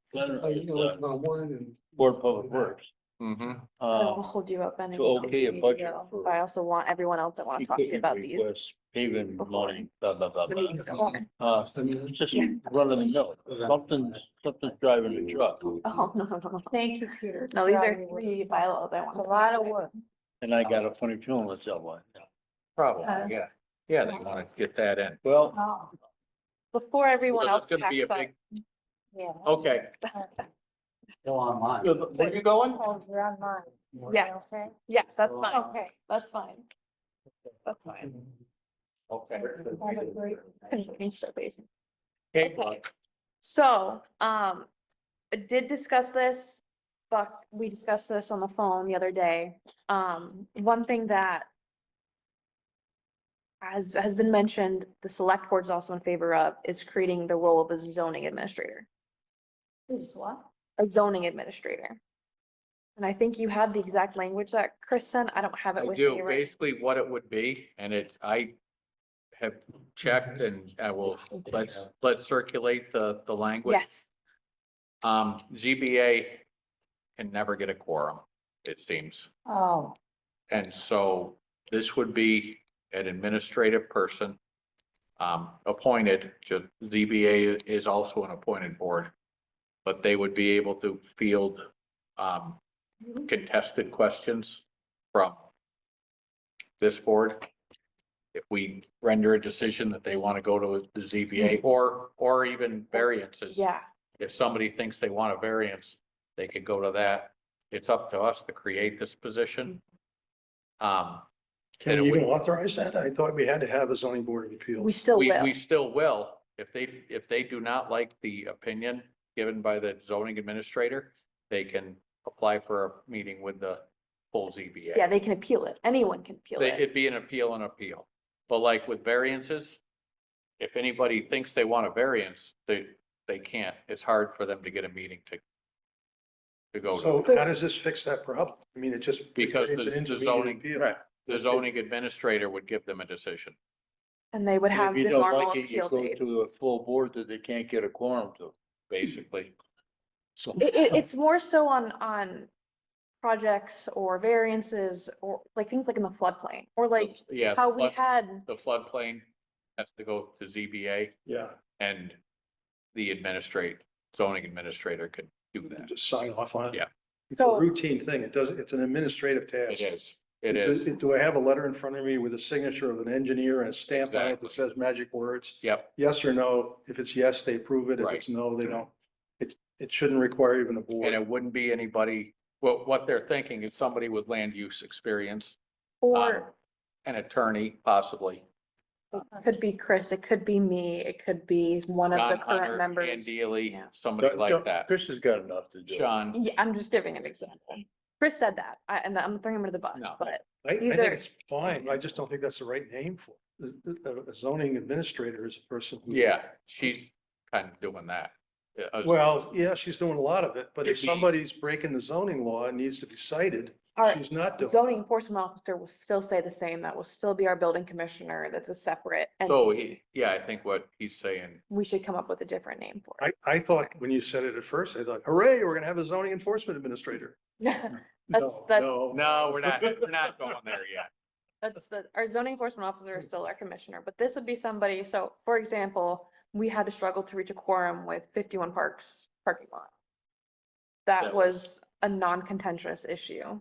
Board of Public Works. Mm-hmm. to, I don't want to hold you up anymore. okay a budget for- But I also want everyone else that want to talk to you about these. Requests, paving before money, blah, blah, blah, The blah. meetings are on. It's just running the mill. Something's driving the truck. Oh, no. Thank you, Peter. No, these are Probably 3 bylaws I want. It's a lot of work. And I got a funny feeling it's that way. Probably, yeah. Yeah, they want to get that in. Well, Oh, Before everyone Because else it's gonna be a packs up. big, yeah. okay. Still online. Where you going? Oh, you're on mine. Yes. Okay. Yes, that's fine. Okay. That's fine. That's fine. okay. Have a great- Okay. So, I did discuss this, but we discussed this on the phone the other day. One thing that has been mentioned, the select board is also in favor of, is creating the role of a zoning administrator. Is what? A zoning administrator. And I think you had the exact language that Chris sent. I don't have it I with do, me right. basically what it would be, and it's, I have checked and I will, let's circulate the language. Yes, ZBA can never get a quorum, it seems. Oh, And so this would be an administrative person, appointed, just ZBA is also an appointed board. But they would be able to field, contested questions from this board. If we render a decision that they want to go to the ZBA or even variances. yeah. If somebody thinks they want a variance, they could go to that. It's up to us to create this position. Can And we it even would- authorize that? I thought we had to have a zoning board of We appeals. still will. We still will, if they do not like the opinion given by the zoning administrator, they can apply for a meeting with the full ZBA. Yeah, they can appeal it. Anyone can appeal it. It'd be an appeal. But like with variances, if anybody thinks they want a variance, they can't. It's hard for them to get a meeting to go So to. how does this fix that problem? I mean, it just. Because creates an the intermediate zoning, appeal. the zoning administrator would give them a decision. And they would have If the you don't normal like it, you appeal go dates. to a full board that they can't get a quorum to. Basically. So. It's more so on projects or variances or like things like in the floodplain or like Yeah. how we had, The floodplain has to go to ZBA Yeah, and the zoning administrator could do that. just sign off on it. Yeah. It's a So- routine thing. it's an administrative task. It is. Do I have a letter in front of me with a signature of an engineer and a stamp on it that says magic words? Yep, Yes or no? If it's yes, they approve it. If it's no, they don't. It shouldn't require even a and board. it wouldn't be anybody, what they're thinking is somebody with land use experience, or an attorney possibly. it could be Chris, it could be me, it could be one of the John current Hunter, members. Ann Deely, Yeah. somebody like that. Chris has got enough to do. Sean, Yeah, I'm just giving an example. Chris said that, and I'm throwing him under the bus, No. but I these think are- it's fine. I just don't think that's the right name for it. A zoning administrator is a person who. yeah, she's kind of doing that. Well, yeah, she's doing a lot of it, but if It'd be- somebody's breaking the zoning law and needs to be cited, our she's not doing. it. zoning enforcement officer will still say the same. That will still be our building commissioner. That's a separate. So, entity. yeah, I think what he's saying, We should come up with a different name for it. I thought when you said it at first, I thought, hooray, we're gonna have a zoning enforcement administrator. That's, No. no, we're not going there yet. our zoning enforcement officer is still our commissioner, but this would be somebody, so, for example, we had to struggle to reach a quorum with 51 Parks parking lot. That That was a non-contentious issue.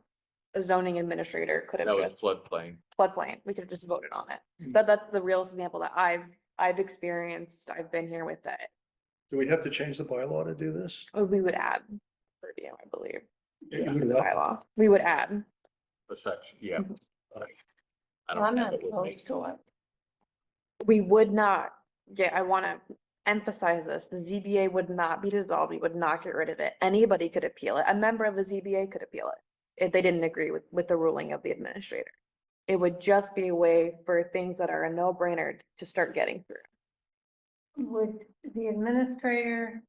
A zoning administrator could have That was just, floodplain. floodplain, we could have just voted on it. Mm. That's the real example that I've experienced, I've been here with it. Do we have to change the bylaw to do this? We would add purview, I believe, Yeah. to the bylaw. We would add. The section, yeah. Mhm. I don't I'm think not it would make- opposed to it. We would not, yeah, I want to emphasize this, the ZBA would not be dissolved, we would not get rid of it. Anybody could appeal it. A member of the ZBA could appeal it if they didn't agree with the ruling of the administrator. It would just be a way for things that are a no-brainer to start getting through. Would the administrator,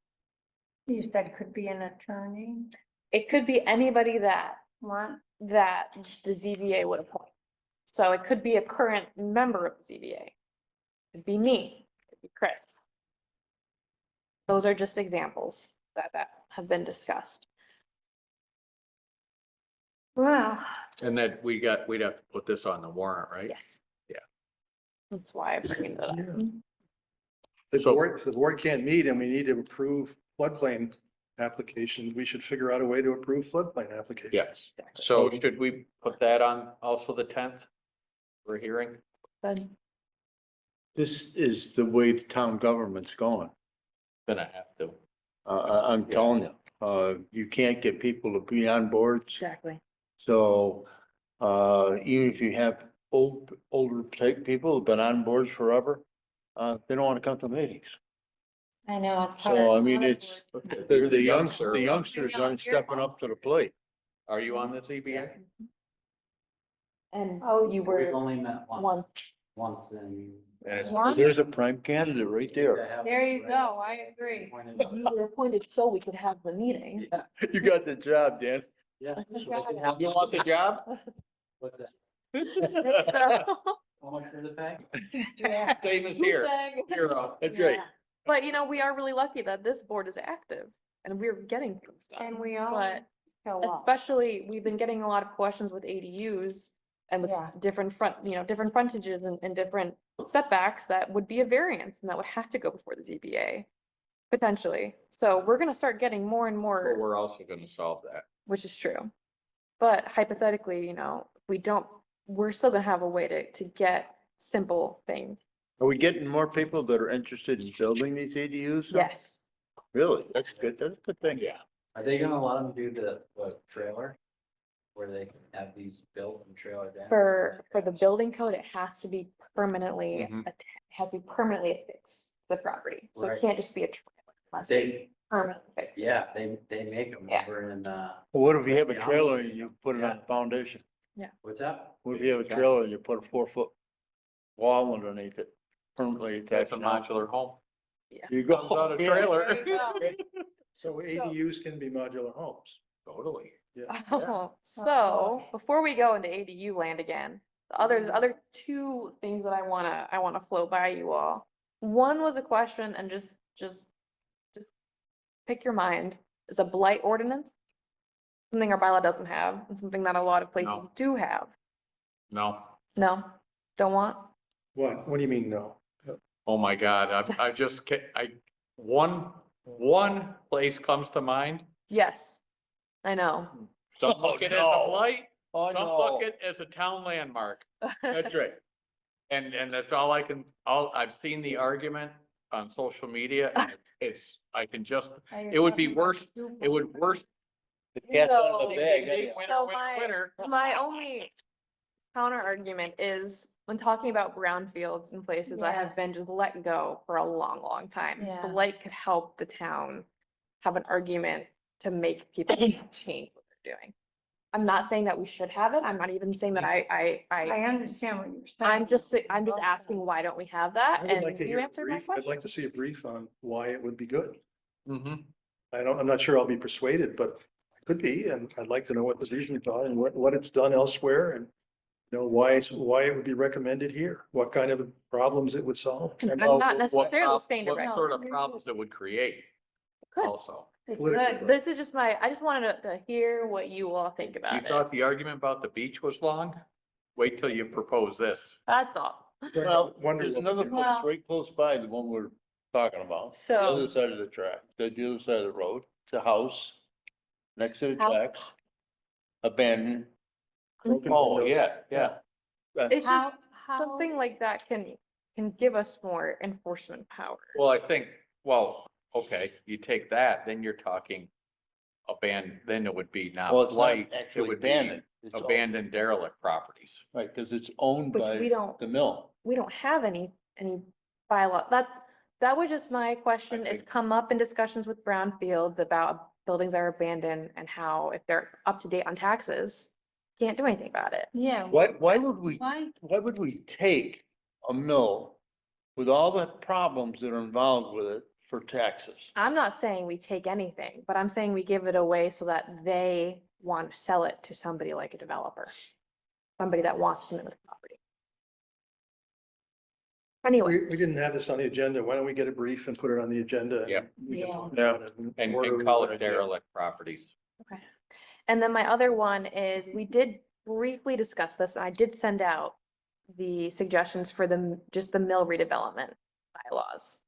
you said could be an attorney, It could be anybody that what? the ZBA would appoint. So it could be a current member of the ZBA. It'd be me, it'd be Chris. Those are just examples that have been discussed. Well, And then we'd have to put this on the warrant, right? Yes. Yeah. That's why I'm bringing it up. Yeah. Mhm. If So- the board can't meet and we need to approve floodplain applications, we should figure out a way to approve floodplain applications. Yes. So should we put that on also the 10th for a hearing? Good. This is the way the town government's going. Gonna have to. I'm Yeah. telling you, you can't get people to be on boards. Exactly. So, even if you have older type people who've been on boards forever, they don't want to come to meetings. I know. it's So, hard. I mean, it's, You're the youngster. youngsters aren't stepping up to the plate. Are you on the ZBA? And Oh, you We've were only met once. once in. And it's- One? There's a prime candidate right there. There you go, I agree. You were appointed so we could have the meeting. You got the job, Dan. Yeah. You want the job? What's that? So, How much does it pay? Yeah. Same as here. Zero. That's right. But you know, we are really lucky that this board is active and we're getting things done. And we all But show up. especially, we've been getting a lot of questions with ADUs and with Yeah. different different frontages and different setbacks that would be a variance and that would have to go before the ZBA. Potentially. So we're gonna start getting more and But more, we're also gonna solve that. which is true. But hypothetically, you know, if we don't, we're still gonna have a way to get simple things. Are we getting more people that are interested in building these ADUs? now? Yes. Really? That's good. That's a good thing. Yeah. Are they gonna let them do the trailer? Where they can have these built and trailer down? For the building code, it has to be permanently, Mhm. has to be permanently affixed to the property. So it Right. can't just be a trailer. It must be They, permanently fixed. yeah, they make them Yeah. over in, Well, what if you have a Yeah. trailer and you put it on the foundation? what's that? What if you have a trailer and you put a 4-foot wall underneath it, permanently That's attached? a now? modular home. You go. Comes out of Yeah. trailer. There you So ADUs can be modular homes. Totally. go. So before we go into ADU land again, the other two things that I wanna float by you all. One was a question and just pick your mind, is a blight ordinance. Something our bylaw doesn't have and something that a lot of places No. do have. No. No, don't want? What do you mean, no? Oh, my God. I just, one place comes to mind. Yes, I know. Some Oh, look at it as no. a blight, Oh, some no. look at it as a town landmark. That's right. And that's all I've seen the argument on social media. And it would be worse. It would worse. The cat's out of So- the bag. They anyhow. winner, So winner, winner. my only counter argument is when talking about brownfields and places that have Yes. been just let go for a long, long time. Yeah. The light could help the town have an argument to make people change what they're doing. I'm not saying that we should have it. I'm not even saying that I understand what you're saying. I'm just asking, why don't we have that? I would like And to you hear a answered my brief. I'd like question. to see a brief on why it would be good. Mhm. I'm not sure I'll be persuaded, but I could be, and I'd like to know what the reasons are and what it's done elsewhere and you know, why it would be recommended here, what kind of problems it would solve. And I'm Well, not what necessarily saying to What rec- sort of problems it would create Could. also. Politically. This is just I just wanted to hear what you all think You about it. thought the argument about the beach was long? Wait till you propose this. That's all. Well, Wonder there's what- another place Well- right close by, the one we're talking about. The So- other side of the track, the other side of the road, it's a house next to the How- tracks, abandoned. Broken Oh, windows. yeah. It's How- just how- something like that can give us more enforcement power. Well, I think, okay, you take that, then you're talking then it would be not Well, it's not blight, it actually would be abandoned. It's owned. abandoned derelict properties. Right, because it's owned But we by don't, the mill. we don't have any bylaw. That was just my question. It's think- come up in discussions with brownfields about buildings that are abandoned and how if they're up to date on taxes, can't do anything about it. Yeah. Why would we Why? take a mill with all the problems that are involved with it for taxes? I'm not saying we take anything, but I'm saying we give it away so that they want to sell it to somebody like a developer. Somebody that wants to sell the property. Anyway, We didn't have this on the agenda. Why don't we get a brief and put it on the agenda? and Yeah. we can Yeah. talk about it And order call it. it derelict properties. and then my other one is, we did briefly discuss this, and I did send out the suggestions for just the mill redevelopment bylaws.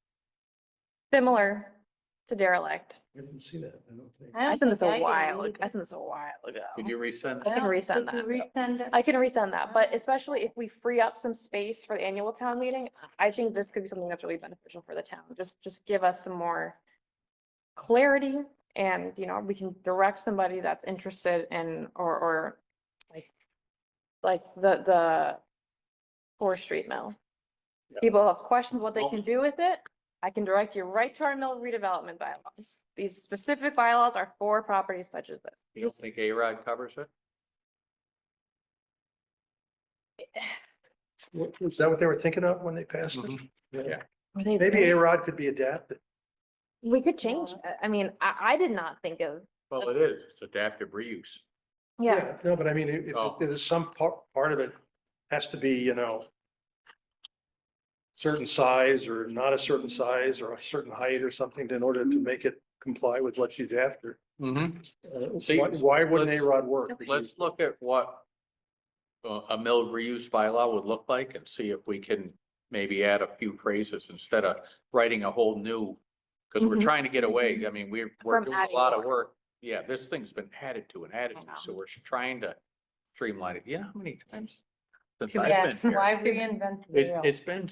Similar to derelict. I didn't see that, I don't think. I sent this don't think a I did while, either. I sent this a while ago. Could you resend? I can resend Did you that. resend it? I can resend that, but especially if we free up some space for the annual town meeting, I think this could be something that's really beneficial for the town. Just give us some more clarity and, you know, we can direct somebody that's interested in, or like the Forest Street Mill. Yeah. People have questions what they can do with it. I can direct you right to our mill redevelopment bylaws. These specific bylaws are for properties such as this. You don't think A-Rod covers it? Is that what they were thinking of when they passed it? Mhm. Yeah. Were they Maybe very- A-Rod could be adapted. We could change it. I mean, I did not think of, Well, it is. It's adaptive reuse. Yeah, No, but I mean, Oh. if there's some part of it has to be, you know, certain size or not a certain size or a certain height or something in order to make it comply with what she's after. See, Why wouldn't let's- A-Rod work? Let's look at what a mill reuse bylaw would look like and see if we can maybe add a few phrases instead of writing a whole new, because we're Mhm. trying to get away. I mean, we're From doing a adding lot of more. work. Yeah, this thing's been added to and added I to, know. so we're trying to streamline it. You know how many times since Too I've many. been Yes, here? why reinvent the wheel? It's been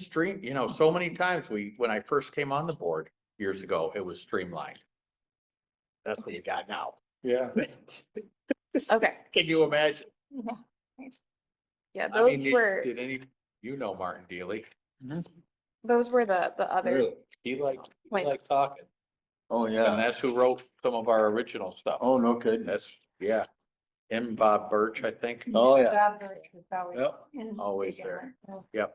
so many times when I first came on the board years ago, it was streamlined. That's what you got now. Yeah. okay, Can you imagine? yeah, I those mean, were, did any, Martin Dealey? those were the other He like points. talking. Oh, And yeah. that's who wrote some of our original stuff. Oh, no kidding. That's, yeah. Him, Bob Birch, I think. Oh, yeah. Job search was always Yep. in Always beginner.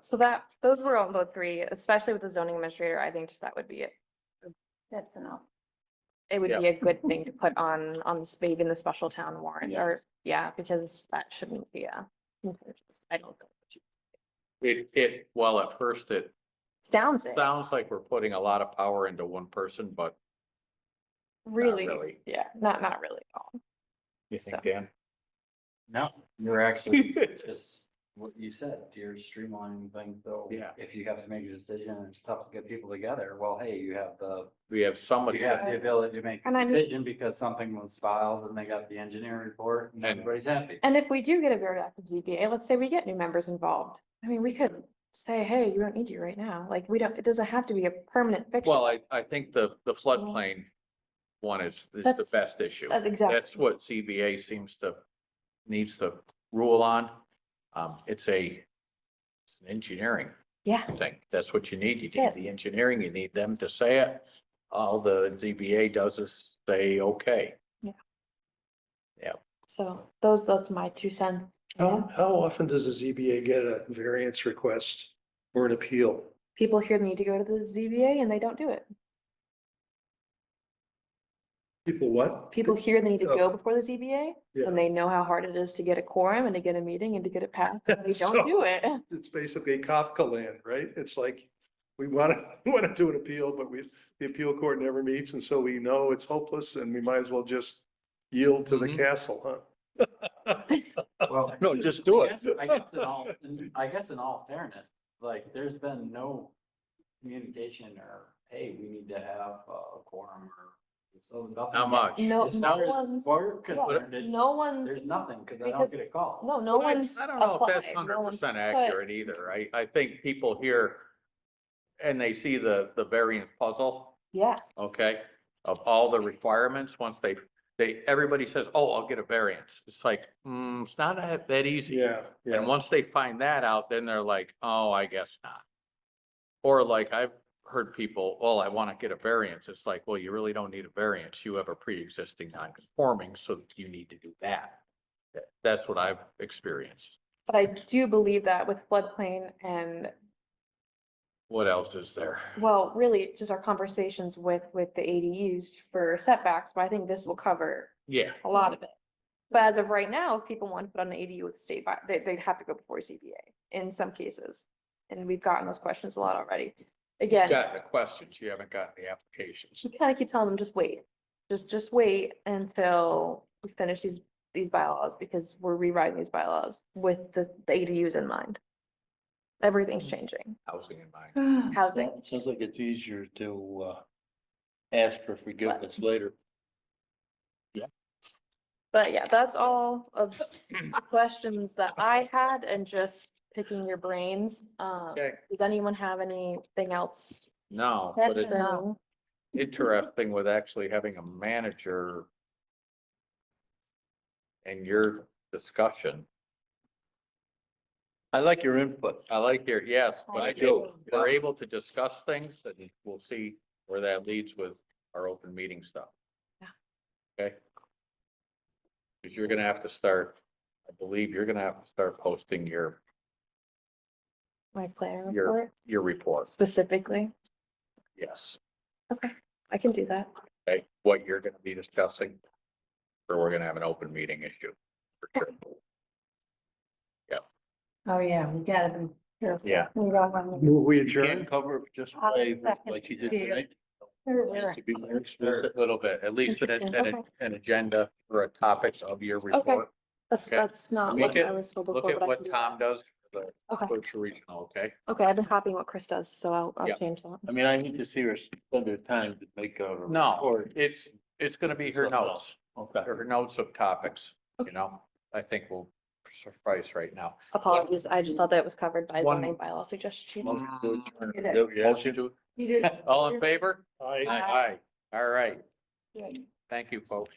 So those were all the three, especially with the zoning administrator, I think just that would be it. That's enough. It would Yeah. be a good thing to put on maybe in the special town warrant or, yeah, because that shouldn't be a. I don't think. Well, at first it Sounds it, sounds like we're putting a lot of power into one person, but really, really. yeah, not really at all. you think, So- Dan? No, you're actually just what you said, you're streamlining things, so. Yeah. If you have to make a decision and it's tough to get people together, well, hey, you have We have somebody. you have the ability to make And a I mean- decision because something was filed and they got the engineering report and And- everybody's happy. And if we do get a very active ZBA, let's say we get new members involved, I mean, we could say, hey, you don't need you right now, like, it doesn't have to be a permanent fixture. Well, I think the floodplain one is the That's- best issue. That's exactly. That's what CBA needs to rule on. It's an engineering Yeah, thing. That's what you need. You That's need it. the engineering, you need them to say it. All the ZBA does is say, okay. so that's my 2 cents. How often does a ZBA get a variance request or an appeal? People here need to go to the ZBA and they don't do it. People what? People here, they need to go Oh. before the ZBA, Yeah. and they know how hard it is to get a quorum and to get a meeting and to get it passed, and they don't So- do it. It's basically Kafka land, right? It's like, we want to do an appeal, but the appeal court never meets, and so we know it's hopeless and we might as well just yield to the Mhm. castle, huh? Well, No, just do I it. guess- I guess in all fairness, like, there's been no communication or, hey, we need to have a quorum or. So nothing. How much? No, As no far as one's, we're concerned, it's, no one's, there's nothing, because I because- don't get a call. no, no But I- one's I don't know if that's applied, no hundred one's percent put- accurate either. I think people here and they see the variance puzzle, Yeah, okay, of all the requirements, once everybody says, oh, I'll get a variance. It's like, it's not that easy. Yeah, And once they find that out, then they're like, oh, I guess not. Or like I've heard people, well, I want to get a variance. It's like, well, you really don't need a variance. You have a pre-existing non-conforming, so you need to do that. That's what I've experienced. but I do believe that with floodplain and, What else is there? well, really just our conversations with the ADUs for setbacks, but I think this will cover Yeah, a lot of it. But as of right now, if people want to put on an ADU with the state, they'd have to go before ZBA in some cases. And we've gotten those questions a lot already. Again, got the questions. You haven't gotten the applications. we kind of keep telling them, just wait. Just wait until we finish these bylaws, because we're rewriting these bylaws with the ADUs in mind. Everything's changing. Housing in mind. Housing. Sounds like it's easier to, ask for forgiveness later. But yeah, that's all of the questions that I had, and just picking your brains. Okay. Does anyone have anything else? No, That's but it's enough. interesting with actually having a manager and your discussion. I like your input. I like your, yes, but I I think do. we're able to discuss things and we'll see where that leads with our open meeting stuff. Yeah. Okay? Because you're gonna have to start, I believe you're gonna have to start posting your My plan Your- report report. specifically? Yes. I can do that. Okay, what you're gonna be discussing, or we're gonna have an open meeting issue. Oh, yeah, we gotta be careful. Yeah. We don't want to- Move we You can adjourn. cover it just I'll by, second like you did it. tonight. Sure. To be more A explicit. little bit, at least Interesting, okay. an agenda for a topic of your report. That's, Okay. that's not Look what at- I was told Look before, at but I what can do Tom that. does for the Okay, Berkshire Regional, okay? okay, I've been copying what Chris does, so I'll Yeah. change that. I mean, I need to see her spend her time to make a. No, report. it's gonna be her Something notes, Okay. her notes of topics, you Okay. know, I think will suffice right now. Apologies, I just thought that it was covered by One- zoning bylaw suggestion. Motion to adjourn. You did. Yeah, yeah, Motion to- You did. All in favor? I. Aye. All right. Right. Thank you, folks.